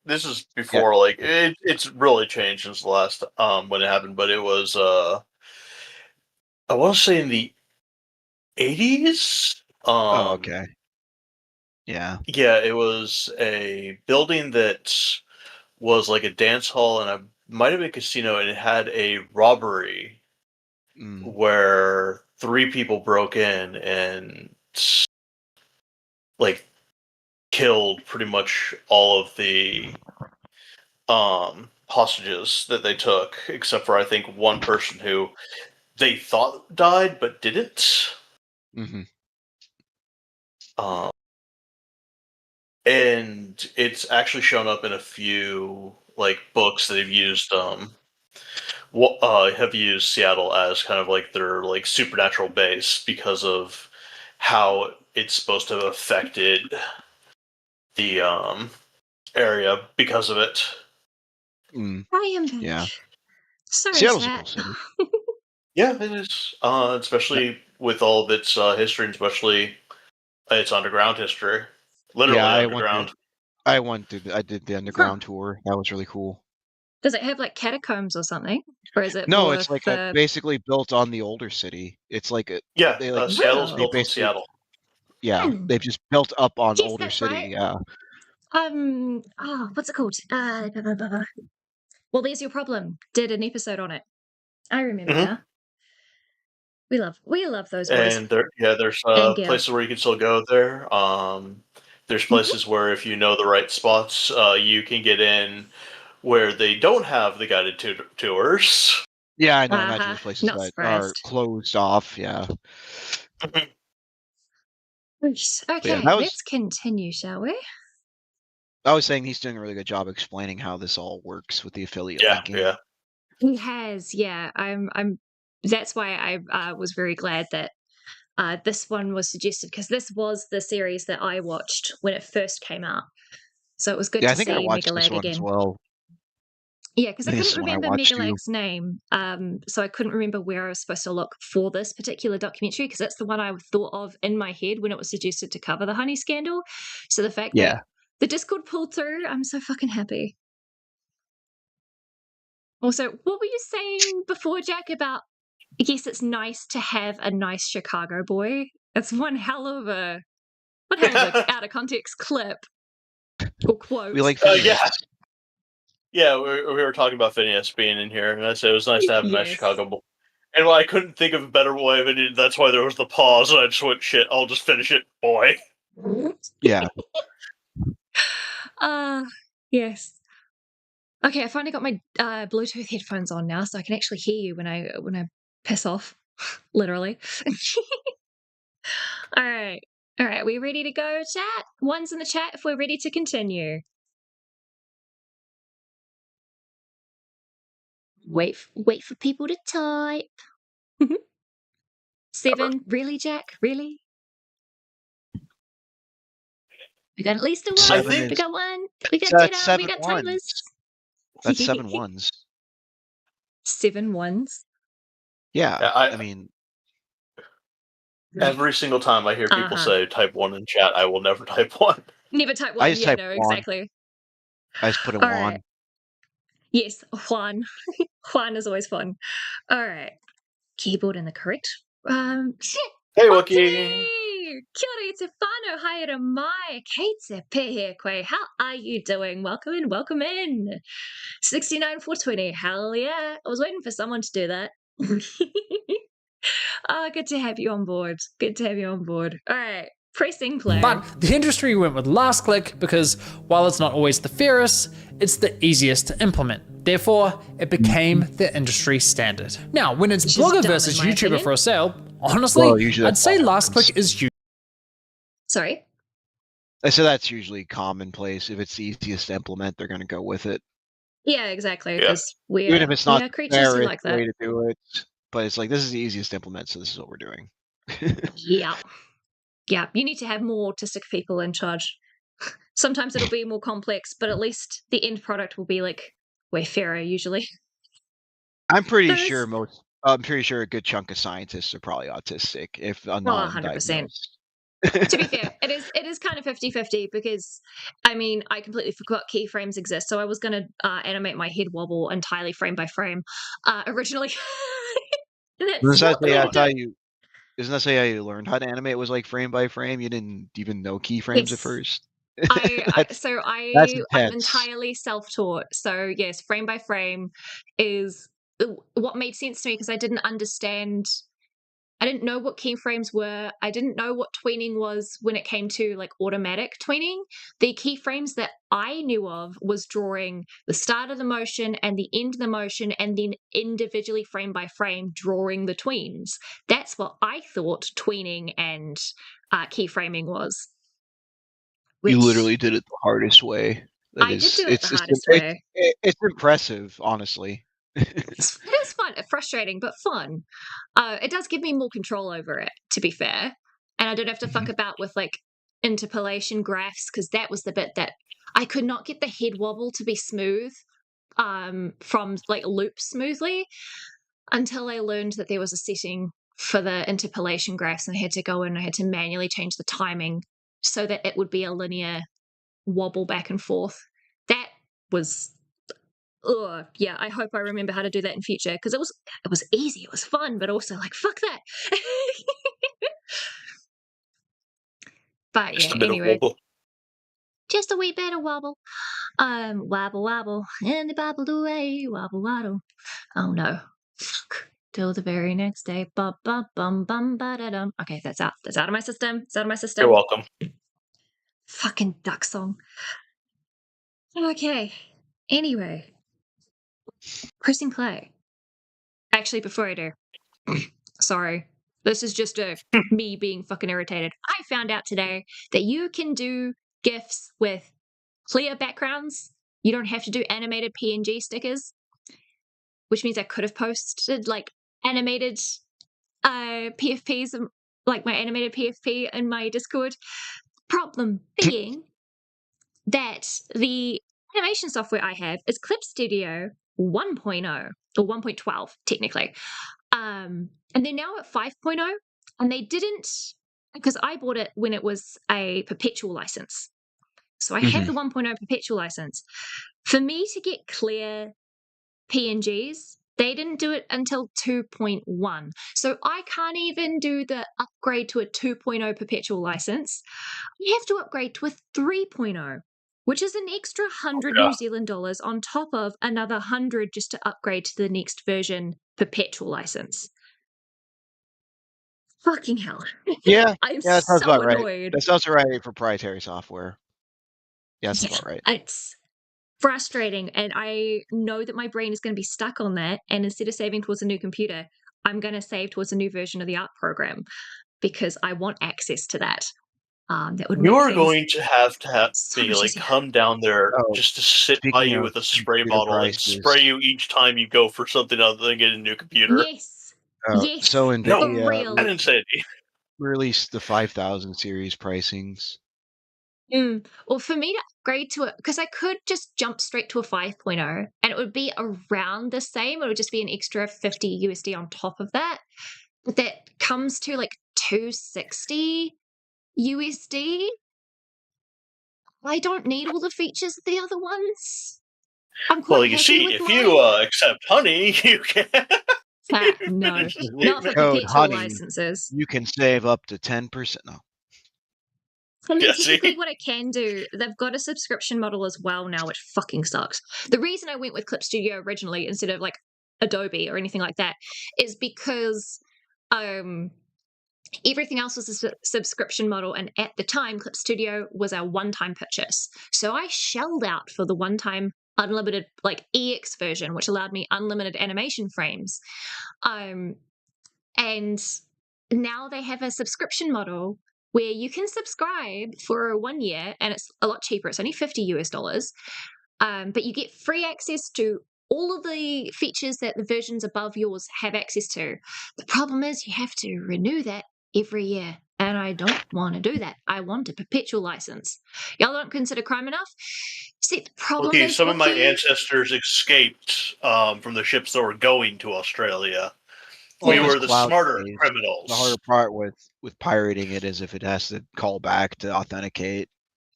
this is before it's really changed since the last when it happened, but it was I want to say in the 80s. Oh, okay. Yeah. Yeah, it was a building that was like a dance hall and might have been a casino, and it had a robbery where 3 people broke in and like killed pretty much all of the hostages that they took, except for I think one person who they thought died but didn't. And it's actually shown up in a few like books that have used Seattle as kind of like their like supernatural base because of how it's supposed to have affected the area because of it. I am back. Yeah. Sorry, Seattle's chat. a cool city. Yeah, it is. Especially with all of its history, and especially its underground history. Literally underground. I did the underground tour. That was really cool. Does it have like catacombs or something? Or is it No, it's like basically built on the older city. It's like Seattle's built on Seattle. Yeah, they've just built up on Yes, older that's city. right. Yeah. What's it called? Blah, blah, blah. Well, there's your problem. Did an episode on it. I remember now. We love those boys. And there's And gal. places where you can still go there. There's places where if you know the right spots, you can get in where they don't have the guided tours. Yeah, I know. Imagine there's places Not that are surprised. closed off. Yeah. Okay, that was- let's continue, shall we? I was saying he's doing a really good job explaining how this all works with the affiliate linking. Yeah. He has, yeah. I'm. That's why I was very glad that this one was suggested, because this was the series that I watched when it first came out. So it was good Yeah, to I think I see watched this Megalag one again. as well. Yeah, because I This couldn't is one I remember watched too. Megalag's name, so I couldn't remember where I was supposed to look for this particular documentary, because that's the one I thought of in my head when it was suggested to cover the honey scandal. So the fact that the Discord pulled through, I'm so fucking happy. Also, what were you saying before, Jack, about, yes, it's nice to have a nice Chicago boy? It's one hell of a out of context clip or quote. We like Yeah, we were talking about Phineas being in here, and I said it was nice to have a nice Chicago boy. And well, I couldn't think of a better way of it. That's why there was the pause, and I just went, shit, I'll just finish it, boy. Yeah. Yes. Okay, I finally got my Bluetooth headphones on now, so I can actually hear you when I piss off, literally. All right, we ready to go, chat? One's in the chat if we're ready to continue. Wait for people to type. 7, really, Jack? Really? We got at least a 1. We got 1. We got ditto. We got timers. That's 7 ones. 7 ones. Yeah, I mean, every single time I hear people say type 1 in chat, I will never type 1. Never type 1. I just type no, Juan. exactly. I just put in All Juan. right. Yes, Juan. Juan is always fun. All right. Keyboard in the correct. Hey, Wookie. Kia ora te whānau, haere mai, kei te pehe koe. How are you doing? Welcome in, welcome in. 69,420. Hell yeah. I was waiting for someone to do that. Good to have you on board. Good to have you on board. All right. Pressing play. But the industry went with last click because while it's not always the fairest, it's the easiest to implement. Therefore, it became the industry standard. Now, when it's Blogger versus YouTuber for a sale, honestly, I'd say last click is you. Sorry? I said that's usually commonplace. If it's the easiest to implement, they're going to go with it. Yeah, exactly. Because even if it's not the creatures who like that way to do it, but it's like, this is the easiest to implement, so this is what we're doing. Yeah. Yeah, you need to have more autistic people in charge. Sometimes it'll be more complex, but at least the end product will be like way fairer usually. I'm pretty sure a good chunk of scientists are probably autistic, if not 100%. To be fair, it is kind of 50-50 because, I mean, I completely forgot keyframes exist, so I was going to animate my head wobble entirely frame by frame originally. Isn't that how you learned how to animate? It was like frame by frame. You didn't even know keyframes at first. I'm entirely self-taught. So yes, frame by frame is what made sense to me because I didn't know what keyframes were. I didn't know what tweening was when it came to like automatic tweening. The keyframes that I knew of was drawing the start of the motion and the end of the motion and then individually frame by frame drawing the tweens. That's what I thought tweening and keyframing was. You literally did it the hardest way. I did do it the hardest way. It's impressive, honestly. It is fun, frustrating, but fun. It does give me more control over it, to be fair. And I don't have to fuck about with like interpolation graphs because that was the bit that I could not get the head wobble to be smooth from like loop smoothly until I learned that there was a setting for the interpolation graphs and I had to go in, I had to manually change the timing so that it would be a linear wobble back and forth. That was yeah, I hope I remember how to do that in future because it was easy, it was fun, but also like fuck that. But yeah, anyway, just a wee bit of wobble, wobble wobble, and they bobbled away, wobble waddle. Oh no, fuck, till the very next day. Bum bum bum bum ba da dum. Okay, that's out. That's out of my system. It's out of my system. You're welcome. Fucking duck song. Okay. Anyway, pressing play. Actually, before I do, sorry. This is just me being fucking irritated. I found out today that you can do GIFs with clear backgrounds. You don't have to do animated PNG stickers, which means I could have posted like animated PFPs, like my animated PFP in my Discord. Problem being that the animation software I have is Clip Studio 1.0 or 1.12 technically. And they're now at 5.0, and they didn't, because I bought it when it was a perpetual license. So I have the 1.0 perpetual license. For me to get clear PNGs, they didn't do it until 2.1. So I can't even do the upgrade to a 2.0 perpetual license. I have to upgrade to a 3.0, which is an extra 100 New Zealand dollars on top of another 100 just to upgrade to the next version perpetual license. Fucking hell. Yeah, I'm that sounds so about right. annoyed. That sounds right. Proprietary software. Yeah, that's about right. It's frustrating, and I know that my brain is going to be stuck on that, and instead of saving towards a new computer, I'm going to save towards a new version of the art program because I want access to that. That would make You're things going to have so me much like easier. come down there just to sit by speaking you of with a spray computer bottle and prices. spray you each time you go for something other than get a new computer. Yes. Yes. So For NVIDIA real. That's insanity. released the 5000 series pricings. Well, for me to upgrade to it, because I could just jump straight to a 5.0 and it would be around the same. It would just be an extra 50 USD on top of that. But that comes to like 260 USD. I don't need all the features of the other ones. I'm quite Well, you happy see, with if mine. you accept honey, you can. No, With not for code perpetual honey, licenses. you can save up to 10%. No. I mean, Yeah, technically see? what I can do, they've got a subscription model as well now, which fucking sucks. The reason I went with Clip Studio originally instead of like Adobe or anything like that is because everything else was a subscription model, and at the time Clip Studio was a one-time purchase. So I shelled out for the one-time unlimited like EX version, which allowed me unlimited animation frames. And now they have a subscription model where you can subscribe for 1 year, and it's a lot cheaper. It's only 50 US dollars. But you get free access to all of the features that the versions above yours have access to. The problem is you have to renew that every year, and I don't want to do that. I want a perpetual license. Y'all don't consider crime enough? See, the problem Okay, is some of my Wookie- ancestors escaped from the ships that were going to Australia. Well, We it's were the cloud smarter based. criminals. The harder part with pirating it is if it has to call back to authenticate.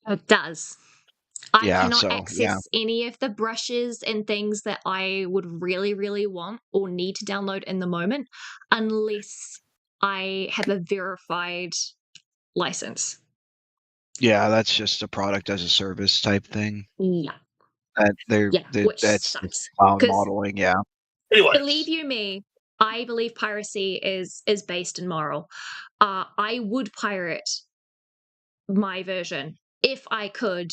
It does. I Yeah, cannot so, access yeah. any of the brushes and things that I would really, really want or need to download in the moment unless I have a verified license. Yeah, that's just a product as a service type thing. Yeah. That's sucks. cloud 'Cause modeling, yeah. Anyway, believe you me, I believe piracy is based in moral. I would pirate my version if I could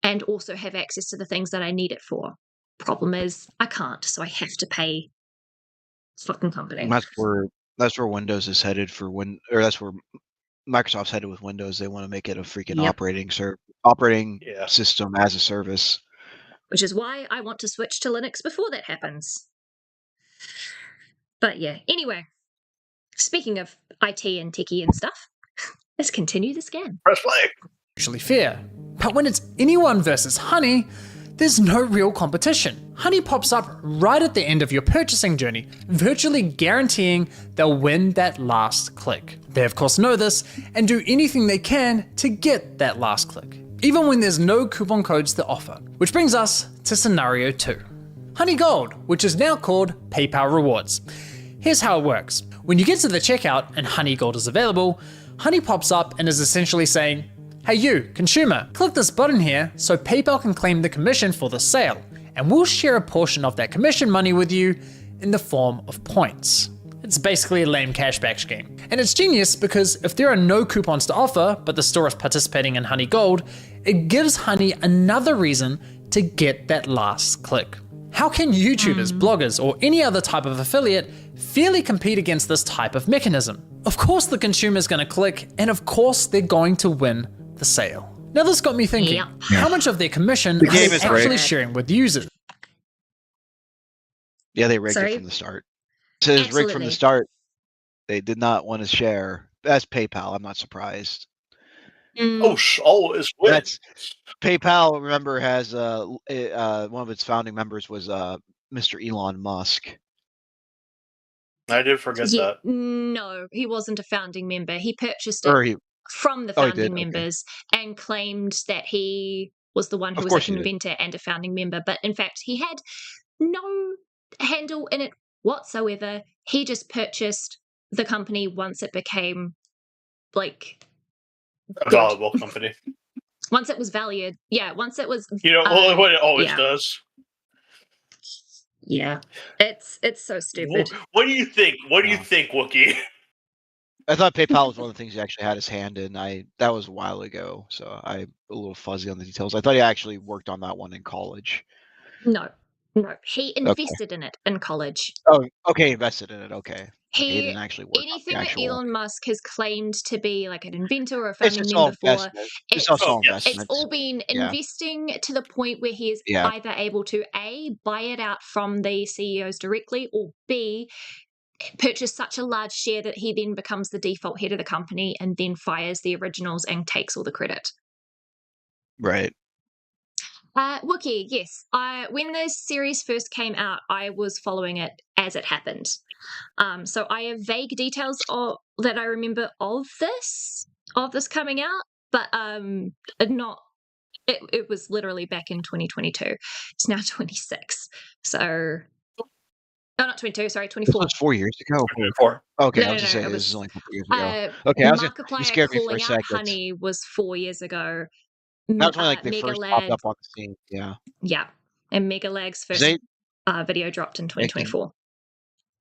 and also have access to the things that I need it for. Problem is, I can't, so I have to pay fucking company. And that's where Windows is headed or that's where Microsoft's headed with Windows. They want to make it a freaking operating system as a service. Which is why I want to switch to Linux before that happens. But yeah, anyway, speaking of IT and techie and stuff, let's continue the scan. Press play. Usually fair. But when it's anyone versus Honey, there's no real competition. Honey pops up right at the end of your purchasing journey, virtually guaranteeing they'll win that last click. They of course know this and do anything they can to get that last click, even when there's no coupon codes to offer. Which brings us to scenario 2. Honey Gold, which is now called PayPal Rewards. Here's how it works. When you get to the checkout and Honey Gold is available, Honey pops up and is essentially saying, "Hey you, consumer, click this button here so PayPal can claim the commission for the sale, and we'll share a portion of that commission money with you in the form of points. It's basically a lame cashback scheme. And it's genius because if there are no coupons to offer, but the store is participating in Honey Gold, it gives Honey another reason to get that last click. How can YouTubers, bloggers, or any other type of affiliate fairly compete against this type of mechanism? Of course the consumer's gonna click, and of course they're going to win the sale. Now this got me thinking, how much of their commission are they actually sharing with users? Yeah, they rigged it from the start. So it was rigged from the start. They did not want to share. That's PayPal. I'm not surprised. Always wins. That's PayPal. Remember, has one of its founding members was Mr. Elon Musk. I did forget that. No, he wasn't a founding member. He purchased it from the founding members and claimed that he was the one who was an inventor and a founding member. But in fact, he had no handle in it whatsoever. He just purchased the company once it became like a valuable company. Once it was valued. Yeah, once it was what it always does. Yeah. It's so stupid. What do you think? What do you think, Wookie? I thought PayPal was one of the things he actually had his hand in. That was a while ago, so I'm a little fuzzy on the details. I thought he actually worked on that one in college. No. He invested in it in college. Oh, okay, invested in it. Okay. He didn't actually work anything on the that actual... Elon Musk has claimed to be like an inventor or a founding member for, it's all been investing to the point where he is either able to A, buy it out from the CEOs directly, or B, purchase such a large share that he then becomes the default head of the company and then fires the originals and takes all the credit. Right. Wookie, yes. When this series first came out, I was following it as it happened. So I have vague details that I remember of this coming out, but not. It was literally back in 2022. It's now 26. So, not 22. Sorry, 24. This was 4 years ago. 24. Okay, I was just saying this is only a couple years ago. Okay, you scared me for a second. Honey was 4 years ago. That's when they first popped up on the scene. Yeah, and Megalag's first video dropped in 2024.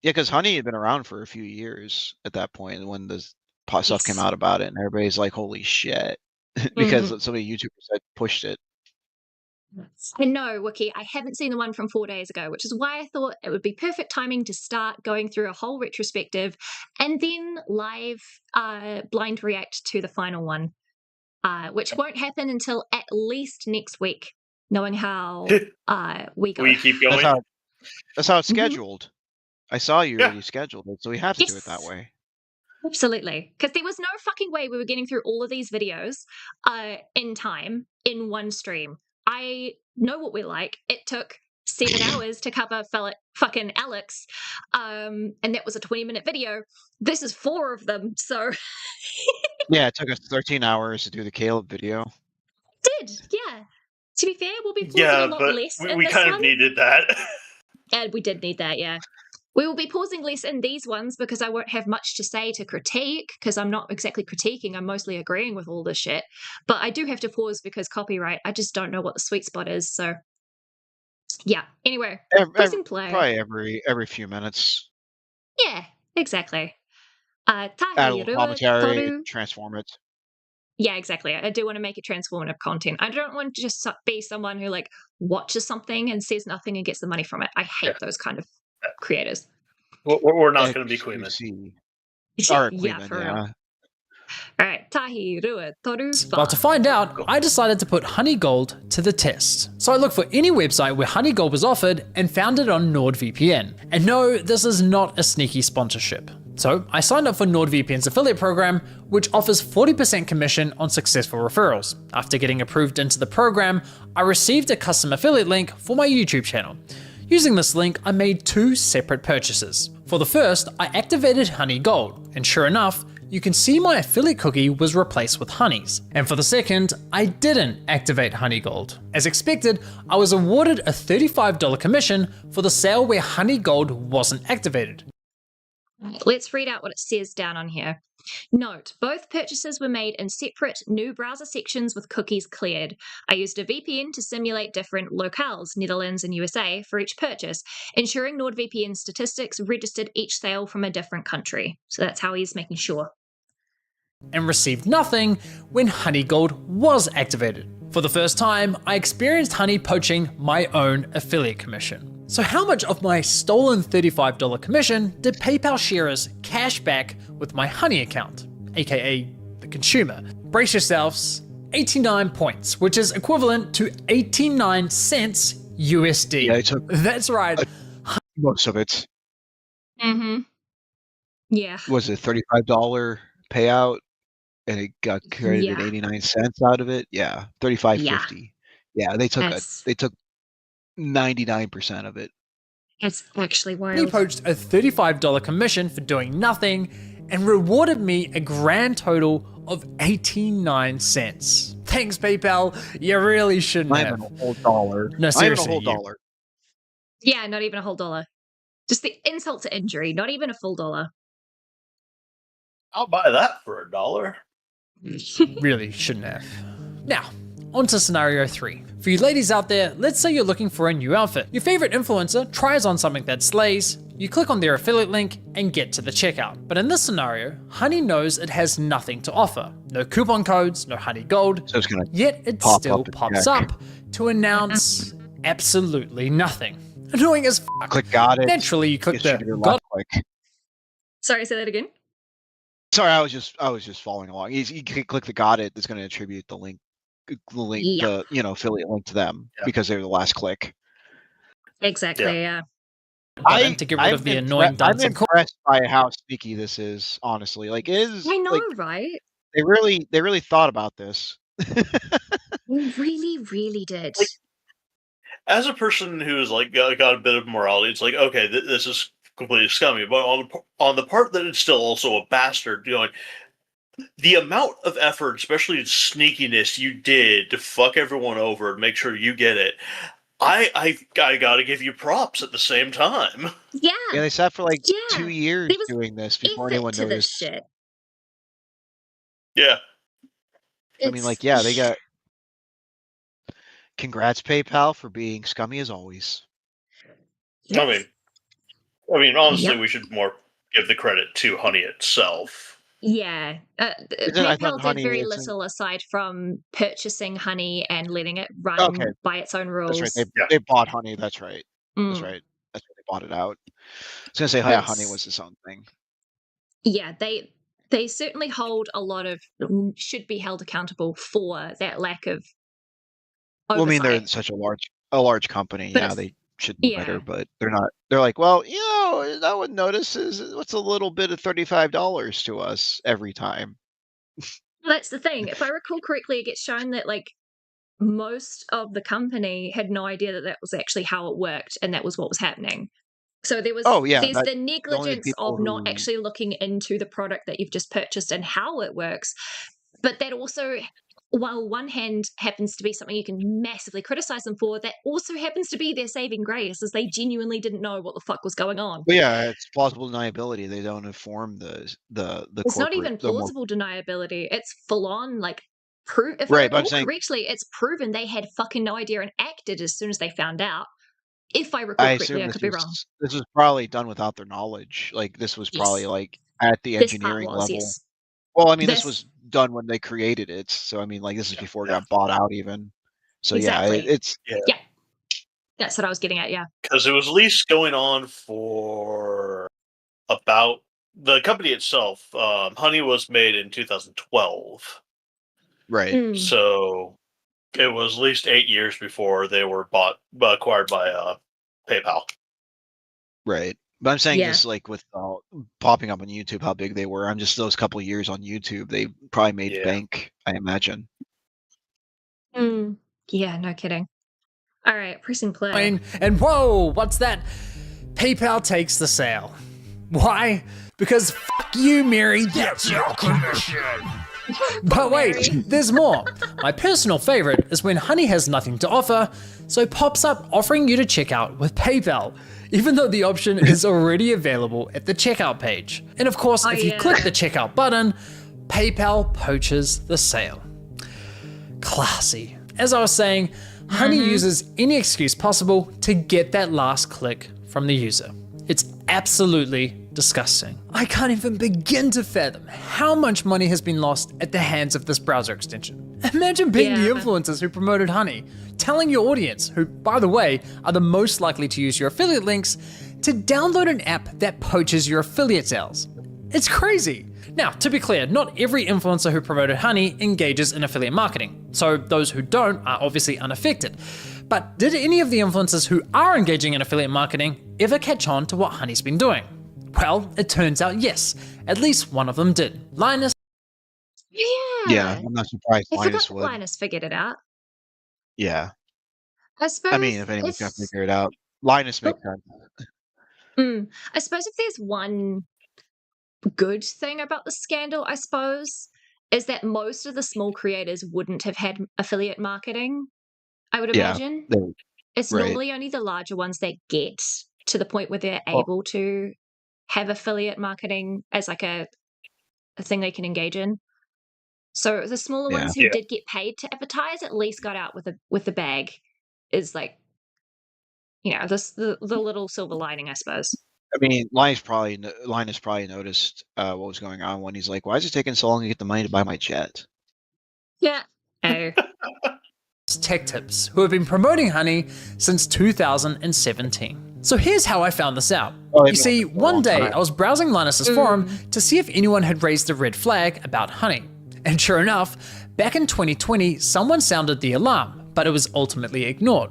Yeah, because Honey had been around for a few years at that point when the stuff came out about it, and everybody's like, "Holy shit!" because so many YouTubers had pushed it. I know, Wookie. I haven't seen the one from 4 days ago, which is why I thought it would be perfect timing to start going through a whole retrospective and then live blind react to the final one. Which won't happen until at least next week, knowing how we go. We keep going. That's how it's scheduled. I saw you already scheduled it, so we have to do it that way. Absolutely. Because there was no fucking way we were getting through all of these videos in time in one stream. I know what we're like. It took 7 hours to cover fucking Alex, and that was a 20-minute video. This is 4 of them, so... Yeah, it took us 13 hours to do the Caleb video. Did, yeah. To be fair, we'll be pausing a lot less in we this kind one. of needed that. And we did need that, yeah. We will be pausing less in these ones because I won't have much to say to critique, because I'm not exactly critiquing, I'm mostly agreeing with all this shit. But I do have to pause because copyright, I just don't know what the sweet spot is, so... Yeah, anyway, pressing play. Probably every few minutes. Yeah, exactly. Add a little commentary, transform it. Yeah, exactly. I do want to make it transformative content. I don't want to just be someone who like watches something and says nothing and gets the money from it. I hate those kind of creators. We're not going to be Queeman. Yeah, for real. All right, Tahi, Rua, Toru, Well, to find out, I decided to put Honey Gold to the test. So I looked for any website where Honey Gold was offered and found it on NordVPN. And no, this is not a sneaky sponsorship. So I signed up for NordVPN's affiliate program, which offers 40% commission on successful referrals. After getting approved into the program, I received a custom affiliate link for my YouTube channel. Using this link, I made 2 separate purchases. For the first, I activated Honey Gold, and sure enough, you can see my affiliate cookie was replaced with Honey's. And for the second, I didn't activate Honey Gold. As expected, I was awarded a $35 commission for the sale where Honey Gold wasn't activated. Let's read out what it says down on here. Note, both purchases were made in separate new browser sections with cookies cleared. I used a VPN to simulate different locales, Netherlands and USA, for each purchase, ensuring NordVPN statistics registered each sale from a different country. So that's how he's making sure. And received nothing when Honey Gold was activated. For the first time, I experienced Honey poaching my own affiliate commission. So how much of my stolen $35 commission did PayPal share as cash back with my Honey account, aka the consumer? Brace yourselves, 89 points, which is equivalent to 89 cents USD. Yeah, I took That's right. most of it. Mm-hmm. Yeah. Was it $35 payout? And it got credited 89 cents out of it. Yeah, 35.50. Yeah, they took 99% of it. It's actually wild. He poached a $35 commission for doing nothing and rewarded me a grand total of 89 cents. Thanks, PayPal. You really shouldn't have. Not even a whole dollar. No, seriously. Not even a whole dollar. Yeah, not even a whole dollar. Just the insult to injury, not even a full dollar. I'll buy that for $1. Really shouldn't have. Now, on to scenario 3. For you ladies out there, let's say you're looking for a new outfit. Your favorite influencer tries on something that slays, you click on their affiliate link and get to the checkout. But in this scenario, Honey knows it has nothing to offer. No coupon codes, no Honey Gold, so it's gonna yet it still pops up to announce absolutely nothing. Annoying as fuck. Click got it. Naturally, you click the got click. Sorry, say that again. Sorry, I was just following along. You can click the got it. That's going to attribute the link, the affiliate link to them because they're the last click. Exactly. Yeah. To get rid of the annoying I'm impressed by how sneaky this is. Honestly, like it is. I know, like, right? They really thought about this. They really did. Like, as a person who's like got a bit of morality, it's like, okay, this is completely scummy, but on the part that it's still also a bastard, the amount of effort, especially sneakiness, you did to fuck everyone over and make sure you get it, I gotta give you props at the same time. Yeah. Yeah, they sat for like 2 years doing this before anyone noticed. This shit. Yeah. I mean, like, yeah, they got. Congrats, PayPal, for being scummy as always. Yes. I mean, honestly, we should more give the credit to Honey itself. Yeah. PayPal did very little aside from purchasing Honey and letting it run by its own rules. That's right. They bought Honey. That's right. That's right. That's why they bought it out. I was going to say, Honey was its own thing. Yeah, they certainly hold a lot of, should be held accountable for that lack of oversight. Well, I mean, they're such a large company. But they should know better, but they're not. They're like, well, no one notices. What's a little bit of $35 to us every time? Well, that's the thing. If I recall correctly, it gets shown that like most of the company had no idea that was actually how it worked, and that was what was happening. So there was, there's the negligence of not actually looking into the product that you've just purchased and how it works. But that also, while one hand happens to be something you can massively criticize them for, that also happens to be their saving grace, as they genuinely didn't know what the fuck was going on. Well, yeah, it's plausible deniability. They don't inform the It's not even plausible deniability. It's full on like proof. If right, I recall correctly, it's proven they had fucking no idea and acted as soon as they found out. If I recall correctly, I could be wrong. This was probably done without their knowledge. Like this was probably like at the engineering level. Yes. Well, I mean, this was done when they created it, so I mean, like this is before it got bought out, even. So it's that's what I was getting at. Yeah, because it was at least going on for about the company itself. Honey was made in 2012, right? So it was at least 8 years before they were acquired by PayPal. Right. But I'm saying this like with popping up on YouTube, how big they were. I'm just those couple of years on YouTube, they probably made bank, I imagine. Yeah, no kidding. All right, pressing play. And whoa, what's that? PayPal takes the sale. Why? Because fuck you, Mary. That's your commission. But wait, Mary. there's more. My personal favorite is when Honey has nothing to offer, so pops up offering you to check out with PayPal, even though the option is already available at the checkout page. And of course, if you click the checkout button, PayPal poaches the sale. Classy. As I was saying, Honey uses any excuse possible to get that last click from the user. It's absolutely disgusting. I can't even begin to fathom how much money has been lost at the hands of this browser extension. Imagine being the influencers who promoted Honey, telling your audience, who by the way are the most likely to use your affiliate links, to download an app that poaches your affiliate sales. It's crazy. Now, to be clear, not every influencer who promoted Honey engages in affiliate marketing, so those who don't are obviously unaffected. But did any of the influencers who are engaging in affiliate marketing ever catch on to what Honey's been doing? Well, it turns out yes, at least one of them did. Linus. Yeah, I'm not surprised I Linus forgot would. Linus figured it out. Yeah. I suppose. I mean, if anyone's gonna figure it out, Linus makes sense. I suppose if there's one good thing about the scandal, I suppose, is that most of the small creators wouldn't have had affiliate marketing, I would imagine. It's normally only the larger ones that get to the point where they're able to have affiliate marketing as like a thing they can engage in. So the smaller ones who did get paid to advertise at least got out with the bag is like, the little silver lining, I suppose. I mean, Linus probably noticed what was going on when he's like, "Why is it taking so long to get the money to buy my jet?" Yeah. Oh. Tech Tips, who have been promoting Honey since 2017. So here's how I found this out. You see, one day I was browsing Linus's forum to see if anyone had raised a red flag about Honey. And sure enough, back in 2020, someone sounded the alarm, but it was ultimately ignored.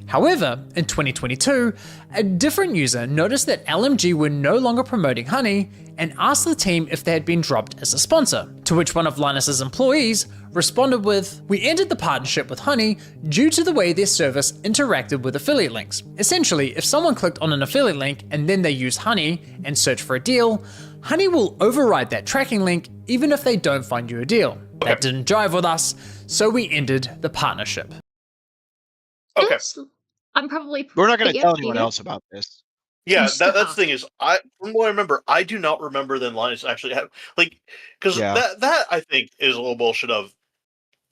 However, in 2022, a different user noticed that LMG were no longer promoting Honey and asked the team if they had been dropped as a sponsor, to which one of Linus's employees responded with, "We ended the partnership with Honey due to the way their service interacted with affiliate links. Essentially, if someone clicked on an affiliate link and then they use Honey and search for a deal, Honey will override that tracking link even if they don't find you a deal. That didn't jive with us, so we ended the partnership." Okay. I'm probably. We're not going to tell anyone else about this. Yeah, that's the thing is, from what I remember, I do not remember then Linus actually have because that I think is a little bullshit. Of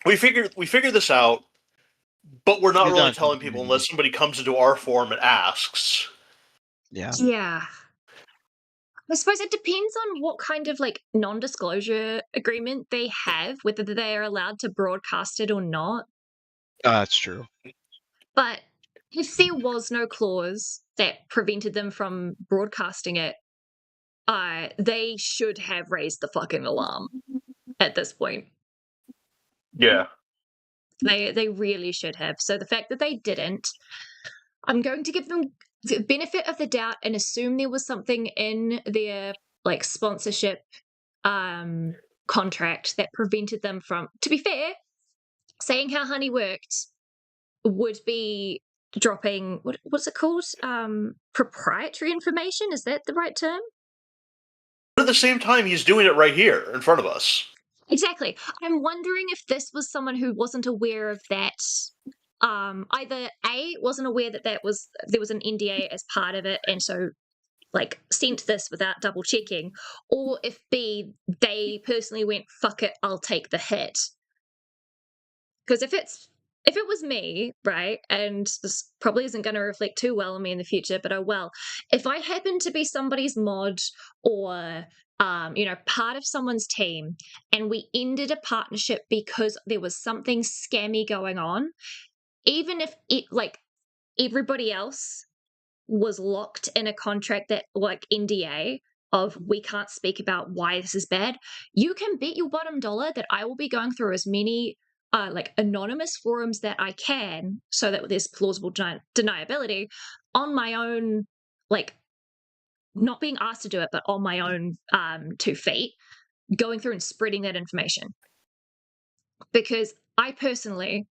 we figured this out, but we're not really telling people unless somebody comes into our forum and asks. Yeah. Yeah. I suppose it depends on what kind of non-disclosure agreement they have, whether they are allowed to broadcast it or not. That's true. But if there was no clause that prevented them from broadcasting it, they should have raised the fucking alarm at this point. Yeah. They really should have. So the fact that they didn't, I'm going to give them the benefit of the doubt and assume there was something in their sponsorship contract that prevented them from, to be fair, saying how Honey worked would be dropping what's it called? Proprietary information? Is that the right term? But at the same time, he's doing it right here in front of us. Exactly. I'm wondering if this was someone who wasn't aware of that. Either A, wasn't aware that there was an NDA as part of it, and so sent this without double checking, or if B, they personally went, "Fuck it, I'll take the hit." Because if it was me, right, and this probably isn't going to reflect too well on me in the future, but oh well. If I happen to be somebody's mod or part of someone's team, and we ended a partnership because there was something scammy going on, even if it everybody else was locked in a contract that NDA of we can't speak about why this is bad, you can bet your bottom dollar that I will be going through as many anonymous forums that I can, so that there's plausible deniability on my own, not being asked to do it, but on my own 2 feet, going through and spreading that information. Because I personally,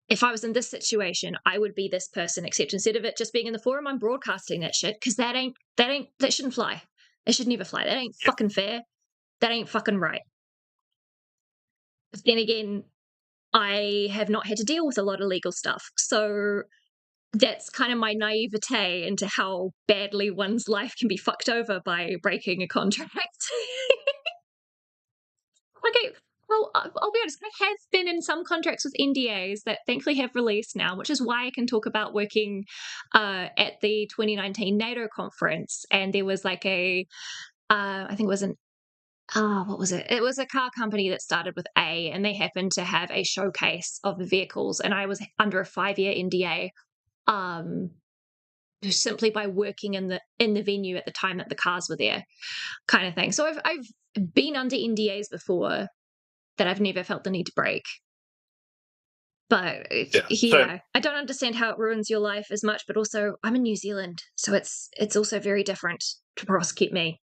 if I was in this situation, I would be this person, except instead of it just being in the forum, I'm broadcasting that shit, because that shouldn't fly. It should never fly. That ain't fucking fair. That ain't fucking right. But then again, I have not had to deal with a lot of legal stuff. So that's kind of my naivete into how badly one's life can be fucked over by breaking a contract. Okay, well, I'll be honest, I have been in some contracts with NDAs that thankfully have released now, which is why I can talk about working at the 2019 NATO conference. And there was like I think it was what was it? It was a car company that started with A, and they happened to have a showcase of the vehicles. And I was under a 5-year NDA, simply by working in the venue at the time that the cars were there, kind of thing. So I've been under NDAs before that I've never felt the need to break. But yeah, I don't understand how it ruins your life as much. But also, I'm in New Zealand, so it's also very different to prosecute me.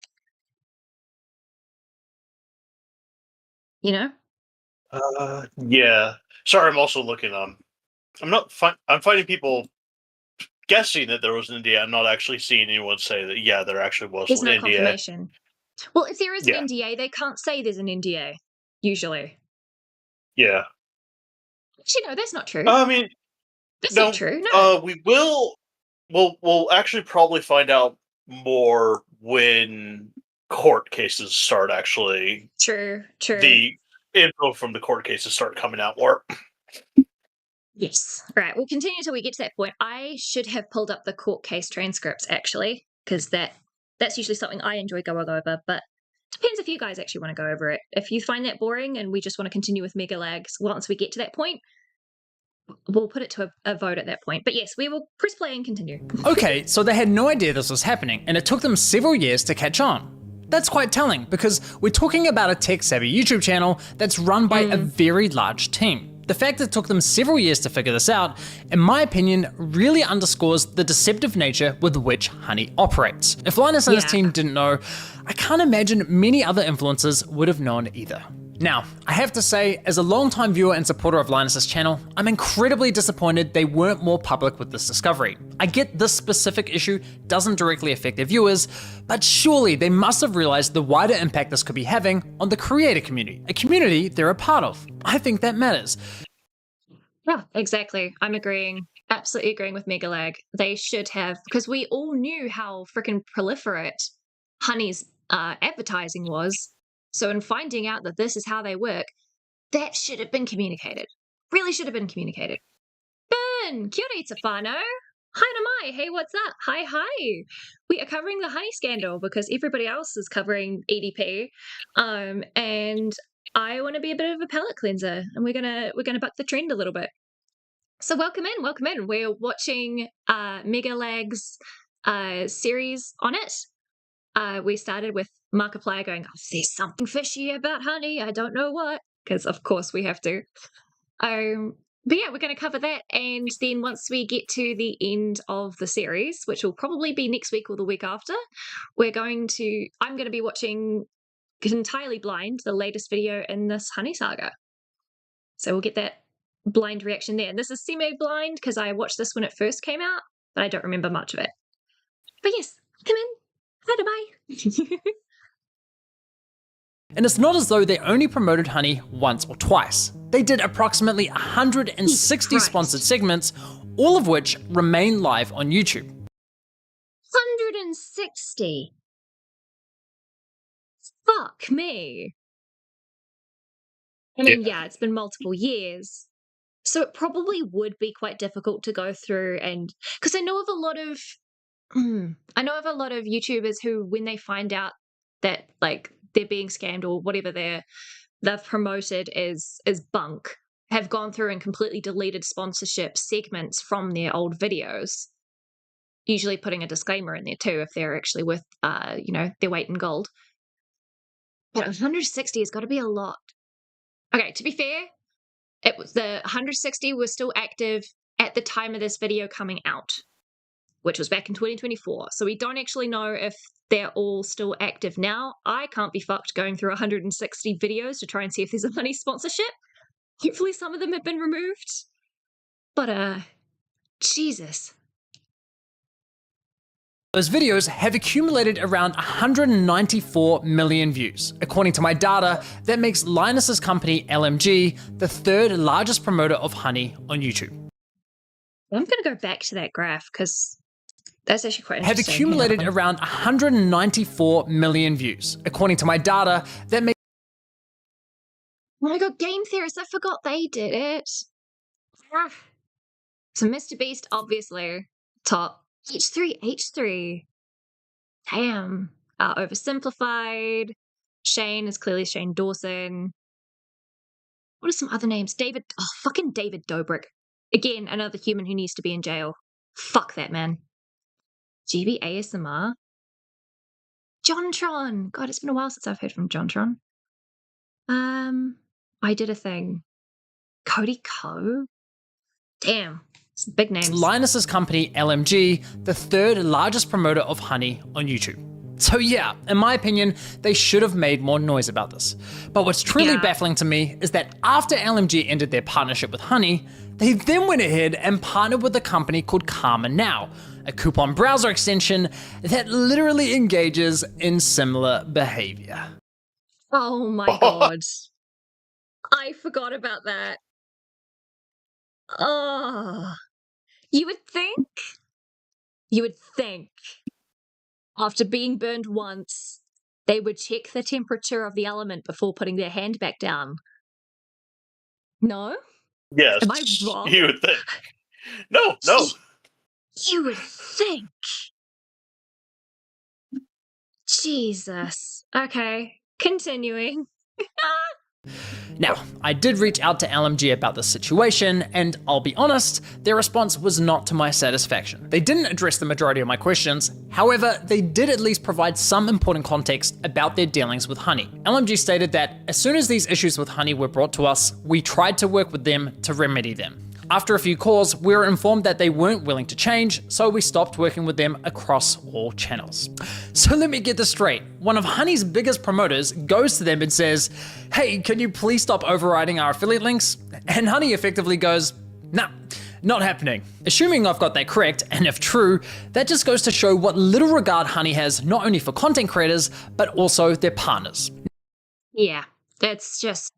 You know? Yeah. Sorry, I'm also looking. I'm finding people guessing that there was an NDA. I'm not actually seeing anyone say that. Yeah, there actually was There's an no NDA. confirmation. Well, if there is an Yeah. NDA, they can't say there's an NDA. Usually. Yeah. Actually, no, that's not true. I mean, that's not true. No. We'll actually probably find out more when court cases start. Actually, True. The info from the court cases start coming out more. Yes. Right. We'll continue till we get to that point. I should have pulled up the court case transcripts actually, because that's usually something I enjoy going over. But depends if you guys actually want to go over it. If you find that boring and we just want to continue with mega lags once we get to that point, we'll put it to a vote at that point. But yes, we will press play and continue. Okay, so they had no idea this was happening, and it took them several years to catch on. That's quite telling, because we're talking about a tech-savvy YouTube channel that's run by a very large team. The fact that it took them several years to figure this out, in my opinion, really underscores the deceptive nature with which Honey operates. If Linus and his team didn't know, I can't imagine many other influencers would have known either. Now, I have to say, as a long-time viewer and supporter of Linus's channel, I'm incredibly disappointed they weren't more public with this discovery. I get this specific issue doesn't directly affect their viewers, but surely they must have realized the wider impact this could be having on the creator community, a community they're a part of. I think that matters. Yeah, exactly. I'm agreeing. Absolutely agreeing with Megalag. They should have, because we all knew how freaking proliferate Honey's advertising was. So in finding out that this is how they work, that should have been communicated. Really should have been communicated. Ben, kia ora Tafano. Hi Namai, hey, what's up? Hi. We are covering the Honey scandal because everybody else is covering EDP. And I want to be a bit of a palate cleanser, and we're gonna buck the trend a little bit. So welcome in. We're watching Mega Lag's series on it. We started with Markiplier going, oh, there's something fishy about Honey, I don't know what, because of course we have to. But yeah, we're going to cover that, and then once we get to the end of the series, which will probably be next week or the week after, I'm going to be watching entirely blind, the latest video in this Honey saga. So we'll get that blind reaction there. And this is semi-blind because I watched this when it first came out, but I don't remember much of it. But yes, come in. Bye. And it's not as though they only promoted Honey once or twice. They did approximately 160 sponsored segments, all of which remain live on YouTube. 160? Fuck me. I mean, yeah, it's been multiple years. So it probably would be quite difficult to go through, and because I know of a lot of YouTubers who, when they find out that like they're being scammed or whatever they've promoted as bunk, have gone through and completely deleted sponsorship segments from their old videos. Usually putting a disclaimer in there too if they're actually worth their weight in gold. But 160 has got to be a lot. Okay, to be fair, it was the 160 was still active at the time of this video coming out, which was back in 2024. So we don't actually know if they're all still active now. I can't be fucked going through 160 videos to try and see if there's a Honey sponsorship. Hopefully some of them have been removed. But, Jesus. Those videos have accumulated around 194 million views. According to my data, that makes Linus's company LMG the third largest promoter of honey on YouTube. I'm going to go back to that graph because that's actually quite Have interesting. accumulated around 194 million views. According to my data, that makes... Oh my god, Game Theorists, I forgot they did it. So Mr. Beast, obviously, top. H3. Damn. Oversimplified. Shane is clearly Shane Dawson. What are some other names? Fucking David Dobrik. Again, another human who needs to be in jail. Fuck that man. GB ASMR. JonTron. God, it's been a while since I've heard from JonTron. I did a thing. Cody Co. Damn. Some big names. Linus's company LMG the third largest promoter of honey on YouTube. So yeah, in my opinion, they should have made more noise about this. But what's truly baffling to me is that after LMG ended their partnership with Honey, they then went ahead and partnered with a company called Karma Now, a coupon browser extension that literally engages in similar behavior. Oh my god. I forgot about that. Oh. You would think after being burned once, they would check the temperature of the element before putting their hand back down. No? Yes. Am I wrong? You would think. No. You would think. Jesus. Okay. Continuing. Now, I did reach out to LMG about this situation, and I'll be honest, their response was not to my satisfaction. They didn't address the majority of my questions, however, they did at least provide some important context about their dealings with Honey. LMG stated that as soon as these issues with Honey were brought to us, we tried to work with them to remedy them. After a few calls, we were informed that they weren't willing to change, so we stopped working with them across all channels. So let me get this straight. One of Honey's biggest promoters goes to them and says, "Hey, can you please stop overriding our affiliate links?" And Honey effectively goes, "Nah, not happening." Assuming I've got that correct, and if true, that just goes to show what little regard Honey has not only for content creators, but also their partners. Yeah, that's just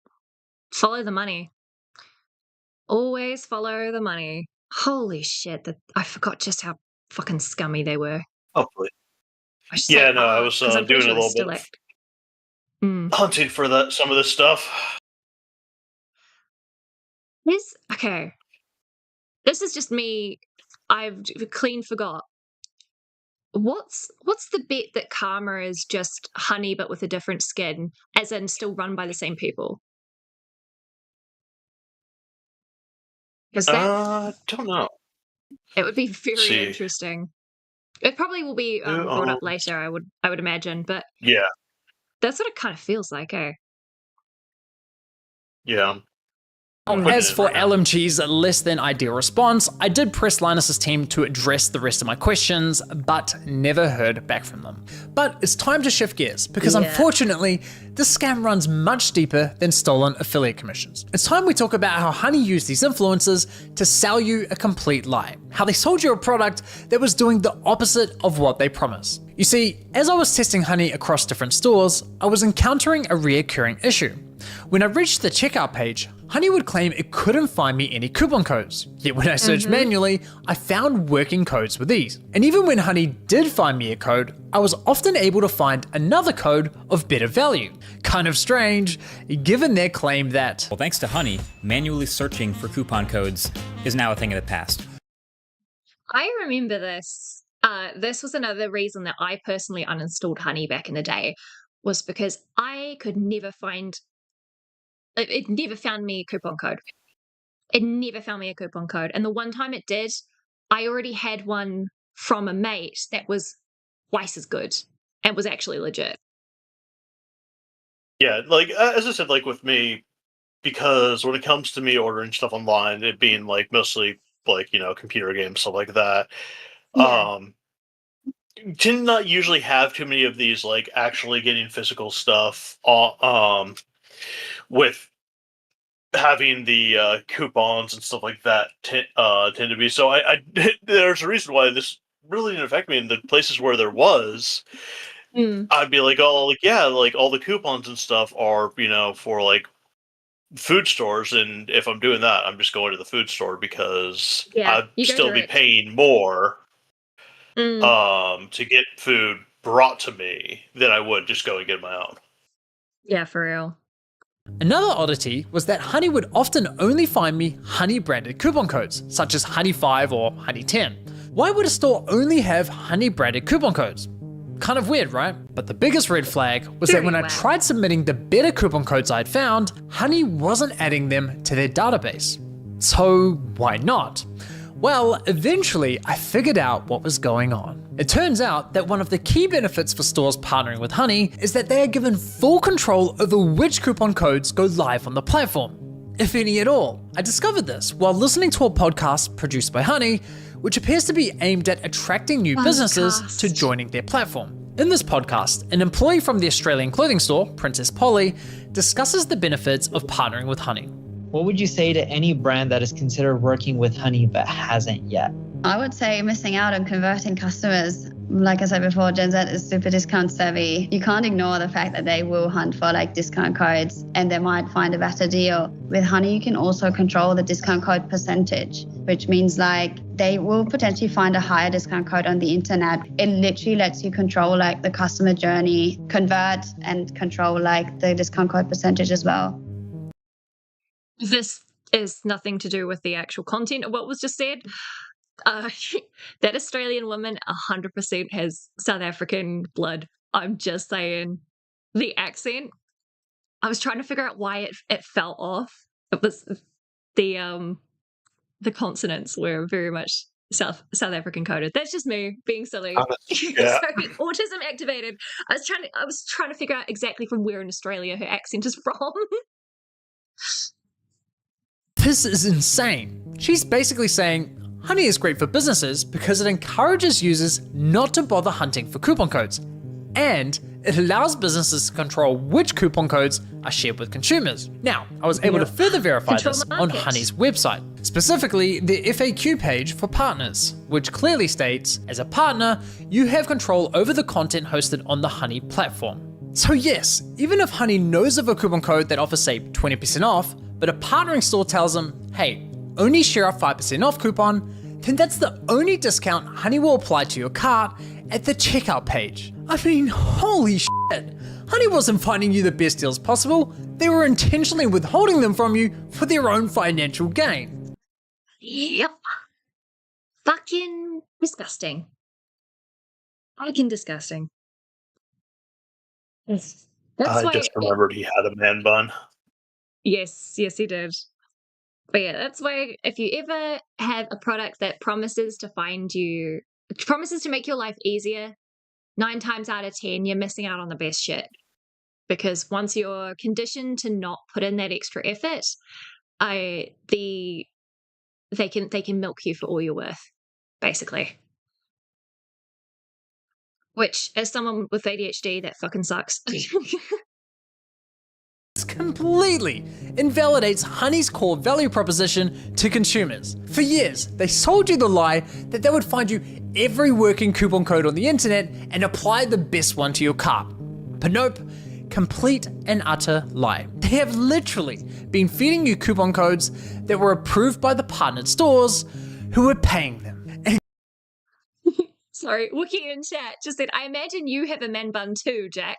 follow the money. Always follow the money. Holy shit, I forgot just how fucking scummy they were. Hopefully. I should Yeah, say, no, I was 'cause I'm doing pretty a sure little they're bit still of hunting for some of this stuff. Okay. This is just me. I've clean forgot. What's the bet that Karma is just Honey but with a different skin, as in still run by the same people? Because don't know. It would be very interesting. It probably will be brought up later, I would imagine, but yeah, that's what it kind of feels like, eh? Yeah. As for LMG's less than ideal response, I did press Linus's team to address the rest of my questions, but never heard back from them. But it's time to shift gears, because unfortunately, this scam runs much deeper than stolen affiliate commissions. It's time we talk about how Honey used these influencers to sell you a complete lie. How they sold you a product that was doing the opposite of what they promised. You see, as I was testing Honey across different stores, I was encountering a reoccurring issue. When I reached the checkout page, Honey would claim it couldn't find me any coupon codes. Yet when I searched manually, I found working codes with ease. And even when Honey did find me a code, I was often able to find another code of better value. Kind of strange, given their claim that, well, thanks to Honey, manually searching for coupon codes is now a thing of the past. I remember this. This was another reason that I personally uninstalled Honey back in the day, was because I could never find... It never found me a coupon code. And the one time it did, I already had one from a mate that was twice as good and was actually legit. Yeah, like, as I said, like, with me, because when it comes to me ordering stuff online, it being, like, mostly, like, computer games, stuff like that, tend not usually have too many of these, like, actually getting physical stuff, with having the coupons and stuff like that tend to be. So I there's a reason why this really didn't affect me. In the places where there was, Mm. I'd be like, oh, like, yeah, like all the coupons and stuff are, for like food stores, and if I'm doing that, I'm just going to the food store because Yeah, I'd you go still be direct. paying more Mm. to get food brought to me than I would just go and get my own. Yeah, for real. Another oddity was that Honey would often only find me Honey branded coupon codes, such as Honey 5 or Honey 10. Why would a store only have Honey branded coupon codes? Kind of weird, right? But the biggest red flag was that when I tried submitting the better coupon codes I'd found, Honey wasn't adding them to their database. So why not? Well, eventually I figured out what was going on. It turns out that one of the key benefits for stores partnering with Honey is that they are given full control over which coupon codes go live on the platform, if any at all. I discovered this while listening to a podcast produced by Honey, which appears to be aimed at attracting new businesses to joining their platform. In this podcast, an employee from the Australian clothing store, Princess Polly, discusses the benefits of partnering with Honey. What would you say to any brand that is considered working with Honey but hasn't yet? I would say missing out on converting customers. Like I said before, Gen Z is super discount savvy. You can't ignore the fact that they will hunt for like discount codes and they might find a better deal. With Honey, you can also control the discount code percentage, which means like they will potentially find a higher discount code on the internet. It literally lets you control like the customer journey, convert and control like the discount code percentage as well. This is nothing to do with the actual content of what was just said. That Australian woman 100% has South African blood. I'm just saying. The accent, I was trying to figure out why it fell off. It was the consonants were very much South African coded. That's just me being silly. Yeah. Sorry, autism activated. I was trying to figure out exactly from where in Australia her accent is from. This is insane. She's basically saying Honey is great for businesses because it encourages users not to bother hunting for coupon codes, and it allows businesses to control which coupon codes are shared with consumers. Now, I was able to further verify this on Honey's website, specifically the FAQ page for partners, which clearly states, as a partner, you have control over the content hosted on the Honey platform. So yes, even if Honey knows of a coupon code that offers say 20% off, but a partnering store tells them, hey, only share a 5% off coupon, then that's the only discount Honey will apply to your cart at the checkout page. I mean, holy shit. Honey wasn't finding you the best deals possible, they were intentionally withholding them from you for their own financial gain. Yep. Fucking disgusting. Fucking disgusting. That's I why just remembered he had a man bun. Yes, he did. But yeah, that's why if you ever have a product that promises to make your life easier, 9 times out of 10, you're missing out on the best shit. Because once you're conditioned to not put in that extra effort, they can milk you for all you're worth, basically. Which, as someone with ADHD, that fucking sucks. This completely invalidates Honey's core value proposition to consumers. For years, they sold you the lie that they would find you every working coupon code on the internet and apply the best one to your cart. But nope, complete and utter lie. They have literally been feeding you coupon codes that were approved by the partnered stores who were paying them. Sorry, Wookie in chat just said, I imagine you have a man bun too, Jack.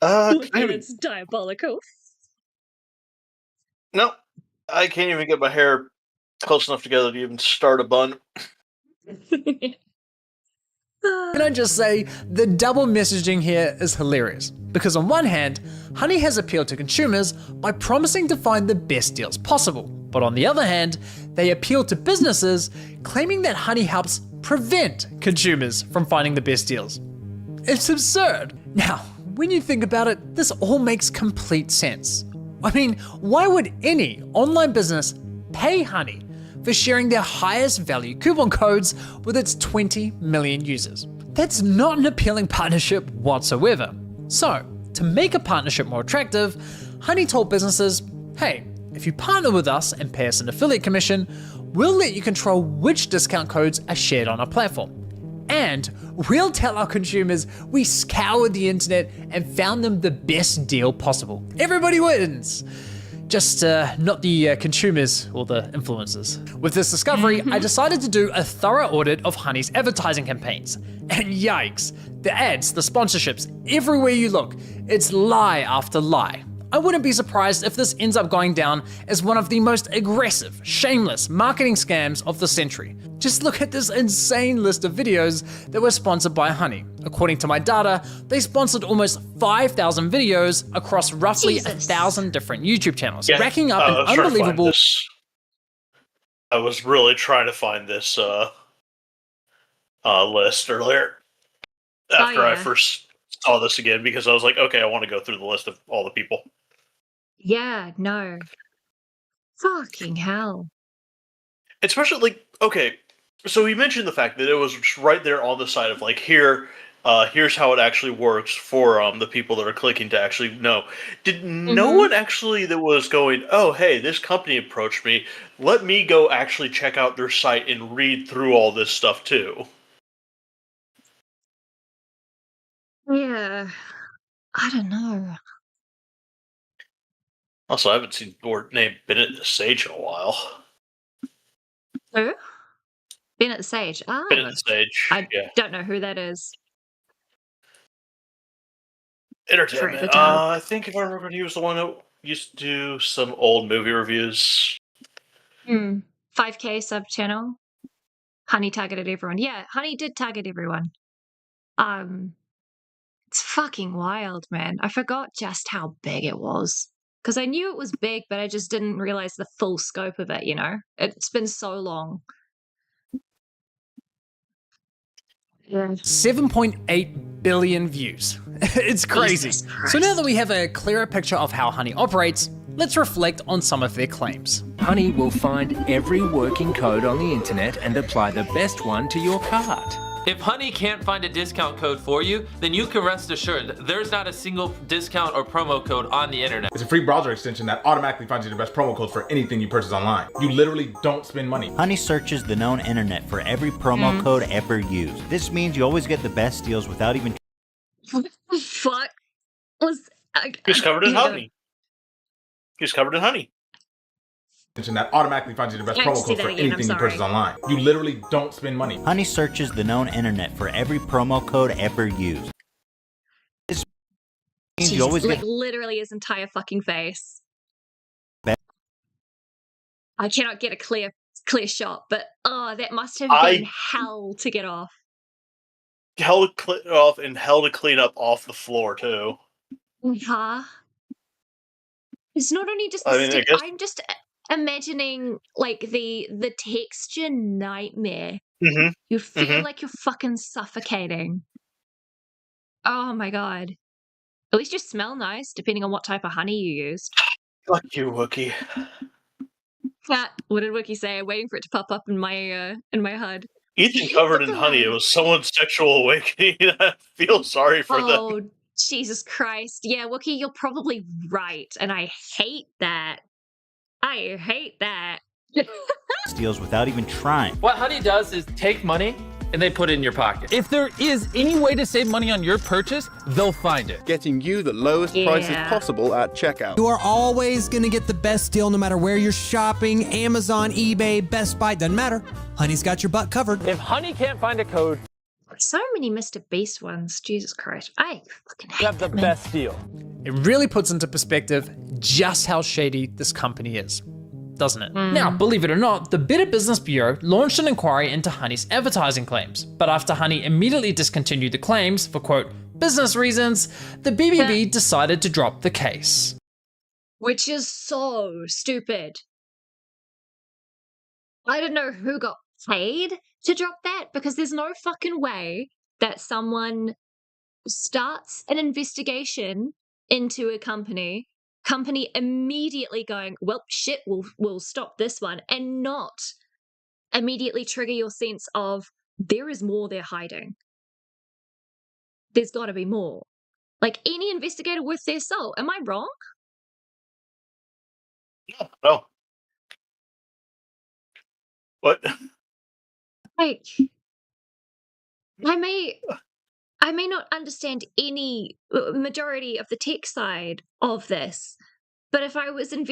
It's diabolical. No, I can't even get my hair close enough together to even start a bun. Can I just say, the double messaging here is hilarious. Because on one hand, Honey has appealed to consumers by promising to find the best deals possible. But on the other hand, they appeal to businesses claiming that Honey helps prevent consumers from finding the best deals. It's absurd. Now, when you think about it, this all makes complete sense. I mean, why would any online business pay Honey for sharing their highest value coupon codes with its 20 million users? That's not an appealing partnership whatsoever. So, to make a partnership more attractive, Honey told businesses, hey, if you partner with us and pay us an affiliate commission, we'll let you control which discount codes are shared on our platform. And we'll tell our consumers we scoured the internet and found them the best deal possible. Everybody wins! Just not the consumers or the influencers. With this discovery, I decided to do a thorough audit of Honey's advertising campaigns. And yikes, the ads, the sponsorships, everywhere you look, it's lie after lie. I wouldn't be surprised if this ends up going down as one of the most aggressive, shameless marketing scams of the century. Just look at this insane list of videos that were sponsored by Honey. According to my data, they sponsored almost 5,000 videos across roughly 1,000 different YouTube channels, racking up an unbelievable... I was really trying to find this list earlier after I first saw this again, because I was like, okay, I want to go through the list of all the people. Yeah, no. Fucking hell. Especially, like, okay, so he mentioned the fact that it was just right there on the side of, like, here's how it actually works for the people that are clicking to actually know. Did no one actually that was going, oh, hey, this company approached me, let me go actually check out their site and read through all this stuff too? Yeah. I don't know. Also, I haven't seen the word named Bennett Sage in a while. Who? Bennett Sage. Bennett Sage, I yeah. don't know who that is. Entertainment. I think if I remember, he was the one who used to do some old movie reviews. 5K sub channel. Honey targeted everyone. Yeah, Honey did target everyone. It's fucking wild, man. I forgot just how big it was. Because I knew it was big, but I just didn't realize the full scope of it, you know? It's been so long. 7.8 billion views. It's crazy. So now that we have a clearer picture of how Honey operates, let's reflect on some of their claims. Honey will find every working code on the internet and apply the best one to your cart. If Honey can't find a discount code for you, then you can rest assured there's not a single discount or promo code on the internet. It's a free browser extension that automatically finds you the best promo codes for anything you purchase online. You literally don't spend money. Honey searches the known internet for every promo code ever used. This means you always get the best deals without even... What the fuck was... He's covered in honey. He's covered in honey. That automatically finds you the best promo codes for anything you purchase online. You literally don't spend money. Honey searches the known internet for every promo code ever used. This means you always like get literally his entire fucking face. I cannot get a clear shot, but that must have been hell to get off. Hell to clean off and hell to clean up off the floor too. It's not only just the I'm just imagining like the texture nightmare. You feel like you're fucking suffocating. Oh my god. At least you smell nice, depending on what type of honey you used. Fuck you, Wookie. What did Wookie say? I'm waiting for it to pop up in my HUD. Ethan covered in honey. It was someone's sexual awakening. I feel sorry for them. Oh, Jesus Christ. Yeah, Wookie, you're probably right. And I hate that. I hate that. deals without even trying. What Honey does is take money and they put it in your pocket. If there is any way to save money on your purchase, they'll find it. Getting you the lowest prices possible at checkout. You are always going to get the best deal no matter where you're shopping. Amazon, eBay, Best Buy, doesn't matter. Honey's got your butt covered. If Honey can't find a code, so many Mr. Beast ones. Jesus Christ. I fucking hate you have the best deal. It really puts into perspective just how shady this company is, doesn't it? Now, believe it or not, the Better Business Bureau launched an inquiry into Honey's advertising claims, but after Honey immediately discontinued the claims for, quote, business reasons, the BBB decided to drop the case. Which is so stupid. I don't know who got paid to drop that, because there's no fucking way that someone starts an investigation into a company immediately going, well, shit, we'll stop this one, and not immediately trigger your sense of there is more they're hiding. There's got to be more. Like any investigator worth their salt. Am I wrong? No. What? Like, I may not understand any majority of the tech side of this, but if I was in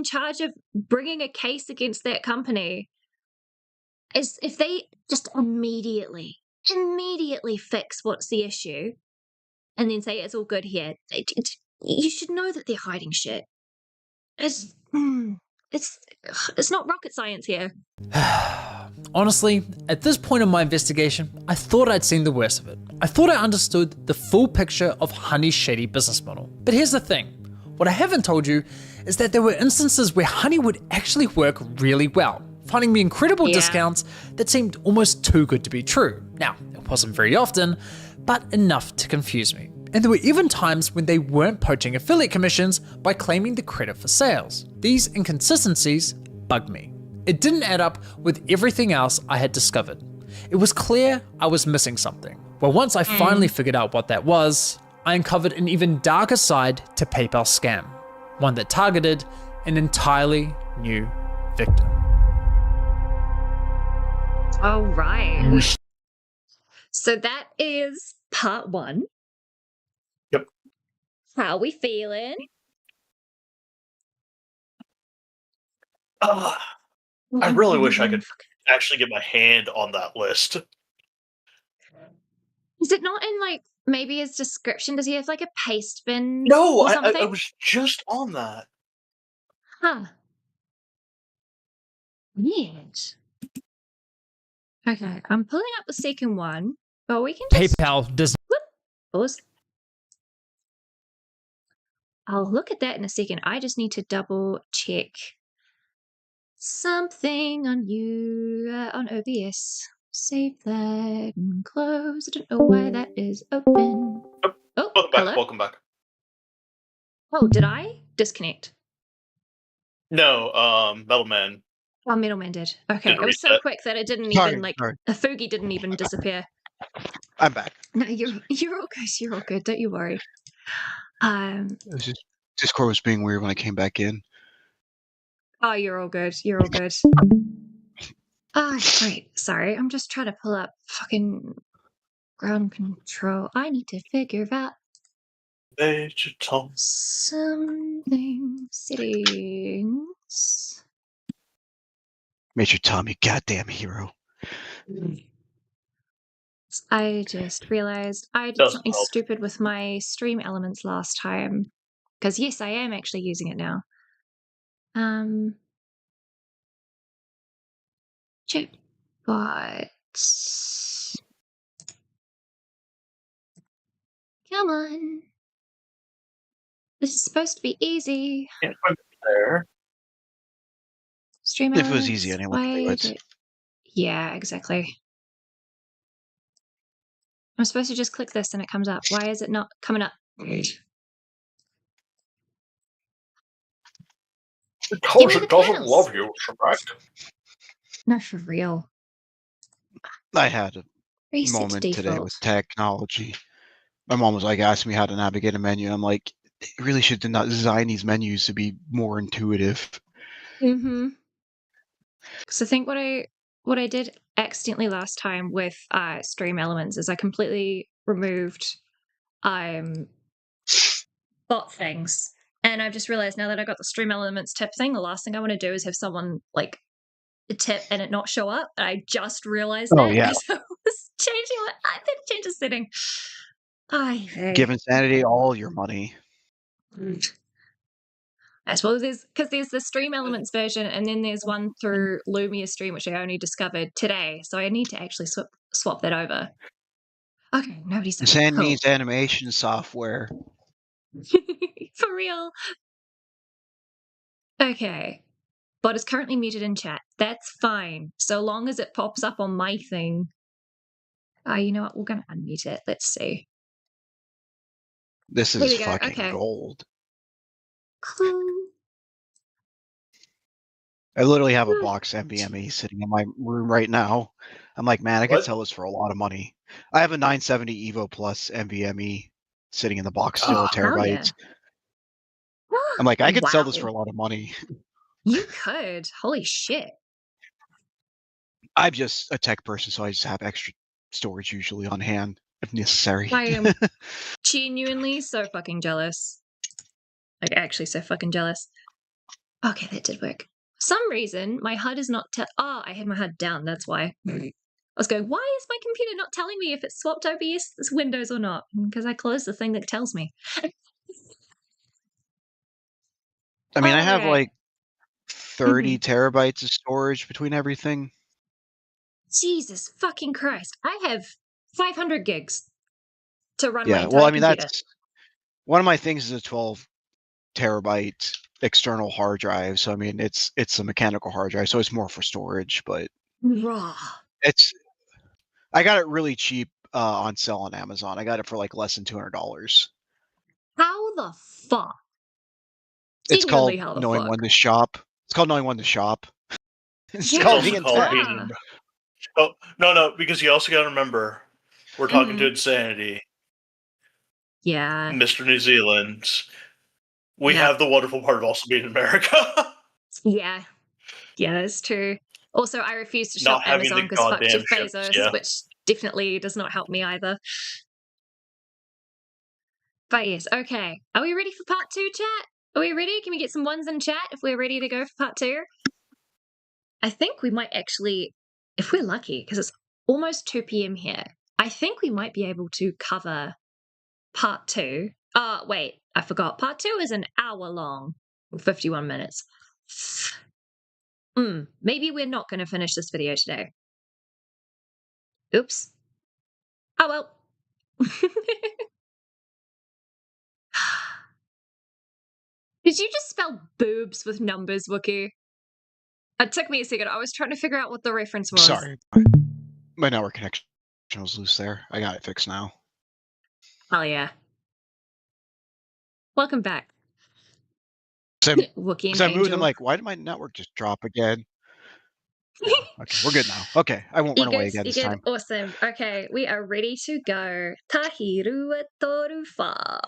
charge of bringing a case against that company, is if they just immediately fix what's the issue, and then say it's all good here, you should know that they're hiding shit. It's not rocket science here. Honestly, at this point in my investigation, I thought I'd seen the worst of it. I thought I understood the full picture of Honey's shady business model. But here's the thing. What I haven't told you is that there were instances where Honey would actually work really well, finding me incredible discounts that seemed almost too good to be true. Now, it wasn't very often, but enough to confuse me. And there were even times when they weren't poaching affiliate commissions by claiming the credit for sales. These inconsistencies bugged me. It didn't add up with everything else I had discovered. It was clear I was missing something. Well, once I finally figured out what that was, I uncovered an even darker side to PayPal's scam, one that targeted an entirely new victim. All right. So that is part 1. Yep. How we feeling? I really wish I could actually get my hand on that list. Is it not in, like, maybe his description? Does he have, like, a paste bin No, or something? I was just on that. Huh. Weird. Okay, I'm pulling up the second one, but we can just... PayPal does... Pause. I'll look at that in a second. I just need to double check something on you on OBS. Save that and close. I don't know why that is open. Oh, hello? Welcome back. Oh, did I disconnect? No, Metalman. Oh, Middleman did. Okay, Did a it was so reset. quick that it didn't Sorry, even, like, sorry. a Foogie didn't even disappear. I'm back. No, you're all good. You're all good. Don't you worry. It was just, Discord was being weird when I came back in. Oh, you're all good. You're all good. Ah, great. Sorry, I'm just trying to pull up fucking ground control. I need to figure out Digital. something. Settings. Major Tom, you goddamn hero. I just realized I did Doesn't something help. stupid with my stream elements last time. Because yes, I am actually using it now. Check. But come on. This is supposed to be easy. Can't find it there. Stream If it elements. was easy, anyone could do it. Yeah, exactly. I'm supposed to just click this and it comes up. Why is it not coming up? Because it doesn't love you, correct? No, for real. I had a Reset moment today default. with technology. My mom was like asking me how to navigate a menu. I'm like, you really should not design these menus to be more intuitive. Mm-hmm. Because I think what I did accidentally last time with stream elements is I completely removed bot things. And I've just realized now that I got the stream elements tip thing, the last thing I want to do is have someone like tip and it not show up. I just realized that yeah. as I was changing it. I did change the setting. Give Insanity all your money. I suppose there's the stream elements version, and then there's one through Lumia Stream, which I only discovered today. So I need to actually swap that over. Okay, nobody's done. Insanity needs animation software. For real. Okay. Bot is currently muted in chat. That's fine. So long as it pops up on my thing. You know what? We're going to unmute it. Let's see. This Here is we go. fucking Okay. gold. Cool. I literally have a box NVMe sitting in my room right now. I'm like, man, I could sell this for a lot of money. I have a 970 Evo Plus NVMe sitting in the box still, terabytes. Yeah. I'm like, I could sell this for a lot of money. You could. Holy shit. I'm just a tech person, so I just have extra storage usually on hand if necessary. I am genuinely so fucking jealous. Like, actually so fucking jealous. Okay, that did work. For some reason, my HUD is not I had my HUD down, that's why. I was going, why is my computer not telling me if it's swapped OBS Windows or not? Because I closed the thing that tells me. I mean, I have Okay. like 30 terabytes of storage between everything. Jesus fucking Christ. I have 500 gigs to run my Yeah, entire well, I mean, computer. that's one of my things is a 12 terabyte external hard drive. So I mean, it's a mechanical hard drive, so it's more for storage. But Raw. I got it really cheap on sale on Amazon. I got it for like less than $200. How the fuck? It's called Genuinely, how the knowing fuck? when to shop. It's called knowing when to shop. It's Yeah, called also being called tech. being. Oh no, because you also got to remember, we're talking to Insanity. Yeah. Mr. New Zealand. We Yeah. have the wonderful part of also being in America. Yeah. Yeah, that's true. Also, I refuse to shop Not having Amazon the because fuck goddamn Jeff ships, Bezos, yeah. which definitely does not help me either. But yes, okay. Are we ready for part 2, chat? Are we ready? Can we get some ones in chat if we're ready to go for part 2? I think we might actually, if we're lucky, because it's almost 2 p.m. here, I think we might be able to cover part 2. Wait, I forgot. Part 2 is an hour long, 51 minutes. Maybe we're not going to finish this video today. Oops. Oh well. Did you just spell boobs with numbers, Wookie? It took me a second. I was trying to figure out what the reference was. Sorry, my network connection was loose there. I got it fixed now. Oh yeah. Welcome back. Wookie and So I moved. Angel. I'm like, why did my network just drop again? Yeah, okay, we're good now. Okay, I won't run away again this time. Awesome. Okay, we are ready to go. Tahiru Torufa.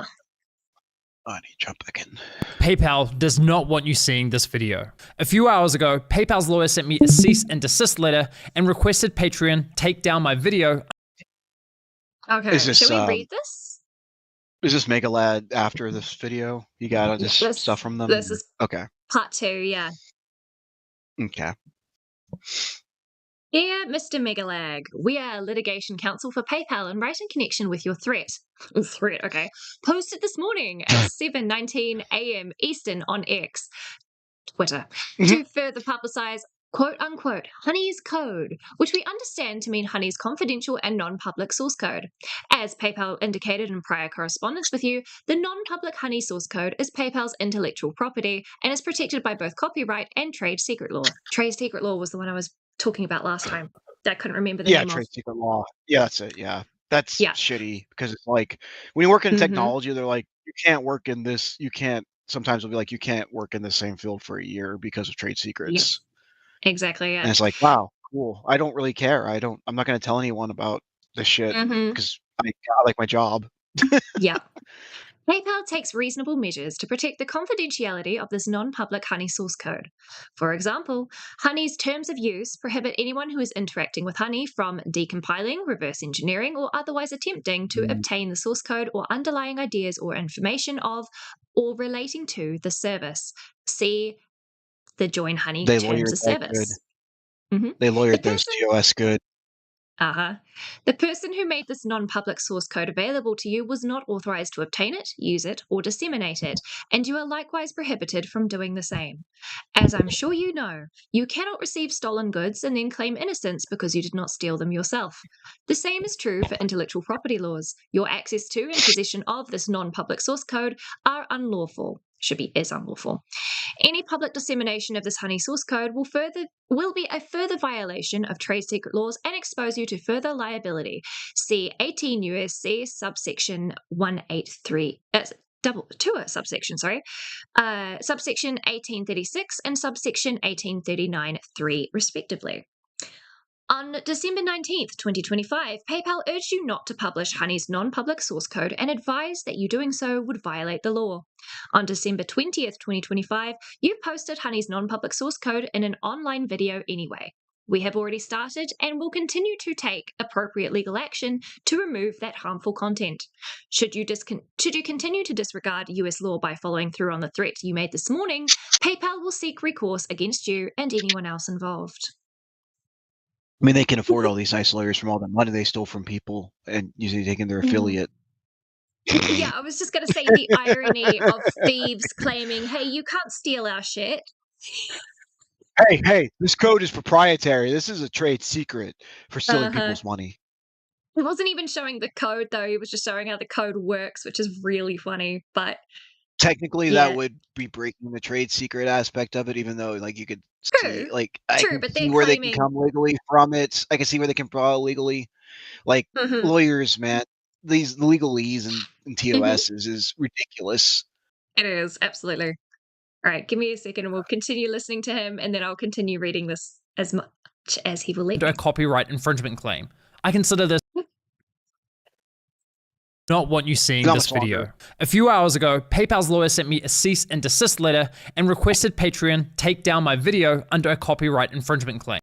I need to jump back in. PayPal does not want you seeing this video. A few hours ago, PayPal's lawyer sent me a cease and desist letter and requested Patreon take down my video. Okay, should we read this? Is this Mega Lad after this video? You got this stuff from them? This is okay. Part 2, yeah. Okay. Dear Mr. Megalag, we are litigation counsel for PayPal and right in connection with your threat. Threat, okay. Posted this morning at 7:19 a.m. Eastern on X, Twitter, to further publicize quote-unquote Honey's code, which we understand to mean Honey's confidential and non-public source code. As PayPal indicated in prior correspondence with you, the non-public Honey source code is PayPal's intellectual property and is protected by both copyright and trade secret law. Trade secret law was the one I was talking about last time. I couldn't remember the name of. Trade secret law. Yeah, that's it. Yeah. That's shitty because it's like when you work in technology, they're like, you can't work in this. You can't. Sometimes they'll be like, you can't work in the same field for a year because of trade secrets. Exactly. Yeah. And it's like, wow, cool. I don't really care. I'm not going to tell anyone about this shit because I like my job. Yeah. PayPal takes reasonable measures to protect the confidentiality of this non-public Honey source code. For example, Honey's terms of use prohibit anyone who is interacting with Honey from decompiling, reverse engineering, or otherwise attempting to obtain the source code or underlying ideas or information of or relating to the service. See the Join Honey terms of service. They lawyered those TOS good. The person who made this non-public source code available to you was not authorized to obtain it, use it, or disseminate it, and you are likewise prohibited from doing the same. As I'm sure you know, you cannot receive stolen goods and then claim innocence because you did not steal them yourself. The same is true for intellectual property laws. Your access to and possession of this non-public source code are unlawful. Is unlawful. Any public dissemination of this Honey source code will be a further violation of trade secret laws and expose you to further liability. See 18 U.S.C. subsection 183. Subsection 1836 and subsection 1839(3), respectively. On December 19th, 2025, PayPal urged you not to publish Honey's non-public source code and advised that you doing so would violate the law. On December 20th, 2025, you posted Honey's non-public source code in an online video anyway. We have already started and will continue to take appropriate legal action to remove that harmful content. Should you continue to disregard US law by following through on the threat you made this morning, PayPal will seek recourse against you and anyone else involved. I mean, they can afford all these nice lawyers from all the money they stole from people and usually taking their affiliate. Yeah, I was just going to say the irony of thieves claiming, hey, you can't steal our shit. Hey, this code is proprietary. This is a trade secret for stealing people's money. It wasn't even showing the code, though. He was just showing how the code works, which is really funny. But technically, that would be breaking the trade secret aspect of it, even though, like, you could see, like, I can see where they can come legally from it. I can see where they can borrow legally. Like, lawyers, man, these legalese and TOSs is ridiculous. It is, absolutely. All right, give me a second and we'll continue listening to him, and then I'll continue reading this as much as he will let me. A copyright infringement claim. I consider this not want you seeing this video. A few hours ago, PayPal's lawyer sent me a cease and desist letter and requested Patreon take down my video under a copyright infringement claim.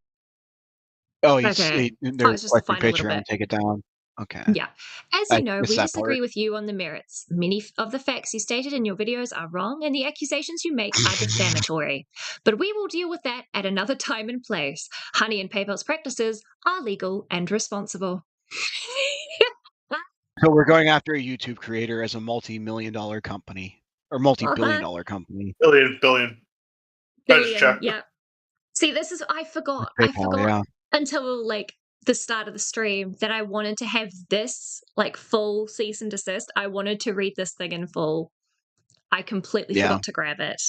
Oh, they're requesting Patreon to take it down. Okay. Yeah. As you know, we disagree with you on the merits. Many of the facts you stated in your videos are wrong, and the accusations you make are defamatory. But we will deal with that at another time and place. Honey and PayPal's practices are legal and responsible. So we're going after a YouTube creator as a multi-million-dollar company or multi-billion-dollar company. Billion. Yeah. See, this is I forgot until like the start of the stream that I wanted to have this like full cease and desist. I wanted to read this thing in full. I completely forgot to grab it.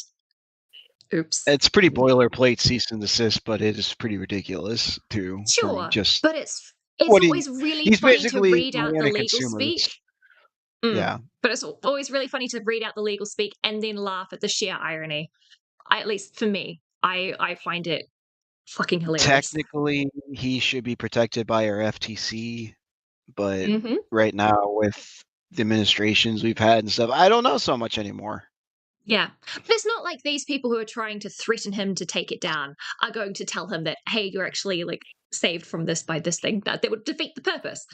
Oops. It's pretty boilerplate cease and desist, but it is pretty ridiculous too. Sure, but it's always really funny to read out the legal speak. Yeah. But it's always really funny to read out the legal speak and then laugh at the sheer irony. At least for me, I find it fucking hilarious. Technically, he should be protected by our FTC, but right now with the administrations we've had and stuff, I don't know so much anymore. Yeah. But it's not like these people who are trying to threaten him to take it down are going to tell him that, hey, you're actually like saved from this by this thing. That would defeat the purpose.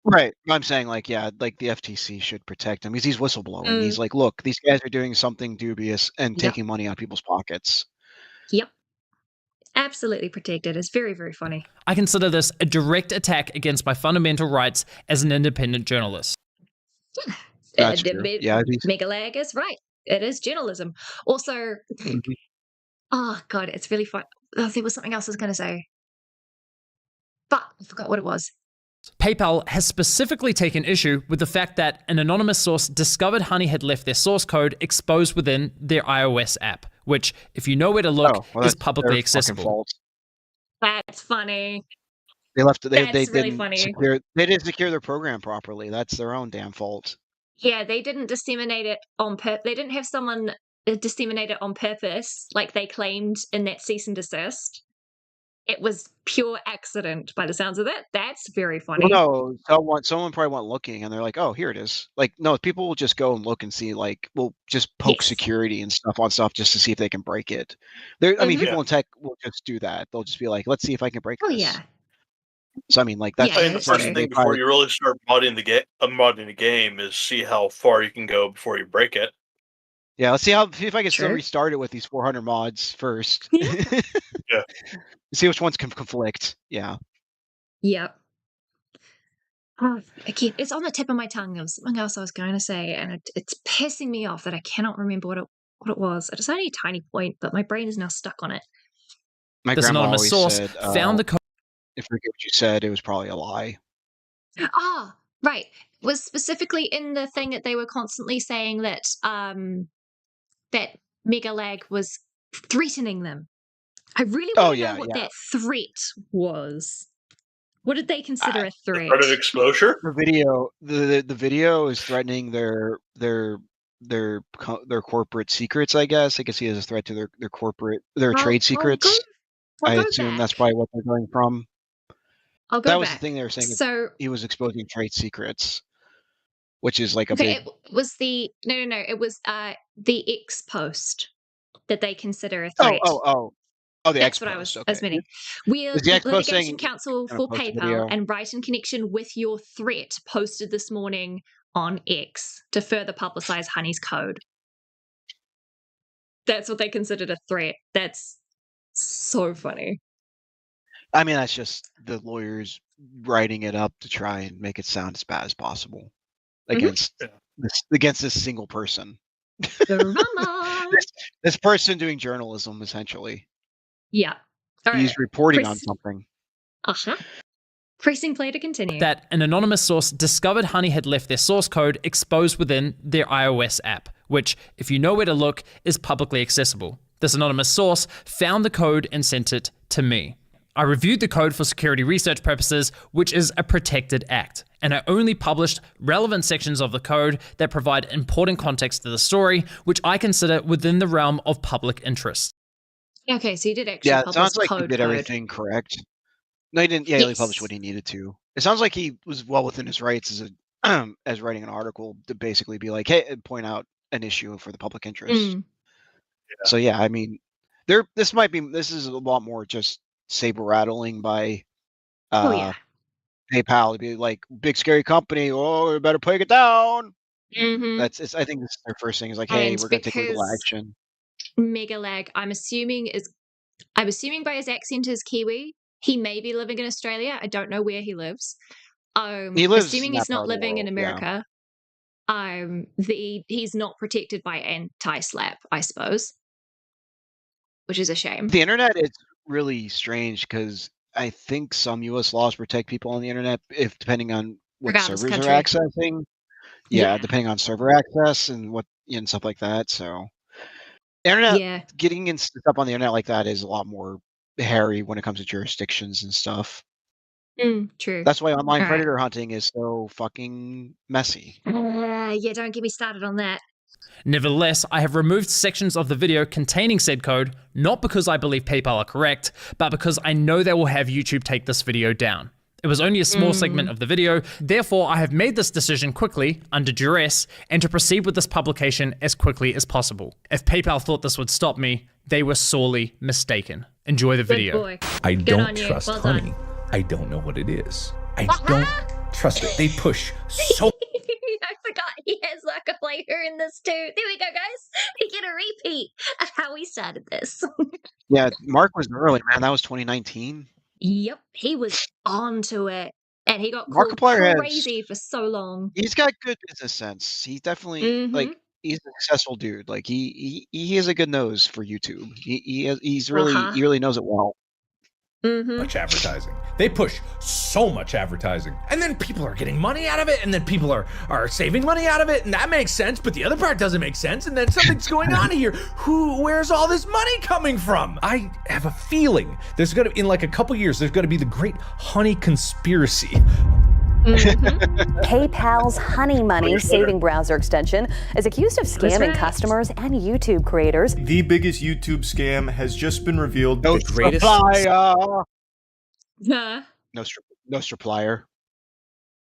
Right. I'm saying like, yeah, like the FTC should protect him because he's whistleblowing. He's like, look, these guys are doing something dubious and taking money out of people's pockets. Yep. Absolutely protected. It's very, very funny. I consider this a direct attack against my fundamental rights as an independent journalist. That's true. Yeah, Megalag is right. It is journalism. Also, oh God, it's really fun. Oh, there was something else I was going to say. But I forgot what it was. PayPal has specifically taken issue with the fact that an anonymous source discovered Honey had left their source code exposed within their iOS app, which, if you know where to look, is publicly accessible. That's funny. They left it. They really didn't funny. They didn't secure their program properly. That's their own damn fault. Yeah, they didn't disseminate it on purpose. They didn't have someone disseminate it on purpose, like they claimed in that cease and desist. It was pure accident by the sounds of it. That's very funny. Well, no, someone probably went looking and they're like, oh, here it is. Like, no, people will just go and look and see, like, we'll just poke security and stuff on stuff just to see if they can break it. I mean, people in tech will just do that. They'll just be like, let's see if I can break this. Yeah. So, I mean, like, that's the first thing before you really start modding the game is see how far you can go before you break it. Yeah, let's see if I can still restart it with these 400 mods first. Yeah. See which ones can conflict. Yeah. Yep. Again, it's on the tip of my tongue. There was something else I was going to say, and it's pissing me off that I cannot remember what it was. It's only a tiny point, but my brain is now stuck on it. My this grandma anonymous always source said, found the code. If I forget what you said, it was probably a lie. Ah, right. It was specifically in the thing that they were constantly saying that that Megalag was threatening them. I really want to know what that threat was. What did they consider a threat? Threat of exposure? The video is threatening their corporate secrets, I guess. I guess he has a threat to their trade secrets. I assume that's probably what they're going from. That was the thing they were saying. So he was exposing trade secrets, which is like a big. It was the no. It was the X post that they consider a threat. Oh, the That's X what I post. was Okay. meaning. We are Is the X post litigation saying counsel gonna for post a PayPal video? and write in connection with your threat posted this morning on X to further publicize Honey's code. That's what they considered a threat. That's so funny. I mean, that's just the lawyers writing it up to try and make it sound as bad as possible against this single person. Drama. This person doing journalism, essentially. Yeah. All right. He's reporting on something. Pressing play to continue. That an anonymous source discovered Honey had left their source code exposed within their iOS app, which, if you know where to look, is publicly accessible. This anonymous source found the code and sent it to me. I reviewed the code for security research purposes, which is a protected act, and I only published relevant sections of the code that provide important context to the story, which I consider within the realm of public interest. Okay, so you did actually Yeah, it publish sounds like he code. did everything correct. No, he didn't. Yeah, he only published what he needed to. It sounds like he was well within his rights as a as writing an article to basically be like, hey, point out an issue for the public interest. So yeah, I mean, this is a lot more just saber rattling by PayPal to be like, big scary company. Oh, we better take it down. I think this is their first thing is like, hey, And we're gonna take legal because action. Mega Lag, I'm assuming by his accent is Kiwi. He may be living in Australia. I don't know where he lives. He lives Assuming in he's that part not of the living in world, yeah. America. He's not protected by anti-slap, I suppose, which is a shame. The internet is really strange because I think some U.S. laws protect people on the internet if depending on what Regardless of servers are country. accessing. Yeah, depending on server access and what and stuff like that. So, internet getting in stuff on the internet like that is a lot more hairy when it comes to jurisdictions and stuff. True. That's why online All right. predator hunting is so fucking messy. Yeah, don't get me started on that. Nevertheless, I have removed sections of the video containing said code, not because I believe PayPal are correct, but because I know they will have YouTube take this video down. It was only a small segment of the video, therefore I have made this decision quickly, under duress, and to proceed with this publication as quickly as possible. If PayPal thought this would stop me, they were sorely mistaken. Enjoy the video. Boy. I Good don't on you. trust Well Honey. done. I don't know what it is. I don't trust it. They push so. I forgot he has Markiplier in this too. There we go, guys. We get a repeat of how we started this. Yeah, Mark was early, man. That was 2019. Yep, he was onto it, and he got called Markiplier crazy for so long. He's got good business sense. He's definitely like he's a successful dude. Like he has a good nose for YouTube. He really knows it well. Much advertising. They push so much advertising. And then people are getting money out of it, and then people are saving money out of it, and that makes sense, but the other part doesn't make sense, and then something's going on here. Where's all this money coming from? I have a feeling there's gonna, in like a couple years, there's gonna be the great Honey conspiracy. PayPal's Honey Money saving browser extension is accused of scamming customers and YouTube creators. The biggest YouTube scam has just been revealed. No The greatest Nostriplier.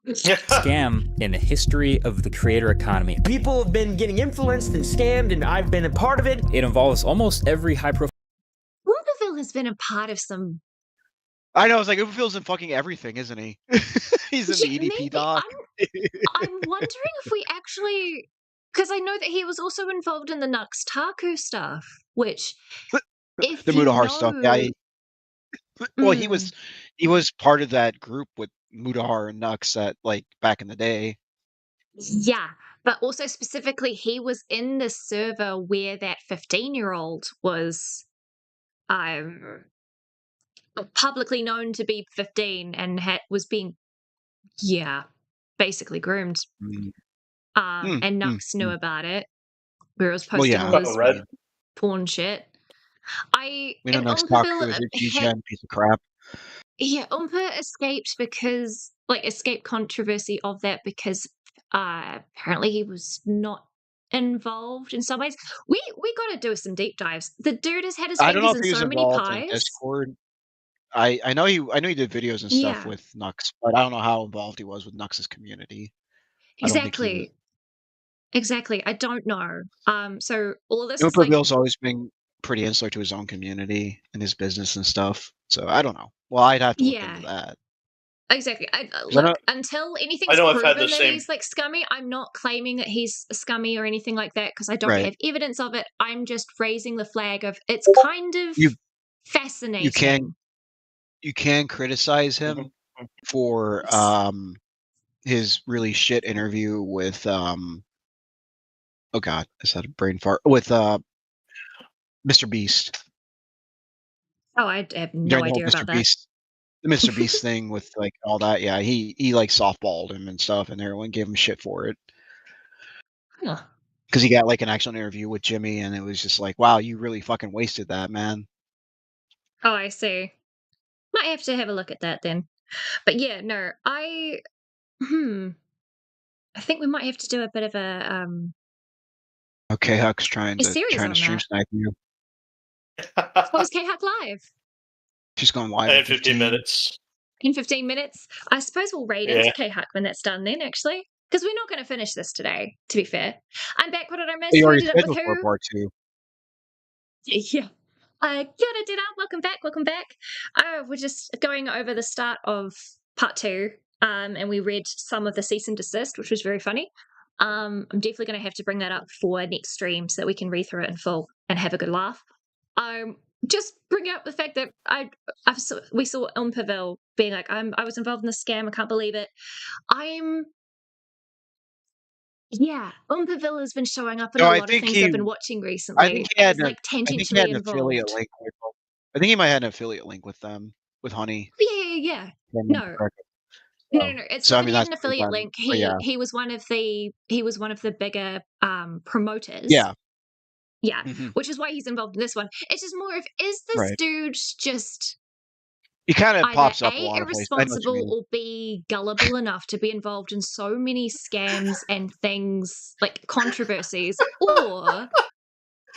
Scam in the history of the creator economy. People have been getting influenced and scammed, and I've been a part of it. It involves almost every high-profile. Uberville has been a part of some. I know, it's like Uberfield's in fucking everything, isn't he? He's in the EDP doc. I'm wondering if we actually, because I know that he was also involved in the Nux Taku stuff, which if the Mudahar stuff. Yeah. Well, he was part of that group with Mudahar and Nux that like back in the day. Yeah, but also specifically, he was in the server where that 15-year-old was publicly known to be 15 and was being, basically groomed. And Nux knew about it. Where it was posting all this porn shit. We know Nux Taku is a G-Gen piece of crap. Yeah, Umpa escaped controversy of that because apparently he was not involved in some ways. We got to do some deep dives. The dude has had his fingers in so many pies. Discord. I know he did videos and stuff with Nux, but I don't know how involved he was with Nux's community. Exactly. I don't know. So all this Uberville's always been pretty insular to his own community and his business and stuff. So I don't know. Well, I'd have to look into that. Exactly. Look, until I anything's know I've had proven the that same. he's like scummy, I'm not claiming that he's scummy or anything like that because I don't Right. have evidence of it. I'm just raising the flag of it's kind of fascinating. You can criticize him for his really shit interview with oh god, is that a brain fart? With Mr. Beast. Oh, I have no During the idea whole about that. The Mr. Beast thing with like all that. Yeah, he like softballed him and stuff, and everyone gave him shit for it. Huh. Because he got like an actual interview with Jimmy, and it was just like, wow, you really fucking wasted that, man. Oh, I see. Might have to have a look at that then. But yeah, no, I think we might have to do a bit of a Okay, Huck's trying to series on stream that. snipe you. What was K-Huck live? She's going live in 15 minutes. In 15 minutes? I suppose we'll raid into K-Huck when that's done then, actually. Because we're not going to finish this today, to be fair. I'm back. What did I miss? You Who already did it with scheduled for who? part 2. Yeah. Kia ora, Dina. Welcome back. Welcome back. We're just going over the start of part 2, and we read some of the cease and desist, which was very funny. I'm definitely going to have to bring that up for next stream so that we can read through it in full and have a good laugh. Just bring up the fact that we saw Umpaville being like, I was involved in the scam. I can't believe it. Umpaville has been showing up in a lot of things I've been watching recently. I think he had like tangentially an affiliate link with them. I think he might have an affiliate link with them, with Honey. Yeah. No. It's so, not that he had an affiliate link. He was one of the bigger promoters. Yeah, which is why he's involved in this one. It's just more of, is this dude just he kind of either pops up A, a lot of places. irresponsible or B, gullible enough to be involved in so many scams and things like controversies, or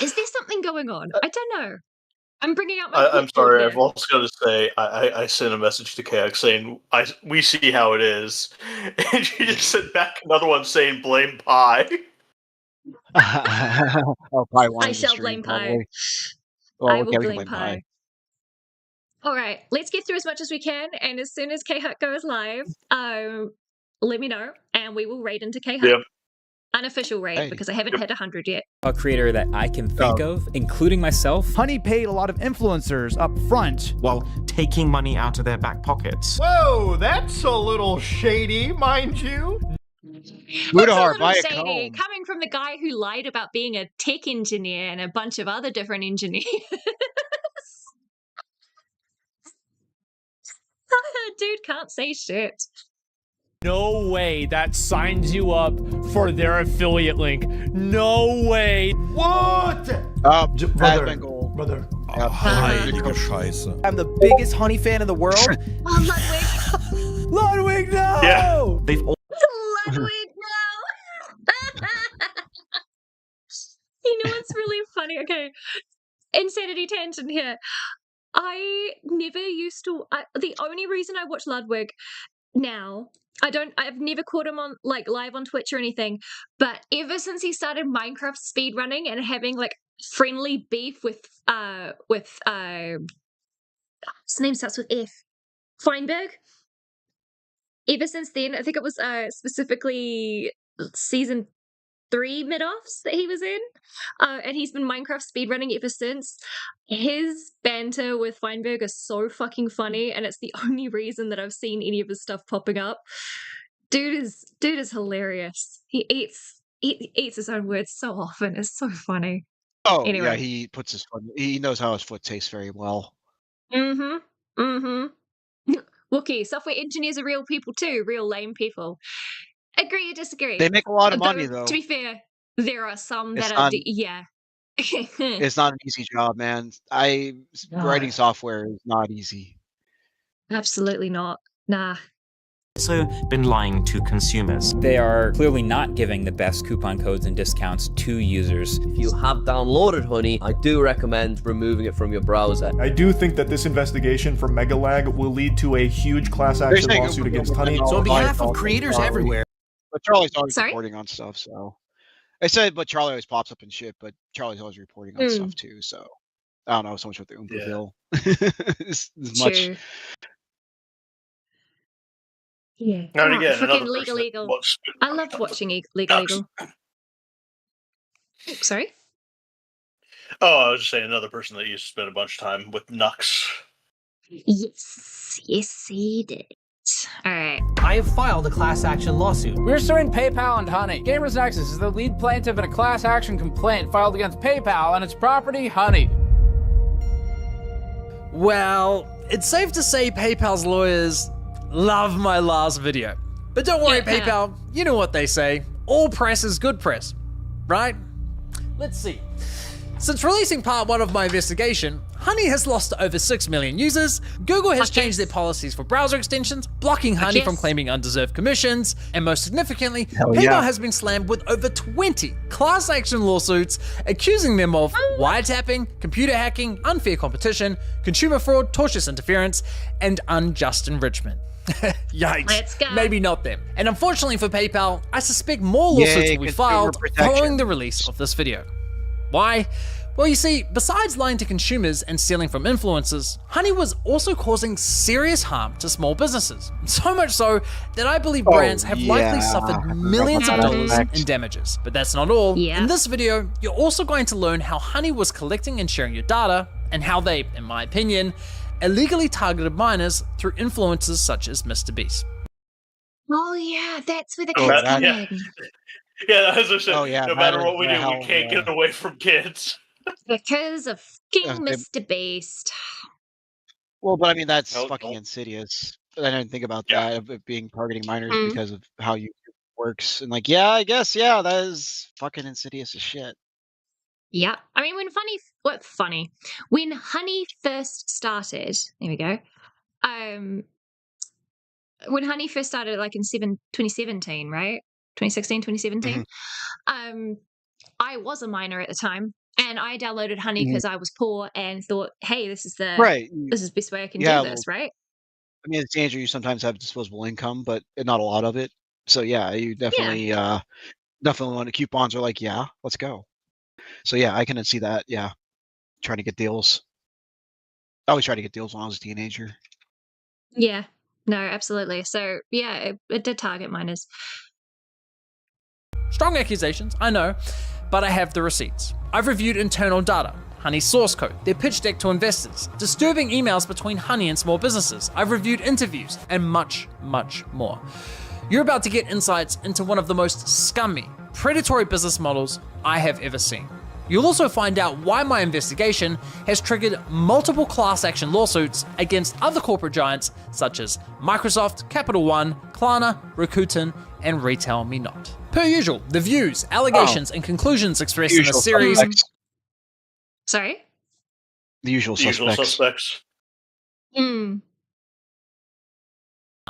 is there something going on? I don't know. I'm bringing out my. I'm sorry. I've also got to say, I sent a message to KX saying, we see how it is, and she just sent back another one saying, blame Pi. I shall blame Pi. I will blame Pi. All right, let's get through as much as we can, and as soon as K-Huck goes live, let me know, and we will raid into K-Huck. Yep. Unofficial raid, because I haven't hit 100 yet. A creator that I can think of, including myself. Honey paid a lot of influencers up front while taking money out of their back pockets. Whoa, that's a little shady, mind you. Mudahar, buy a shady, coming from the guy who lied about being a tech engineer and a bunch of other different engineers. Dude can't say shit. No way that signs you up for their affiliate link. No way. What? Brother. I'm the biggest Honey fan in the world. Ludwig. Ludwig, no! Yeah. They've all Ludwig, no! You know what's really funny? Okay, insanity tangent here. I never used to. The only reason I watch Ludwig now, I've never caught him on like live on Twitch or anything, but ever since he started Minecraft speedrunning and having like friendly beef with his name starts with F, Feinberg. Ever since then, I think it was specifically season 3 mid-offs that he was in, and he's been Minecraft speedrunning ever since. His banter with Feinberg is so fucking funny, and it's the only reason that I've seen any of his stuff popping up. Dude is hilarious. He eats his own words so often. It's so funny. Oh anyway. Yeah, he puts his foot. He knows how his foot tastes very well. Wookie, software engineers are real people too, real lame people. Agree or disagree? They make a lot of money, though. To be fair, there are some It's that not- are. Yeah. It's not an easy job, man. Writing software is not easy. Absolutely not. Nah. Also been lying to consumers. They are clearly not giving the best coupon codes and discounts to users. If you have downloaded Honey, I do recommend removing it from your browser. I do think that this investigation from Megalag will lead to a huge class action lawsuit against Honey. So on behalf of creators everywhere. But Charlie's always reporting on stuff, so. I said, but Charlie always pops up and shit, but Charlie's always reporting on stuff too, so. I don't know so much what the Oompa feel as much. True. Yeah. And again, freaking another Legal person Eagle. that spent I loved watching Legal Eagle. Oh, sorry? Oh, I was just saying another person that used to spend a bunch of time with Nux. Yes. Yes, he did. All right. I have filed a class action lawsuit. We're suing PayPal and Honey. Gamers Nexus is the lead plaintiff in a class action complaint filed against PayPal and its property, Honey. Well, it's safe to say PayPal's lawyers love my last video. But don't worry, PayPal, you know what they say. All press is good press, right? Let's see. Since releasing part 1 of my investigation, Honey has lost over 6 million users, Google has changed their policies for browser extensions, blocking Honey from claiming undeserved commissions, and most significantly, PayPal has been slammed with over 20 class action lawsuits accusing them of wiretapping, computer hacking, unfair competition, consumer fraud, tortious interference, and unjust enrichment. Yikes. Let's go. Maybe not them. And unfortunately for PayPal, I suspect more lawsuits will be filed following the release of this video. Why? Well, you see, besides lying to consumers and stealing from influencers, Honey was also causing serious harm to small businesses. So much so that I believe brands have likely suffered millions of dollars in damages. But that's not all. In this video, you're also going to learn how Honey was collecting and sharing your data, and how they, in my opinion, illegally targeted minors through influencers such as Mr. Beast. Oh yeah, that's where the kids come in. Yeah, as I said, no matter what we do, we can't get away from kids. Because of fucking Mr. Beast. Well, but I mean, that's fucking insidious. I didn't think about that, of it being targeting minors because of how YouTube works. And like, yeah, I guess, that is fucking insidious as shit. Yeah. I mean, when Honey first started, there we go. When Honey first started, like in 2017, right? 2016, 2017. I was a minor at the time, and I downloaded Honey because I was poor and thought, hey, this is the best way I can do this, right? I mean, it's danger. You sometimes have disposable income, but not a lot of it. So yeah, you definitely definitely want to. Coupons are like, yeah, let's go. So yeah, I can see that. Yeah, trying to get deals. I always tried to get deals when I was a teenager. Yeah, no, absolutely. So yeah, it did target minors. Strong accusations, I know, but I have the receipts. I've reviewed internal data, Honey's source code, their pitch deck to investors, disturbing emails between Honey and small businesses. I've reviewed interviews, and much, much more. You're about to get insights into one of the most scummy, predatory business models I have ever seen. You'll also find out why my investigation has triggered multiple class action lawsuits against other corporate giants such as Microsoft, Capital One, Klarna, Rakuten, and Retail Me Not. Per usual, the views, allegations, and conclusions expressed in this series... Sorry? The usual suspects. Are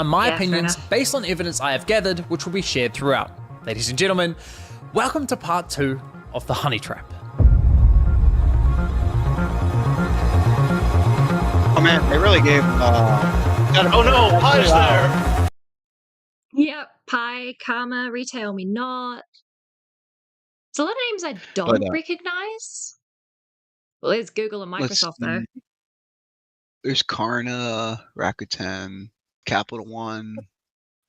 my opinions based on evidence I have gathered, which will be shared throughout. Ladies and gentlemen, welcome to part 2 of the Honey Trap. Oh man, they really gave. Oh no, Pie's there. Yep, Pie, Karma, Retail Me Not. It's a lot of names I don't recognize. Well, there's Google and Microsoft though. There's Klarna, Rakuten, Capital One,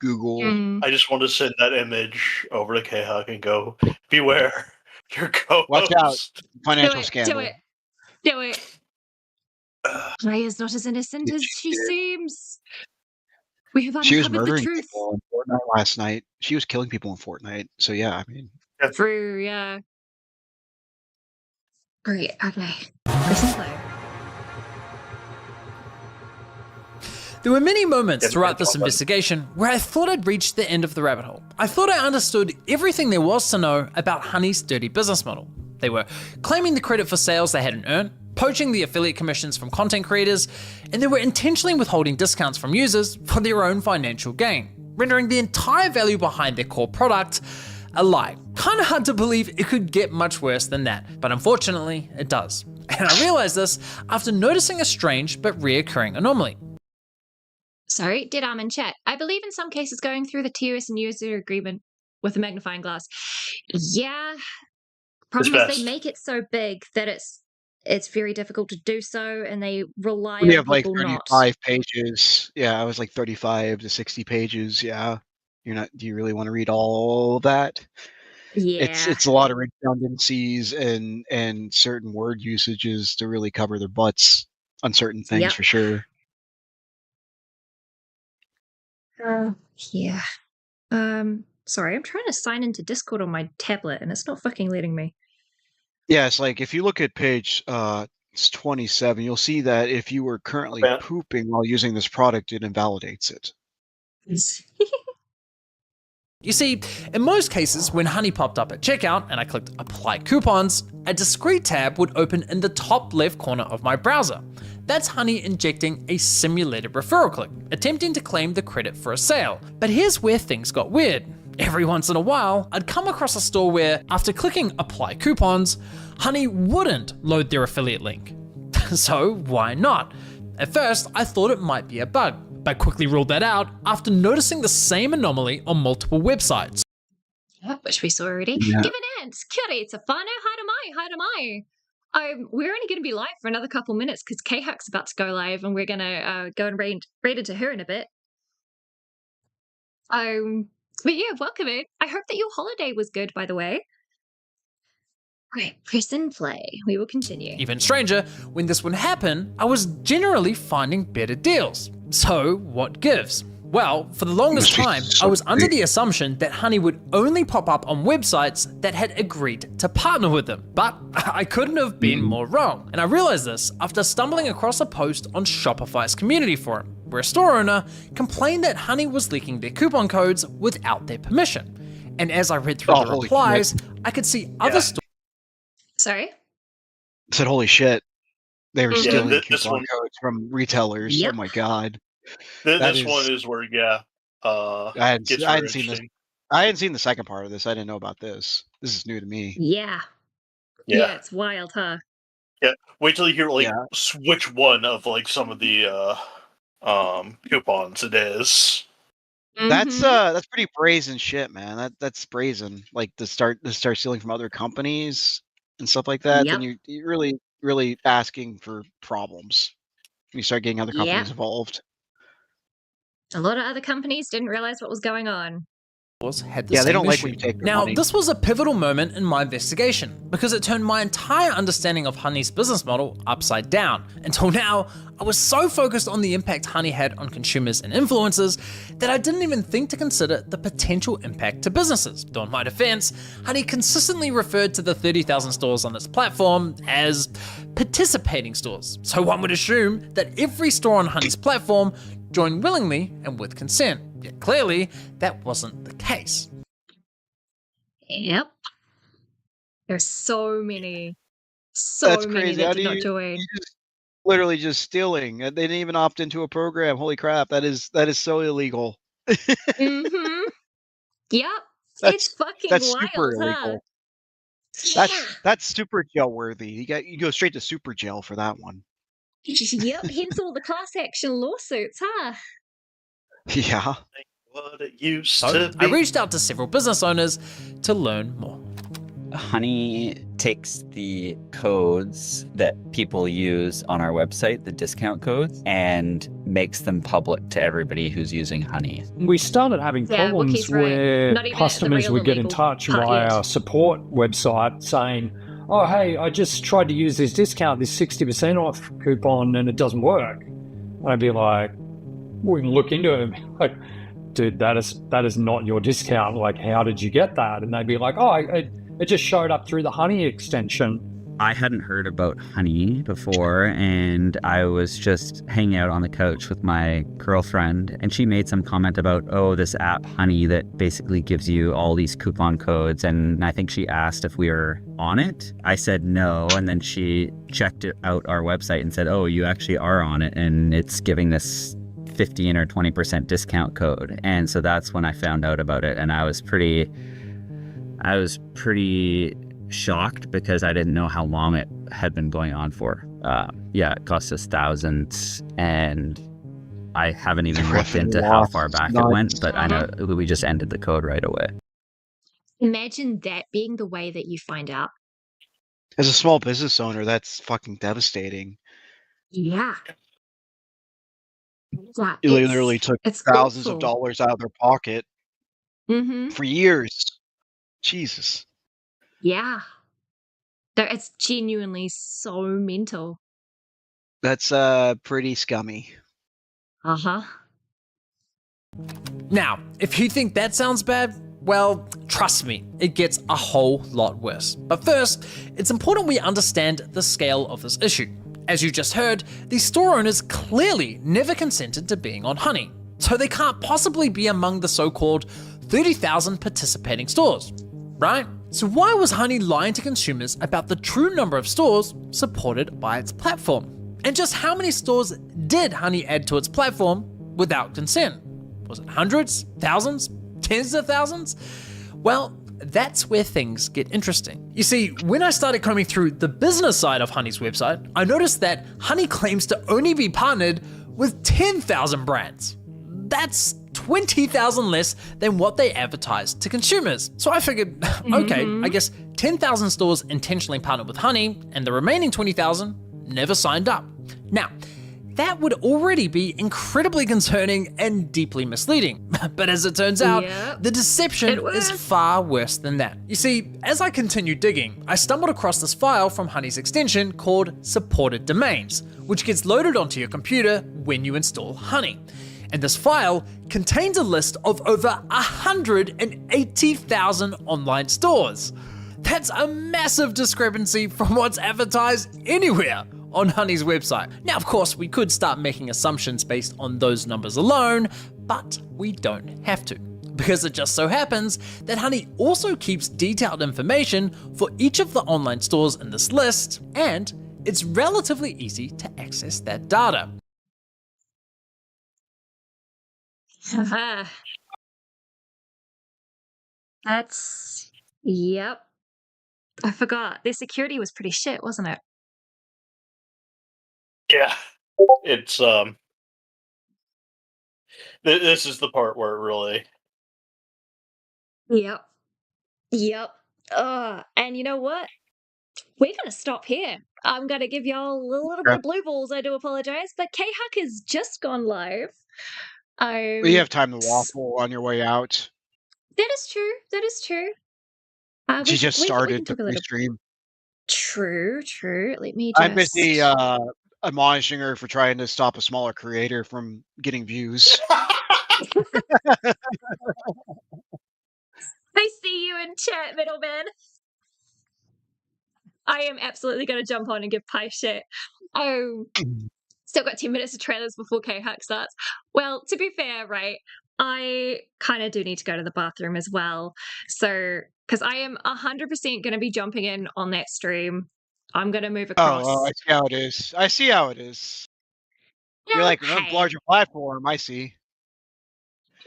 Google. I just want to send that image over to K-Hawk and go, beware, your co-host. Watch out, financial scandal. Do it. Ray is not as innocent as she seems. We have She was uncovered the murdering truth. people in Fortnite last night. She was killing people in Fortnite. So yeah, I mean. True, yeah. Great, okay. Listen play. There were many moments throughout this investigation where I thought I'd reached the end of the rabbit hole. I thought I understood everything there was to know about Honey's dirty business model. They were claiming the credit for sales they hadn't earned, poaching the affiliate commissions from content creators, and they were intentionally withholding discounts from users for their own financial gain, rendering the entire value behind their core product a lie. Kinda hard to believe it could get much worse than that, but unfortunately it does. And I realized this after noticing a strange but reoccurring anomaly. Sorry, did in chat. I believe in some cases going through the TOS and user agreement with a magnifying glass. Yeah. Problem is they make it so big that it's it's very difficult to do so, and they rely We on have like people not. 35 pages. Yeah, I was like 35 to 60 pages. Yeah. Do you really want to read all of that? Yeah. It's a lot of redundancies and certain word usages to really cover their butts on certain things for sure. Yeah. Sorry, I'm trying to sign into Discord on my tablet and it's not fucking letting me. Yeah, it's like if you look at page 27, you'll see that if you were currently pooping while using this product, it invalidates it. You see, in most cases, when Honey popped up at checkout and I clicked Apply Coupons, a discrete tab would open in the top left corner of my browser. That's Honey injecting a simulated referral click, attempting to claim the credit for a sale. But here's where things got weird. Every once in a while, I'd come across a store where, after clicking Apply Coupons, Honey wouldn't load their affiliate link. So why not? At first, I thought it might be a bug, but quickly ruled that out after noticing the same anomaly on multiple websites. Which we saw already. Yeah. Give an ant, Curie, it's a whānau, haere mai. We're only going to be live for another couple minutes because K-Huck's about to go live and we're going to go and read into her in a bit. But yeah, welcome in. I hope that your holiday was good, by the way. Great, press and play. We will continue. Even stranger, when this would happen, I was generally finding better deals. So what gives? Well, for the longest time, I was under the assumption that Honey would only pop up on websites that had agreed to partner with them. But I couldn't have been more wrong. And I realized this after stumbling across a post on Shopify's community forum, where a store owner complained that Honey was leaking their coupon codes without their permission. And as I read through the replies, I could see other stores. Sorry? I said, holy shit. They were stealing this coupon one codes from retailers. Yep. Oh my god. This one is where, I hadn't gets seen this. interesting. I hadn't seen the second part of this. I didn't know about this. This is new to me. Yeah. Yeah. It's wild, huh? Yeah. Wait till you hear which one of like some of the coupons it is. That's pretty brazen shit, man. That's brazen. Like to start stealing from other companies and stuff like that. Yep. Then you're really asking for problems. When you start getting other companies involved. A lot of other companies didn't realize what was going on. Had the Yeah, they same don't like issue. when you take their Now, money. this was a pivotal moment in my investigation because it turned my entire understanding of Honey's business model upside down. Until now, I was so focused on the impact Honey had on consumers and influencers that I didn't even think to consider the potential impact to businesses. Though in my defense, Honey consistently referred to the 30,000 stores on its platform as participating stores. So one would assume that every store on Honey's platform joined willingly and with consent. Yet clearly, that wasn't the case. Yep. There's so many That's many crazy. that How did do not you- join. Literally just stealing. They didn't even opt into a program. Holy crap. That is so illegal. Mm-hmm. Yep. It's fucking That's wild, super huh? illegal. That's super jail worthy. You go straight to super jail for that one. Yep, hence all the class action lawsuits, huh? Yeah. What it used So to I be. reached out to several business owners to learn more. Honey takes the codes that people use on our website, the discount codes, and makes them public to everybody who's using Honey. We started having Yeah, problems Wookie's right. where Not even customers the would get in legal touch part via yet. our support website saying, oh, hey, I just tried to use this discount, this 60% off coupon, and it doesn't work. And I'd be like, we can look into it. Like, dude, that is not your discount. Like, how did you get that? And they'd be like, oh, it just showed up through the Honey extension. I hadn't heard about Honey before, and I was just hanging out on the couch with my girlfriend, and she made some comment about, oh, this app Honey that basically gives you all these coupon codes, and I think she asked if we were on it. I said no, and then she checked out our website and said, oh, you actually are on it, and it's giving this 15 or 20% discount code. And so that's when I found out about it, and I was pretty shocked because I didn't know how long it had been going on for. It cost us thousands, and I haven't even looked into how far back it went, but I know we just ended the code right away. Imagine that being the way that you find out. As a small business owner, that's fucking devastating. Yeah. Yeah, You literally took it's thousands of awful. dollars out of their pocket Mm-hmm. for years. Jesus. Yeah. It's genuinely so mental. That's pretty scummy. Uh-huh. Now, if you think that sounds bad, well, trust me, it gets a whole lot worse. But first, it's important we understand the scale of this issue. As you just heard, these store owners clearly never consented to being on Honey, so they can't possibly be among the so-called 30,000 participating stores, right? So why was Honey lying to consumers about the true number of stores supported by its platform? And just how many stores did Honey add to its platform without consent? Was it hundreds, thousands, tens of thousands? Well, that's where things get interesting. You see, when I started combing through the business side of Honey's website, I noticed that Honey claims to only be partnered with 10,000 brands. That's 20,000 less than what they advertised to consumers. So I figured, okay, I guess 10,000 stores intentionally partnered with Honey, and the remaining 20,000 never signed up. Now, that would already be incredibly concerning and deeply misleading. But as it turns out, the deception is far worse than that. You see, as I continued digging, I stumbled across this file from Honey's extension called supported domains, which gets loaded onto your computer when you install Honey. And this file contains a list of over 180,000 online stores. That's a massive discrepancy from what's advertised anywhere on Honey's website. Now, of course, we could start making assumptions based on those numbers alone, but we don't have to, because it just so happens that Honey also keeps detailed information for each of the online stores in this list, and it's relatively easy to access that data. That's... Yep. I forgot. Their security was pretty shit, wasn't it? Yeah. It's this is the part where it really... Yep. Yep. And you know what? We're gonna stop here. I'm gonna give y'all a little bit of blue balls. I do apologize, but K-Huck has just gone live. You have time to waffle on your way out. That is true. That is true. She just we started can the talk a little. pre-stream. True. Let me just... I'm busy admonishing her for trying to stop a smaller creator from getting views. I see you in chat, middleman. I am absolutely going to jump on and give Pie shit. Oh, still got 10 minutes of trailers before K-Huck starts. Well, to be fair, right, I kind of do need to go to the bathroom as well. So, because I am 100% going to be jumping in on that stream. I'm going to move across. Oh, I see how it is. I see how it is. You're like, larger platform, I see.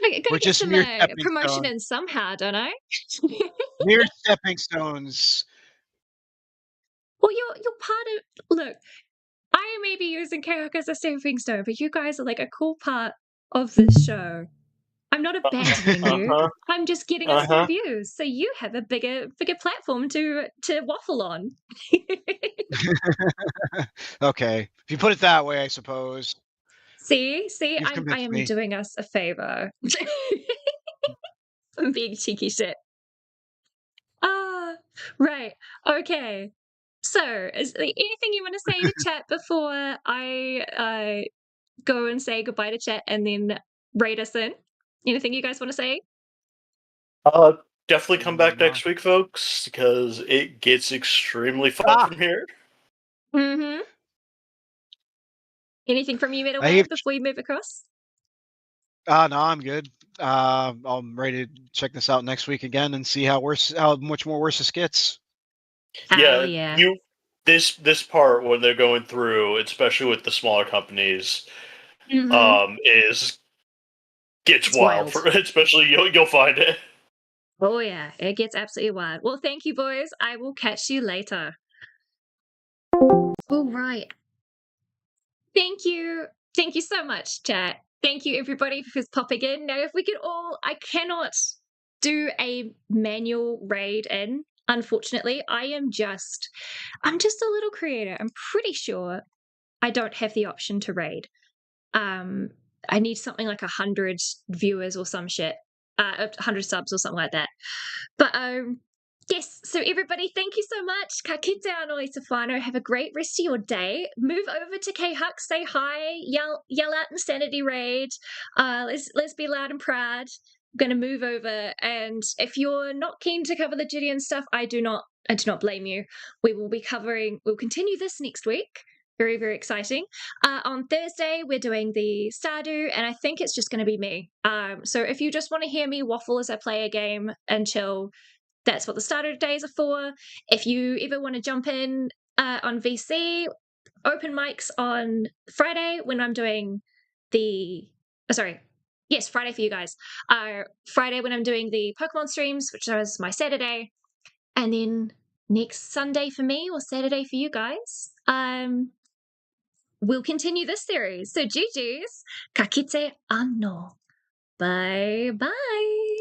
Gotta get some promotion in somehow, don't I? Mere stepping stones. Well, you're part of... Look, I may be using K-Huck as a stepping stone, but you guys are like a cool part of this show. I'm not abandoning you. I'm just getting us more views, so you have a bigger platform to waffle on. Okay, if you put it that way, I suppose. See, I am doing us a favor. I'm being cheeky shit. Right. Okay. So, is there anything you want to say to chat before I go and say goodbye to chat and then raid us in? Anything you guys want to say? Definitely come back next week, folks, because it gets extremely fun from here. Mm-hmm. Anything from you, middleman, before you move across? No, I'm good. I'm ready to check this out next week again and see how much more worse this gets. Yeah. This part when they're going through, especially with the smaller companies, gets wild. Especially you'll find it. Oh yeah, it gets absolutely wild. Well, thank you, boys. I will catch you later. All right. Thank you so much, chat. Thank you, everybody, for popping in. Now, if we could all... I cannot do a manual raid in unfortunately, I'm just a little creator. I'm pretty sure I don't have the option to raid. I need something like 100 viewers or some shit, 100 subs or something like that. But yes, so everybody, thank you so much. Ka kite anō I te whānau. Have a great rest of your day. Move over to K-Huck, say hi, yell out Insanity Raid. Let's be loud and proud. I'm going to move over, and if you're not keen to cover the Judy and stuff, I do not blame you. We'll continue this next week. Very, very exciting. On Thursday, we're doing the Stardew, and I think it's just going to be me. So if you just want to hear me waffle as I play a game and chill, that's what the Stardew days are for. If you ever want to jump in on VC, open mics on Friday when I'm doing the... Yes, Friday for you guys. Friday when I'm doing the Pokemon streams, which is my Saturday. And then next Sunday for me, or Saturday for you guys, we'll continue this series. So GG's, ka kite anō. Bye bye.